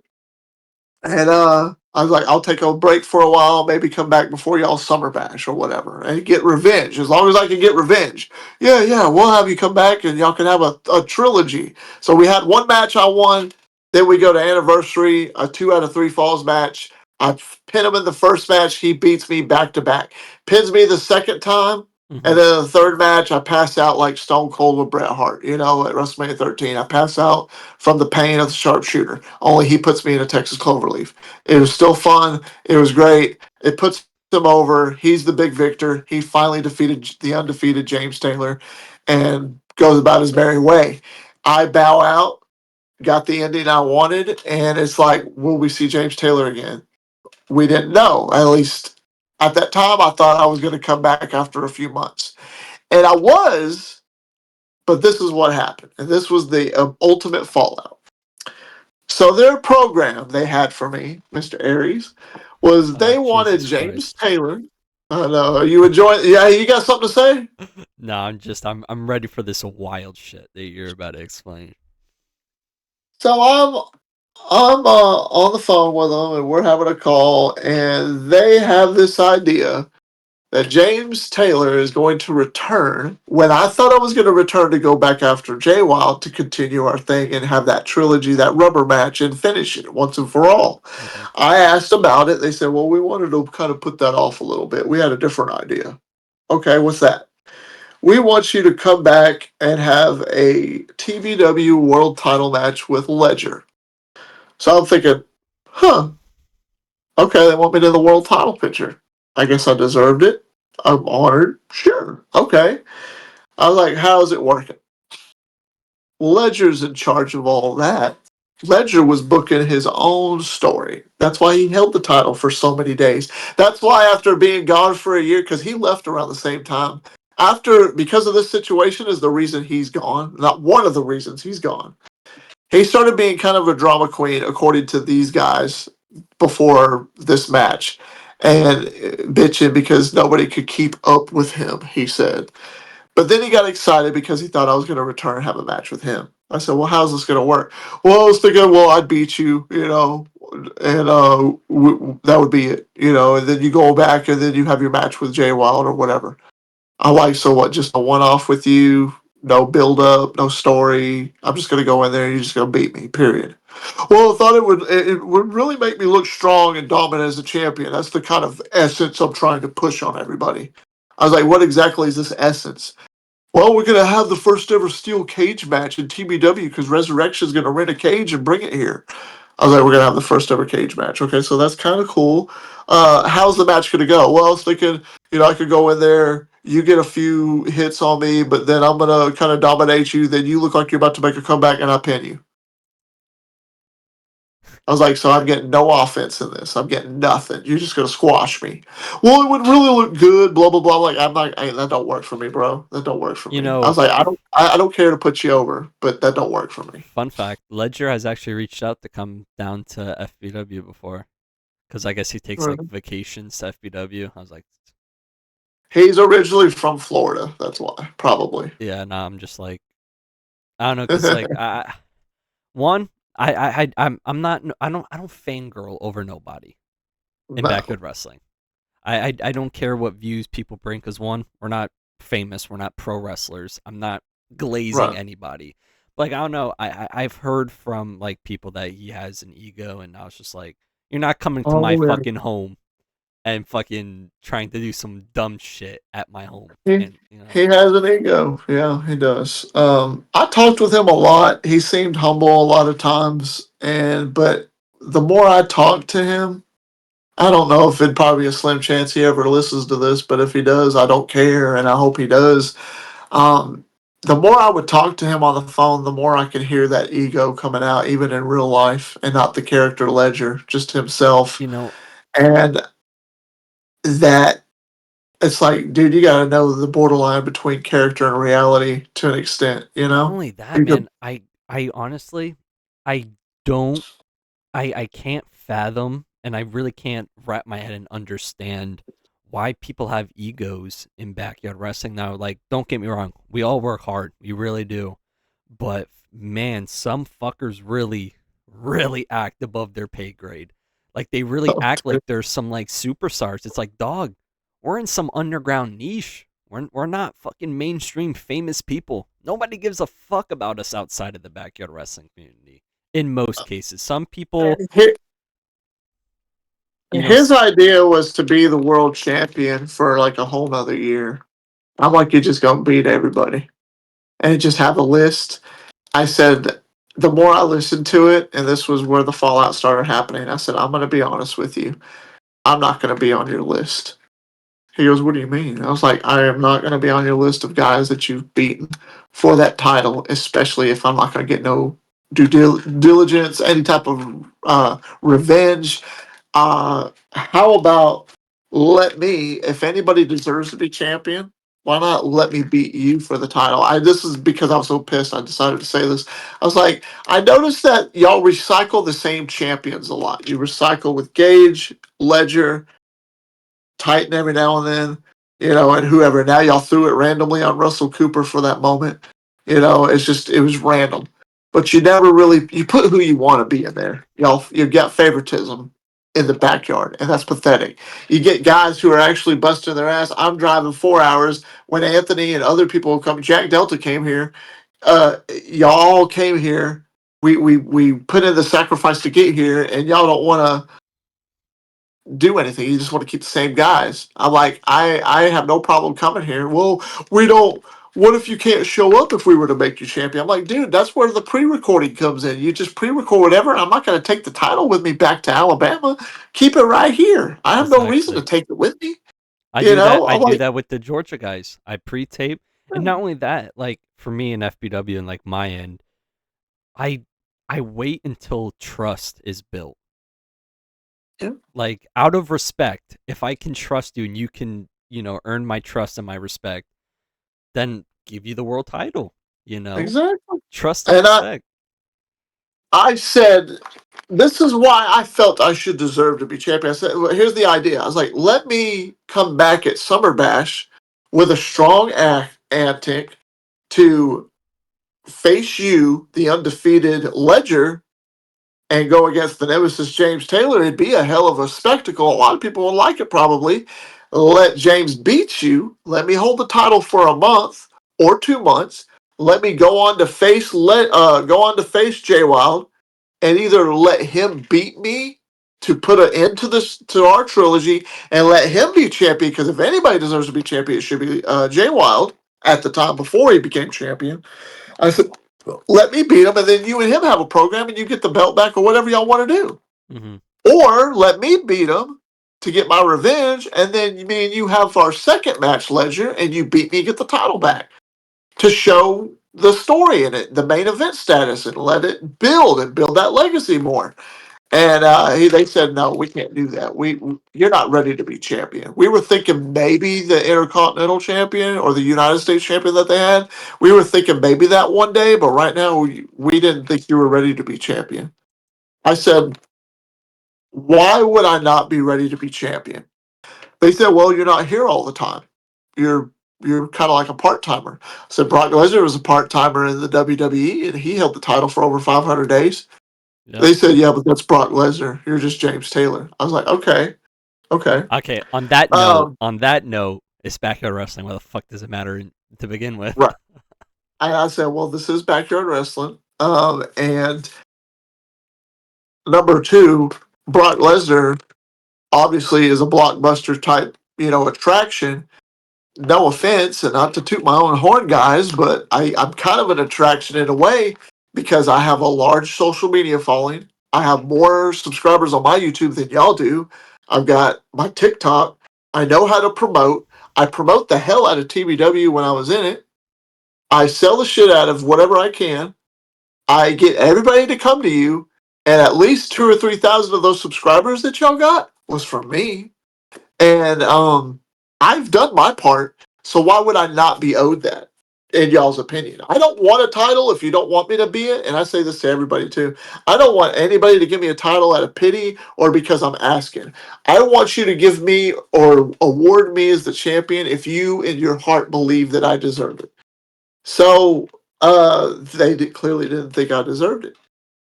And I was like, I'll take a break for a while, maybe come back before y'all summer bash or whatever, and get revenge. As long as I can get revenge. Yeah, yeah, we'll have you come back and y'all can have a trilogy. So we had one match I won. Then we go to Anniversary, a 2 out of 3 falls match. I pin him in the first match. He beats me back to back. Pins me the second time. Hmm. And then the third match, I pass out like Stone Cold with Bret Hart, at WrestleMania 13. I pass out from the pain of the sharpshooter. Only he puts me in a Texas Cloverleaf. It was still fun. It was great. It puts him over. He's the big victor. He finally defeated the undefeated James Taylor and goes about his merry way. I bow out, got the ending I wanted, and it's like, will we see James Taylor again? We didn't know. At least at that time, I thought I was going to come back after a few months. And I was, but this is what happened. And this was the ultimate fallout. So their program they had for me, Mr. Aries, was they wanted Jesus James Christ. Taylor. I know. Are you enjoying? Yeah, you got something to say? No, I'm ready for this wild shit that you're about to explain. So I'm on the phone with them, and we're having a call, and they have this idea that James Taylor is going to return when I thought I was going to return to go back after Jay Wild to continue our thing and have that trilogy, that rubber match, and finish it once and for all. Hmm. I asked about it. They said, well, we wanted to kind of put that off a little bit. We had a different idea. Okay, what's that? We want you to come back and have a TBW world title match with Ledger. So I'm thinking, huh, okay, they want me to the world title picture. I guess I deserved it. I'm honored. Sure. Okay. I was like, how's it working? Ledger's in charge of all that. Ledger was booking his own story. That's why he held the title for so many days. That's why after being gone for a year, because he left around the same time. Because of this situation, is the reason he's gone. Not one of the reasons he's gone. He started being kind of a drama queen, according to these guys, before this match, and bitching because nobody could keep up with him. He said. But then he got excited because he thought I was going to return and have a match with him. I said, well, how's this going to work? Well, I was thinking, well, I'd beat you, and that would be it, and then you go back and then you have your match with Jay Wild or whatever. I like, so what, just a one off with you, no build up, no story. I'm just going to go in there and you're just going to beat me, period. Well, I thought it would really make me look strong and dominant as a champion. That's the kind of essence I'm trying to push on everybody. I was like, what exactly is this essence? Well, we're gonna have the first ever steel cage match in TBW because Resurrection's gonna rent a cage and bring it here. I was like, we're gonna have the first ever cage match. Okay, so that's kind of cool. How's the match gonna go? Well, I was thinking, I could go in there, you get a few hits on me, but then I'm gonna kind of dominate you. Then you look like you're about to make a comeback, and I pin you. I was like, so I'm getting no offense in this. I'm getting nothing. You're just gonna squash me. Well, it would really look good. Blah blah blah. Like I'm not. That don't work for me, bro. That don't work for You me. I know, was like, I don't care to put you over, but that don't work for me. fun fact: Ledger has actually reached out to come down to FBW before, because I guess he takes like Right. vacations to FBW. I was like, He's originally from Florida. That's why, probably. yeah, nah. I'm just like, I don't know, cause like one, I'm not, I don't fangirl over nobody in No. backyard wrestling. I don't care what views people bring, because one, we're not famous, we're not pro wrestlers. I'm not glazing Right. anybody. Like, I don't know. I've heard from like people that he has an ego, and I was just like, you're not coming to my Oh yeah. fucking home and fucking trying to do some dumb shit at my home. He And he has an ego. Yeah, he does. I talked with him a lot. He seemed humble a lot of times, and but the more I talked to him, I don't know if it'd probably be a slim chance he ever listens to this, but if he does, I don't care, and I hope he does. Um, the more I would talk to him on the phone, the more I could hear that ego coming out, even in real life, and not the character Ledger, just himself. you know, And that it's like, dude, you got to know the borderline between character and reality to an extent, you not know? only that, You could- man. I honestly, I don't I can't fathom, and I really can't wrap my head and understand why people have egos in backyard wrestling. Now, like, don't get me wrong, we all work hard, we really do, but man, some fuckers really, really act above their pay grade. Like, they really act like there's some like superstars. It's like, dog, we're in some underground niche. We're not fucking mainstream famous people. Nobody gives a fuck about us outside of the backyard wrestling community in most cases. Some people, Hi- you know, His idea was to be the world champion for like a whole nother year. I'm like, you're just going to beat everybody and just have a list. I said, the more I listened to it, and this was where the fallout started happening, I said, I'm going to be honest with you. I'm not going to be on your list. He goes, what do you mean? I was like, I am not going to be on your list of guys that you've beaten for that title, especially if I'm not going to get no diligence, any type of revenge. How about let me, if anybody deserves to be champion, why not let me beat you for the title? This is because I was so pissed. I decided to say this. I was like, I noticed that y'all recycle the same champions a lot. You recycle with Gage, Ledger, Titan every now and then, and whoever. Now y'all threw it randomly on Russell Cooper for that moment. It's just it was random. But you never really you put who you want to be in there. You got favoritism in the backyard, and that's pathetic. You get guys who are actually busting their ass. I'm driving 4 hours when Anthony and other people come. Jack Delta came here. Y'all came here. We put in the sacrifice to get here, and y'all don't want to do anything. You just want to keep the same guys. I'm like, I have no problem coming here. Well, we don't. What if you can't show up if we were to make you champion? I'm like, dude, that's where the pre-recording comes in. You just pre-record whatever. And I'm not going to take the title with me back to Alabama. Keep it right here. I have no reason to exactly. take it with me. I do that. I I'm do like, that with the Georgia guys. I pre-tape, and not only that, like for me in FBW and like my end, I I wait until trust is built. yeah, Like, out of respect, if I can trust you and you can, earn my trust and my respect, then give you the world title. You know, exactly. trust and And respect. I said, this is why I felt I should deserve to be champion. I said, well, here's the idea. I was like, let me come back at Summer Bash with a strong antic to face you, the undefeated Ledger, and go against the nemesis James Taylor. It'd be a hell of a spectacle. A lot of people would like it probably. Let James beat you. Let me hold the title for a month or 2 months. Let me go on to face Jay Wild and either let him beat me to put an end to this to our trilogy and let him be champion. Because if anybody deserves to be champion, it should be Jay Wild at the time before he became champion. I said, let me beat him, and then you and him have a program, and you get the belt back or whatever y'all want to do. Hmm. Or let me beat him to get my revenge, and then me and you have our second match, Ledger, and you beat me, get the title back to show the story in it, the main event status, and let it build and build that legacy more. And they said, no, we can't do that. You're not ready to be champion. We were thinking maybe the Intercontinental Champion or the United States Champion that they had. We were thinking maybe that one day, but right now we didn't think you were ready to be champion. I said, why would I not be ready to be champion? They said, well, you're not here all the time. You're you're kind of like a part timer. So Brock Lesnar was a part timer in the WWE, and he held the title for over 500 days. Yep. They said, yeah, but that's Brock Lesnar. You're just James Taylor. I was like, okay, okay. Okay. Um, On that note, it's backyard wrestling. What the fuck does it matter to begin with? right. I said, well, this is backyard wrestling. And number two, Brock Lesnar obviously is a blockbuster type, attraction. No offense, and not to toot my own horn, guys, but I'm kind of an attraction in a way because I have a large social media following. I have more subscribers on my YouTube than y'all do. I've got my TikTok. I know how to promote. I promote the hell out of TBW when I was in it. I sell the shit out of whatever I can. I get everybody to come to you, and at least 2 or 3 thousand of those subscribers that y'all got was from me. And I've done my part, so why would I not be owed that? In y'all's opinion, I don't want a title if you don't want me to be it. And I say this to everybody too. I don't want anybody to give me a title out of pity or because I'm asking. I want you to give me or award me as the champion if you in your heart believe that I deserve it. So clearly didn't think I deserved it.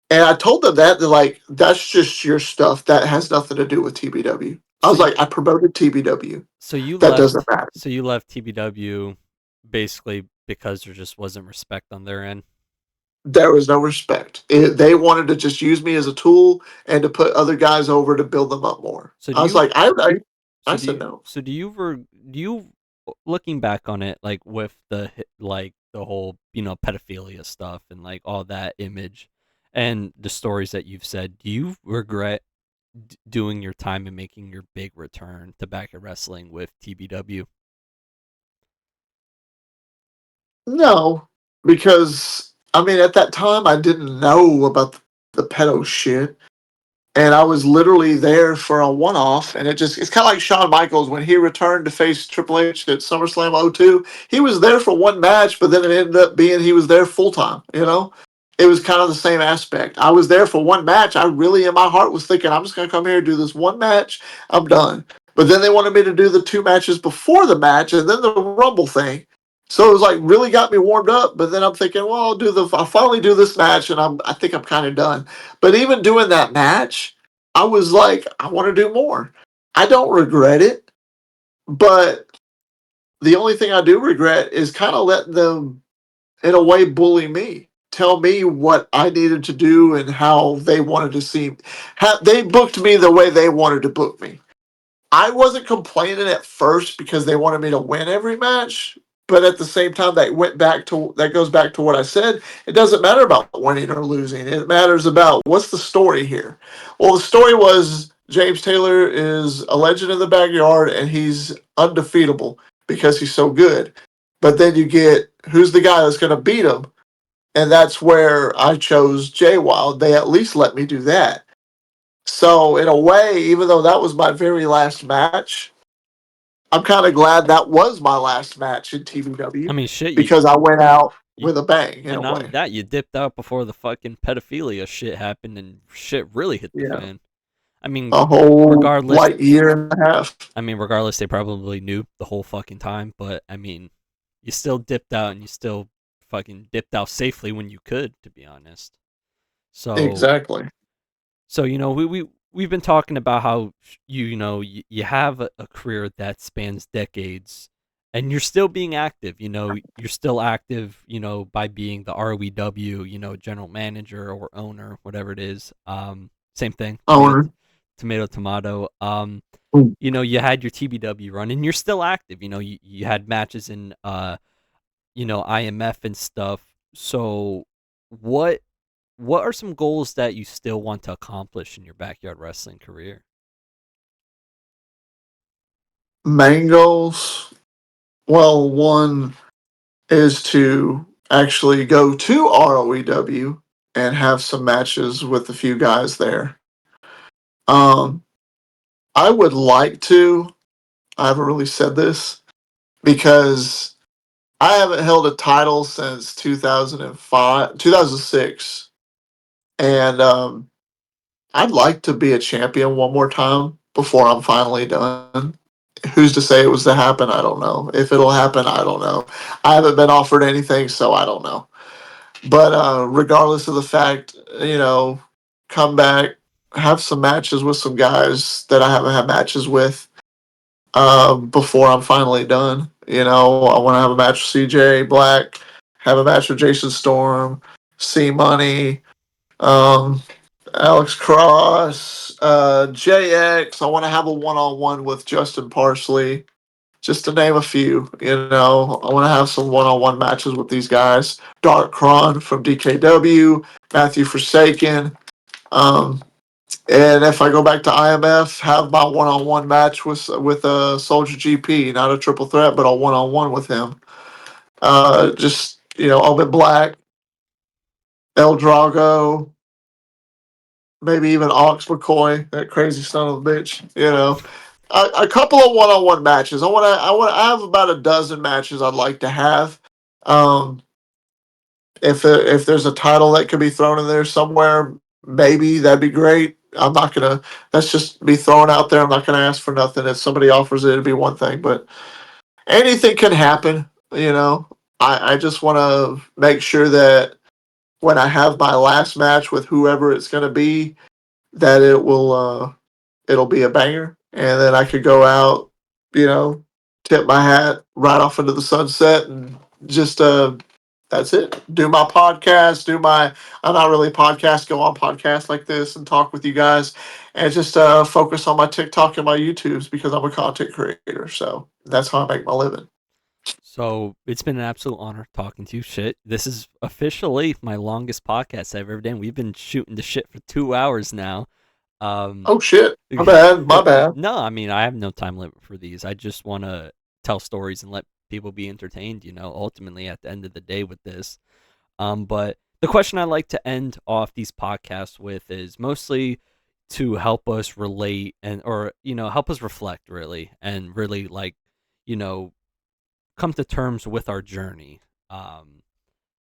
And I told them that they're like, that's just your stuff. That has nothing to do with TBW. I So was you, like, I promoted TBW. so you That doesn't left. matter. So you left TBW basically because there just wasn't respect on their end. There was no respect. They wanted to just use me as a tool and to put other guys over to build them up more. So do I was you like, I said no. do you do you looking back on it like with like the whole pedophilia stuff and like all that image and the stories that you've said, do you regret doing your time and making your big return to back at wrestling with TBW? No, because I mean, at that time, I didn't know about the pedo shit. And I was literally there for a one off. And it's kind of like Shawn Michaels when he returned to face Triple H at SummerSlam '02. He was there for one match, but then it ended up being he was there full time, It was kind of the same aspect. I was there for one match. I really, in my heart, was thinking, I'm just going to come here and do this one match. I'm done. But then they wanted me to do the 2 matches before the match and then the Rumble thing. So it was like really got me warmed up. But then I'm thinking, well, I'll finally do this match and I think I'm kind of done. But even doing that match, I was like, I want to do more. I don't regret it, but the only thing I do regret is kind of letting them, in a way, bully me, tell me what I needed to do and how they wanted to see. How they booked me the way they wanted to book me. I wasn't complaining at first because they wanted me to win every match, but at the same time, that goes back to what I said. It doesn't matter about winning or losing. It matters about what's the story here. Well, the story was James Taylor is a legend in the backyard and he's undefeatable because he's so good. But then you get who's the guy that's going to beat him, and that's where I chose Jay Wild. They at least let me do that. So in a way, even though that was my very last match, I'm kind of glad that was my last match in I TVW mean, shit, because I went out you with a bang in and a not only way. that, you dipped out before the fucking pedophilia shit happened and shit really hit the Yeah, fan. I mean, a whole regardless, like year and a half. regardless, they probably knew the whole fucking time, but I mean, you still dipped out and you still fucking dipped out safely when you could, to be honest. So, Exactly. we've been talking about how you have a career that spans decades and you're still being active. You're still active, by being the ROEW, general manager or owner, whatever it is. Same thing, Owner. tomato. You had your TBW run and you're still active. You had matches in IMF and stuff. So what what are some goals that you still want to accomplish in your backyard wrestling career? Mangoes. Well, one is to actually go to ROEW and have some matches with a few guys there. Um, I would like to. I haven't really said this because I haven't held a title since 2005, 2006, and I'd like to be a champion one more time before I'm finally done. Who's to say it was to happen? I don't know. If it'll happen, I don't know. I haven't been offered anything, so I don't know. But regardless of the fact, come back, have some matches with some guys that I haven't had matches with before I'm finally done. I want to have a match with CJ Black, have a match with Jason Storm, C Money, um, Alex Cross, JX. I want to have a one-on-one with Justin Parsley, just to name a few. I want to have some one-on-one matches with these guys. Dark Cron from DKW, Matthew Forsaken. Um, and if I go back to IMF, have my one-on-one match with Soldier GP, not a triple threat, but a one-on-one with him. Just Omen Black, El Drago, maybe even Ox McCoy, that crazy son of a bitch. A couple of one-on-one matches. I have about a dozen matches I'd like to have. Um, if there's a title that could be thrown in there somewhere, maybe that'd be great. I'm not gonna. That's just be thrown out there. I'm not gonna ask for nothing. If somebody offers it, it'd be one thing. But anything can happen. I just want to make sure that when I have my last match with whoever it's gonna be, that it'll be a banger, and then I could go out, you know, tip my hat, right off into the sunset, and just that's it. Do my podcast. I'm not really a podcast. Go on podcasts like this and talk with you guys, and just focus on my TikTok and my YouTubes because I'm a content creator. So that's how I make my living. So it's been an absolute honor talking to you. Shit, this is officially my longest podcast I've ever done. We've been shooting the shit for 2 hours now. Um, Oh shit! My bad. My bad. no, I mean I have no time limit for these. I just want to tell stories and let people be entertained. Ultimately at the end of the day with this. But the question I like to end off these podcasts with is mostly to help us relate and or help us reflect really and really you know come to terms with our journey. Um,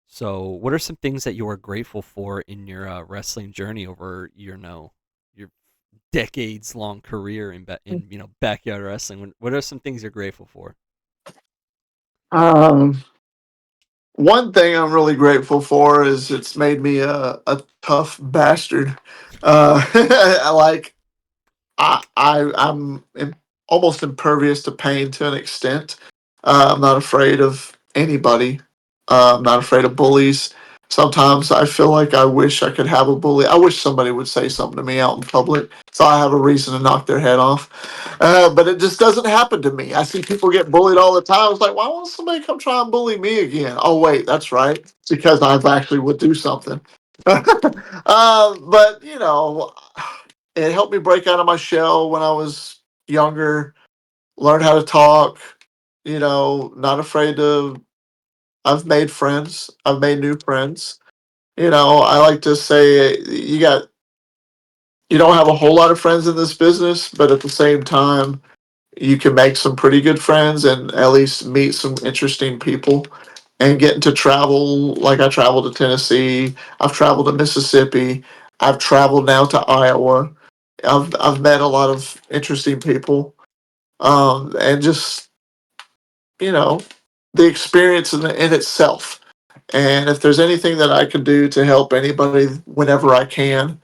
so, what are some things that you are grateful for in your wrestling journey over your decades long career in backyard wrestling? What are some things you're grateful for? Um, One thing I'm really grateful for is it's made me a tough bastard. I like I'm almost impervious to pain to an extent. I'm not afraid of anybody. I'm not afraid of bullies. Sometimes I feel like I wish I could have a bully. I wish somebody would say something to me out in public so I have a reason to knock their head off. But it just doesn't happen to me. I see people get bullied all the time. I was like, why won't somebody come try and bully me again? Oh, wait, that's right. It's because I actually would do something. But, it helped me break out of my shell when I was younger, learn how to talk, not afraid to. I've made friends, I've made new friends. I like to say you don't have a whole lot of friends in this business, but at the same time, you can make some pretty good friends and at least meet some interesting people and getting to travel. Like I traveled to Tennessee, I've traveled to Mississippi, I've traveled now to Iowa. I've met a lot of interesting people, and just you know the experience in itself. And if there's anything that I can do to help anybody whenever I can,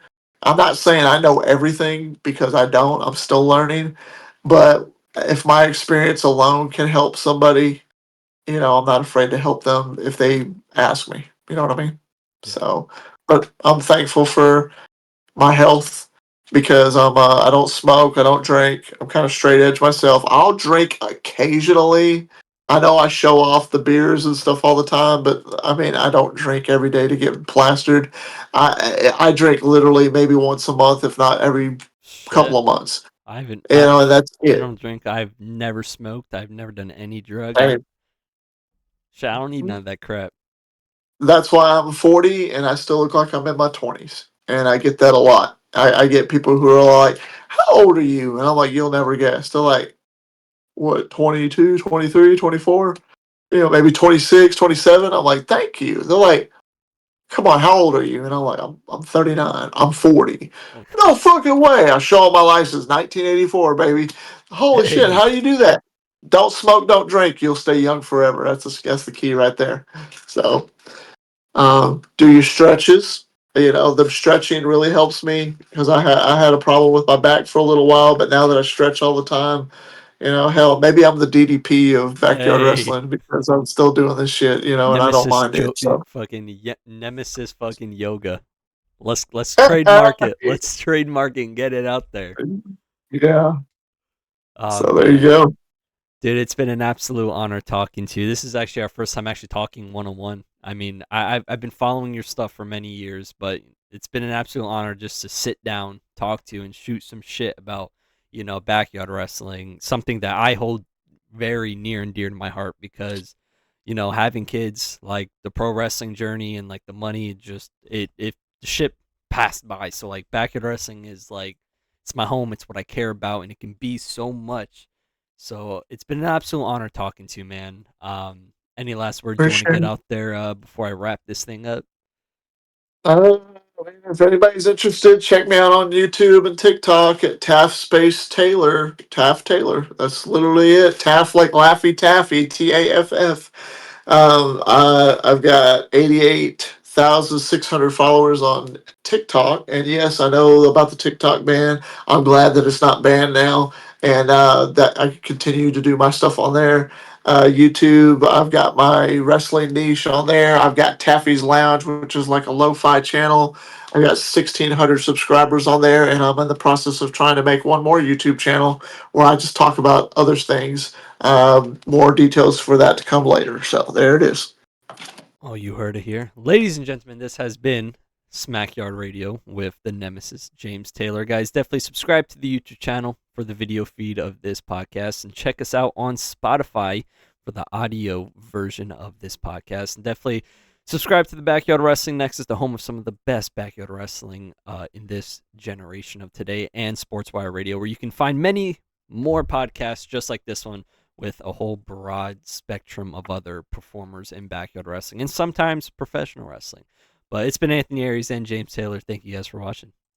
I'm not saying I know everything because I don't. I'm still learning, but if my experience alone can help somebody, I'm not afraid to help them if they ask me. You know what I mean? Yeah. So, but I'm thankful for my health because I don't smoke, I don't drink. I'm kind of straight edge myself. I'll drink occasionally. I know I show off the beers and stuff all the time, but I mean I don't drink every day to get plastered. I drink literally maybe once a month, if not every couple Shit. of months. I haven't. And that's I it. don't drink. I've never smoked. I've never done any drugs. And Shit, I don't need none of that crap. that's why I'm 40 and I still look like I'm in my 20s, and I get that a lot. I get people who are like, "How old are you?" And I'm like, "You'll never guess." They're like, "What, 22, 23, 24? Maybe 26, 27." I'm like, "Thank you." They're like, "Come on, how old are you?" And I'm like, I'm 39. I'm 40. No fucking way. I show them my license, 1984, baby. Holy shit, Hey, how do you do that? Don't smoke, don't drink. You'll stay young forever. That's the key right there. So, do your stretches. The stretching really helps me because I had a problem with my back for a little while, but now that I stretch all the time, hell, maybe I'm the DDP of backyard hey, wrestling because I'm still doing this shit, and I don't mind it. So, Nemesis fucking yoga. Let's trademark it. Let's trademark it and get it out there. yeah. Oh So there you man. go. Dude, it's been an absolute honor talking to you. This is actually our first time actually talking one on one. I mean, I've been following your stuff for many years, but it's been an absolute honor just to sit down, talk to you, and shoot some shit about backyard wrestling. Something that I hold very near and dear to my heart because having kids, like the pro wrestling journey and like the money, just it the ship passed by. So like backyard wrestling is like it's my home. It's what I care about, and it can be so much. So it's been an absolute honor talking to you, man. Any last words For you want to get sure. out there before I wrap this thing up? Uh, if anybody's interested, check me out on YouTube and TikTok at Taff Space Taylor. Taff Taylor. That's literally it. Taff like Laffy Taffy. TAFF. I've got 88,600 followers on TikTok, and yes, I know about the TikTok ban. I'm glad that it's not banned now, and that I can continue to do my stuff on there. YouTube, I've got my wrestling niche on there. I've got Taffy's Lounge, which is like a lo-fi channel. I got 1,600 subscribers on there, and I'm in the process of trying to make one more YouTube channel where I just talk about other things. More details for that to come later. So there it is. Oh, you heard it here. Ladies and gentlemen, this has been SmackYard Radio with the Nemesis, James Taylor. Guys, definitely subscribe to the YouTube channel for the video feed of this podcast and check us out on Spotify for the audio version of this podcast. And definitely subscribe to the Backyard Wrestling Nexus, the home of some of the best backyard wrestling in this generation of today, and SportsWire Radio, where you can find many more podcasts just like this one with a whole broad spectrum of other performers in backyard wrestling and sometimes professional wrestling. But it's been Anthony Aries and James Taylor. Thank you guys for watching.